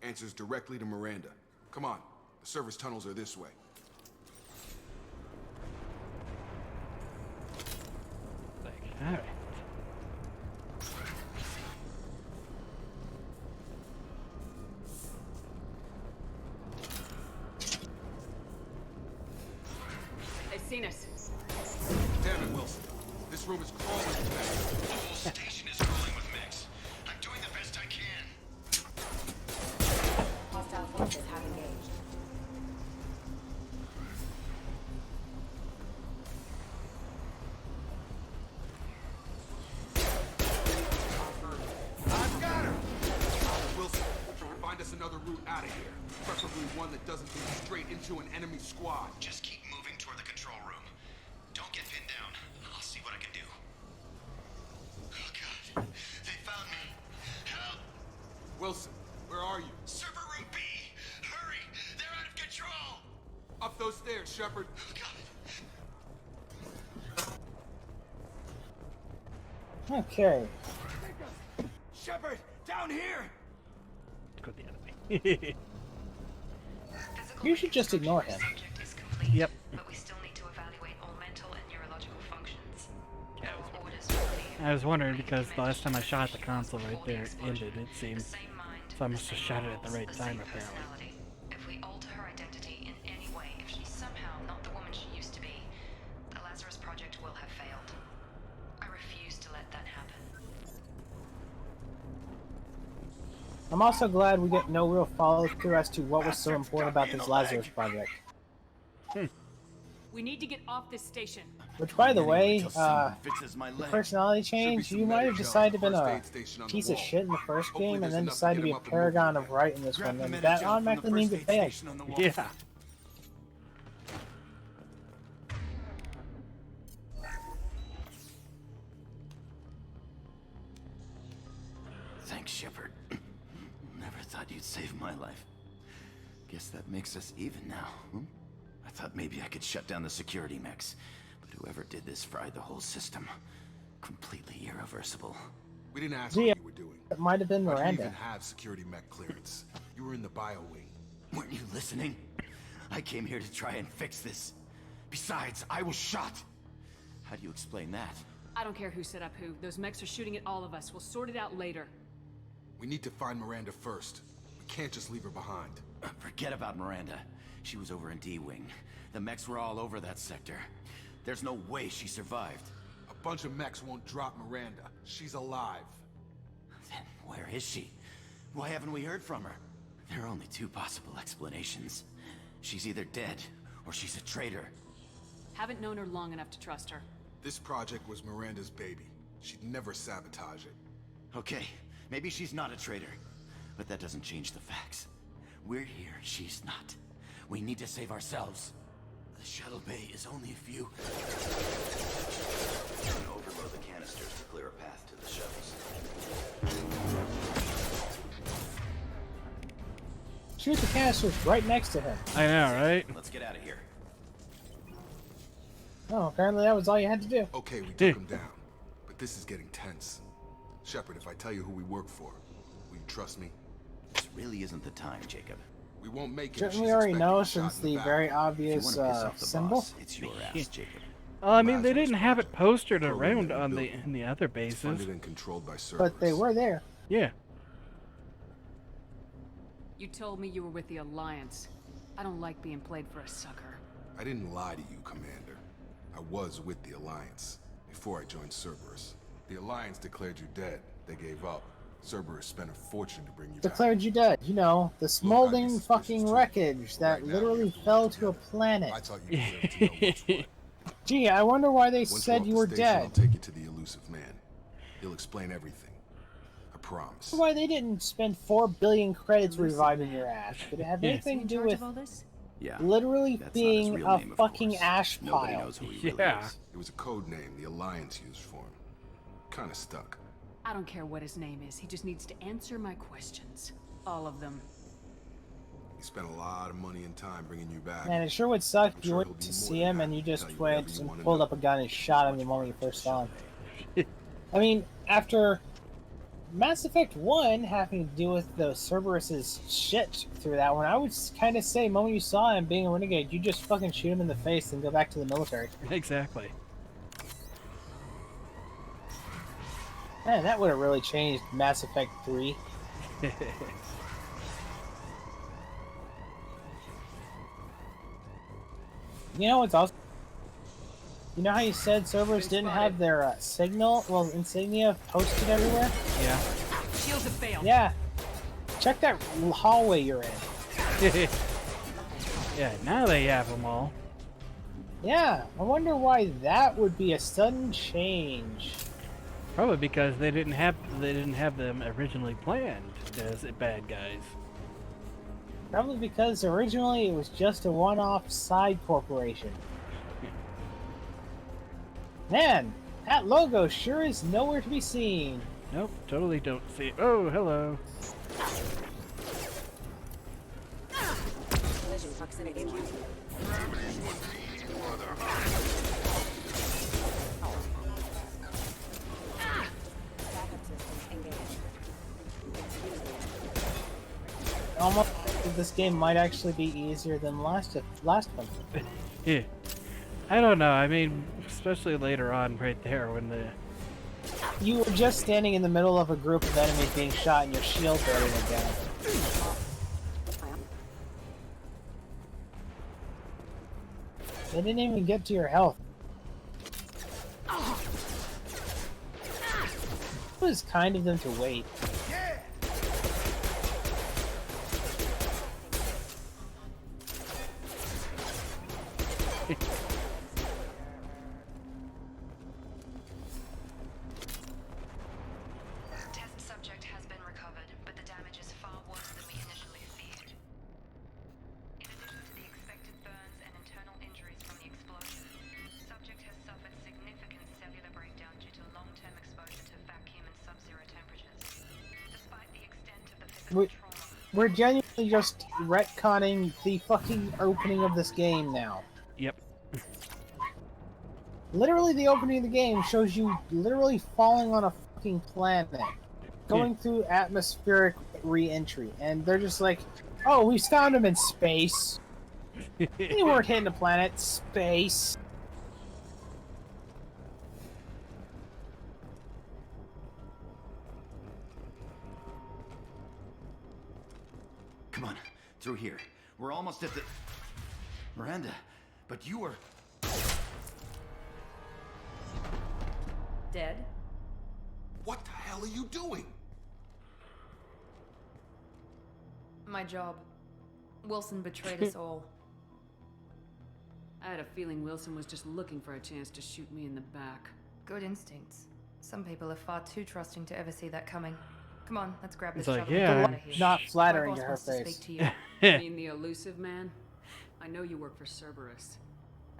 Answers directly to Miranda. Come on. The service tunnels are this way. Alright. They've seen us. Damn it, Wilson. This room is crawling with mechs. The whole station is crawling with mechs. I'm doing the best I can. Hostile forces have engaged. I've got her! Wilson, find us another route out of here. Preferably one that doesn't lead straight into an enemy squad. Just keep moving toward the control room. Don't get pinned down. I'll see what I can do. Oh God, they found me. Help! Wilson, where are you? Server room B! Hurry! They're out of control! Up those stairs, Shepard. Oh God. Okay. Shepard, down here! Go the other way. You should just ignore him. Subject is complete, Yep. but we still need to evaluate all mental and neurological functions. Yeah, Our orders were clear. I was wondering because the last time I shot the console right there, it ended, it seemed. So I must have shot it at the right time, apparently. If we alter her identity in any way, if she's somehow not the woman she used to be, the Lazarus Project will have failed. I refuse to let that happen. I'm also glad we get no real follow-through as to what was so important about this Lazarus Project. We need to get off this station. Which, by the way, Fixes my the leg. personality change, you might have decided to been a piece of shit in the first game and then decided to be a paragon of right in this one, and that automatically means it failed. Yeah. Thanks, Shepard. Never thought you'd save my life. Guess that makes us even now, I thought maybe I could shut down the security mechs, but whoever did this fried the whole system. Completely irreversible. We didn't ask Yeah, what you were doing. it might have been Why do you Miranda. even have security mech clearance? You were in the bio wing. Weren't you listening? I came here to try and fix this. Besides, I was shot. How do you explain that? I don't care who set up who. Those mechs are shooting at all of us. We'll sort it out later. We need to find Miranda first. We can't just leave her behind. Forget about Miranda. She was over in D-Wing. The mechs were all over that sector. There's no way she survived. A bunch of mechs won't drop Miranda. She's alive. Then where is she? Why haven't we heard from her? There are only two possible explanations. She's either dead, or she's a traitor. Haven't known her long enough to trust her. This project was Miranda's baby. She'd never sabotage it. Okay, maybe she's not a traitor. But that doesn't change the facts. We're here, she's not. We need to save ourselves. The shuttle bay is only a few... Overload the canisters to clear a path to the shuttles. Shoot the canisters right next to him. I know, right? Let's get out of here. Oh, apparently that was all you had to do. Okay, we took him down. But this is getting tense. Shepard, if I tell you who we work for, will you trust me? This really isn't the time, Jacob. We won't make it. Shouldn't we already know since the very obvious symbol? Boss, it's your ass, Jacob. I mean, they didn't have it postered around on in the other bases. Funded and controlled by Cerberus. But they were there. Yeah. You told me you were with the Alliance. I don't like being played for a sucker. I didn't lie to you, Commander. I was with the Alliance before I joined Cerberus. The Alliance declared you dead. They gave up. Cerberus spent a fortune to bring you back. Declared you dead. You know, the smoldering fucking wreckage that literally fell to a planet. I thought you deserved to know what's what. Gee, I wonder why they Once said we're you off were the station, dead. I'll take you to the elusive man. He'll explain everything. I promise. Why they didn't spend 4 billion credits reviving your ass? Did it have anything to do with Yeah. literally That's not his being real a name, of fucking course. ash Nobody pile? knows who he really is. It was a code name the Alliance used for him. Kinda stuck. I don't care what his name is. He just needs to answer my questions. All of them. He spent a lot of money and time bringing you back. Man, it sure would suck if you sure went he'll be to more see than him and happy you to just tell you whatever went you and wanna pulled know. up a gun and shot him the moment you first saw him. I mean, after Mass Effect 1 having to deal with the Cerberus's shit through that one, I would kind of say, the moment you saw him being a renegade, you just fucking shoot him in the face and go back to the military. Exactly. Man, that would have really changed Mass Effect 3. You know what's awesome? You know how you said Cerberus didn't have their signal, well, insignia posted everywhere? Yeah. Shields have failed. Yeah. Check that hallway you're in. Yeah, now they have them all. Yeah, I wonder why that would be a sudden change. Probably because they didn't have them originally planned as bad guys. Probably because originally it was just a one-off side corporation. Man, that logo sure is nowhere to be seen. Nope, totally don't see it. Oh, hello. Almost this game might actually be easier than last one. Yeah. I don't know. I mean, especially later on, right there when the You were just standing in the middle of a group of enemies being shot, and your shield barely went down. They didn't even get to your health. It was kind of them to wait. Test subject has been recovered, but the damage is far worse than we initially feared. In addition to the expected burns and internal injuries from the explosion, subject has suffered significant cellular breakdown due to long-term exposure to vacuum and sub-zero temperatures. Despite the extent of the physical We're genuinely just retconning the fucking opening of this game now. Yep. Literally, the opening of the game shows you literally falling on a fucking planet, going through atmospheric re-entry, and they're just like, "Oh, we found him in space." They weren't hitting the planet, space. Come on, through here. We're almost at the... Miranda, but you were... dead? What the hell are you doing? My job. Wilson betrayed us all. I had a feeling Wilson was just looking for a chance to shoot me in the back. Good instincts. Some people are far too trusting to ever see that coming. Come on, let's grab this It's like, shuttle yeah, and get I'm out of here. Not flattering My to boss her wants to face. speak to you. You mean the elusive man? I know you work for Cerberus.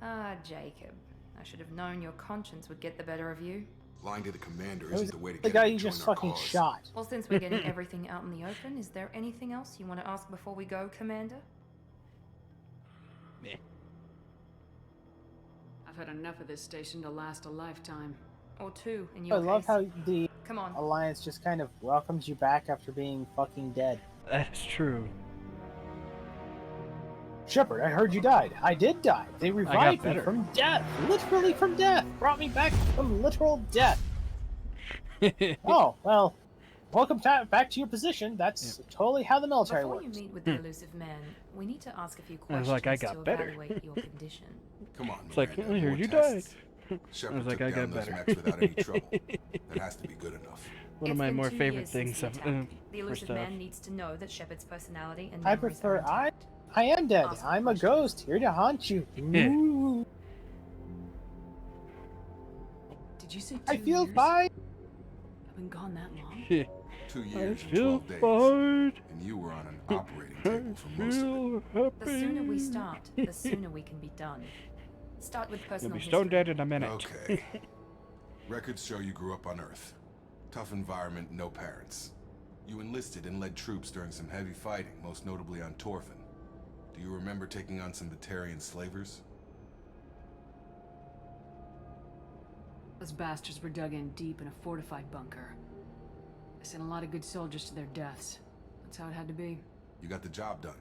Ah, Jacob. I should have known your conscience would get the better of you. Lying to the commander Who's isn't the way to the get guy him you to join just our fucking cause. shot? Well, since we're getting everything out in the open, is there anything else you want to ask before we go, Commander? Meh. I've had enough of this station to last a lifetime. Or two, in I your love case. how the Come on. Alliance just kind of welcomes you back after being fucking dead. That's true. Shepard, I heard you died. I did die. They revived me better. from death. Literally from death. Brought me back from literal death. Oh, well, welcome back to your position. That's totally how the military Before works. you meet with the elusive man, we need to ask a few I questions was like, I got to better. evaluate your condition. Come on, It's like, Miranda, I heard more you died. tests. Shepard I was like, took I down got those better. mechs without any trouble. That has to be good enough. One of It's my been more 2 favorite years since things the of, attack. The for elusive stuff. man needs to know that Shepard's personality and I memories prefer. are intact. I am dead. Ask I'm a questions. ghost here to haunt you. Ooh. Did you say 2 I feel years? fine. I've been gone that long? 2 I years and feel 12 days. fine. And you were on an operating I table for most of it. feel happy. The sooner we start, the sooner we can be done. Start with You'll personal be stone history. dead in a minute. Okay. Records show you grew up on Earth. Tough environment, no parents. You enlisted and led troops during some heavy fighting, most notably on Torfin. Do you remember taking on some Batarian slavers? Those bastards were dug in deep in a fortified bunker. I sent a lot of good soldiers to their deaths. That's how it had to be. You got the job done.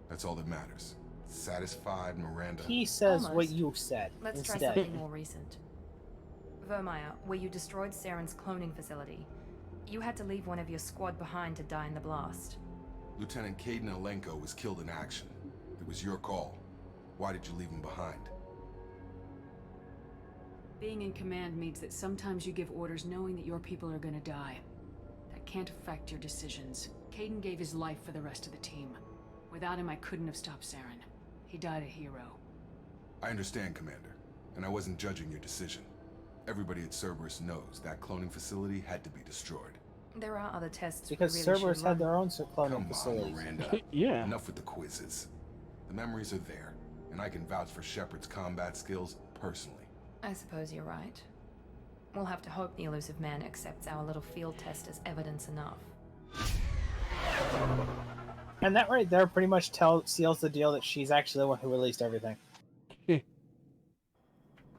That's all that matters. Satisfied, Miranda? He says Almost. what you said. Let's try instead. something more recent. Vermeer, where you destroyed Saren's cloning facility. You had to leave one of your squad behind to die in the blast. Lieutenant Caden Alenko was killed in action. It was your call. Why did you leave him behind? Being in command means that sometimes you give orders knowing that your people are gonna die. That can't affect your decisions. Caden gave his life for the rest of the team. Without him, I couldn't have stopped Saren. He died a hero. I understand, Commander, and I wasn't judging your decision. Everybody at Cerberus knows that cloning facility had to be destroyed. There are other tests Because we really Cerberus should had run. their own Come cloning on, facilities. Miranda. Yeah. Enough with the quizzes. The memories are there, and I can vouch for Shepard's combat skills personally. I suppose you're right. We'll have to hope the elusive man accepts our little field test as evidence enough. And that right there pretty much seals the deal that she's actually the one who released everything.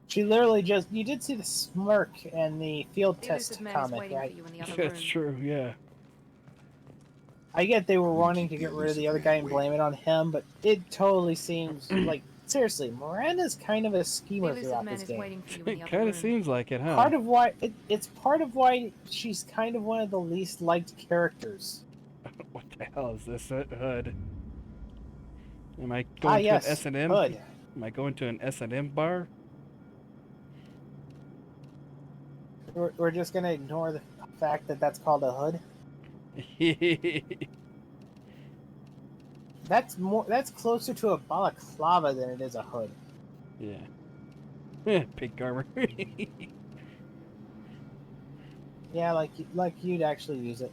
She literally just... You did see the smirk and the field The test elusive man is comment, waiting right? for you in the other That's room. true, yeah. I get they were wanting to get rid of the other guy and blame it on him, but it totally seems like... Seriously, Miranda's kind of a The schemer elusive throughout man this is game. waiting for you in the It other kind room. of seems like it, huh? Part of why... It's part of why she's kind of one of the least liked characters. What the hell is this hood? Am I going to yes, an S&M? hood. Am I going to an S&M bar? We're just gonna ignore the fact that that's called a hood. That's closer to a balaclava than it is a hood. Yeah. Pink armor. Yeah, like you'd actually use it.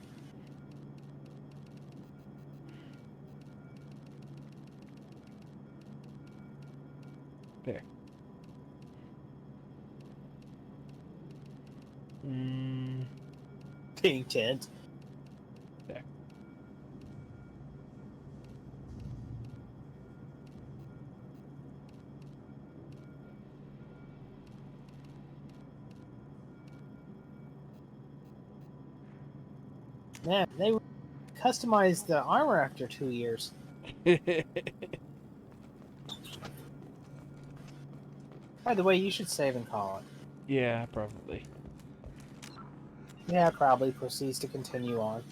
There. Pink tint. There. Man, they customized the armor after 2 years. By the way, you should save and call it. Yeah, probably. Yeah, probably proceeds to continue on.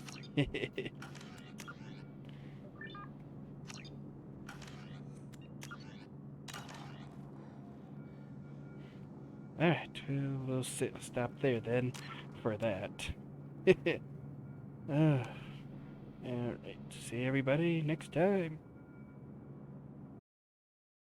Alright, we'll stop there then for that. Alright, see everybody next time.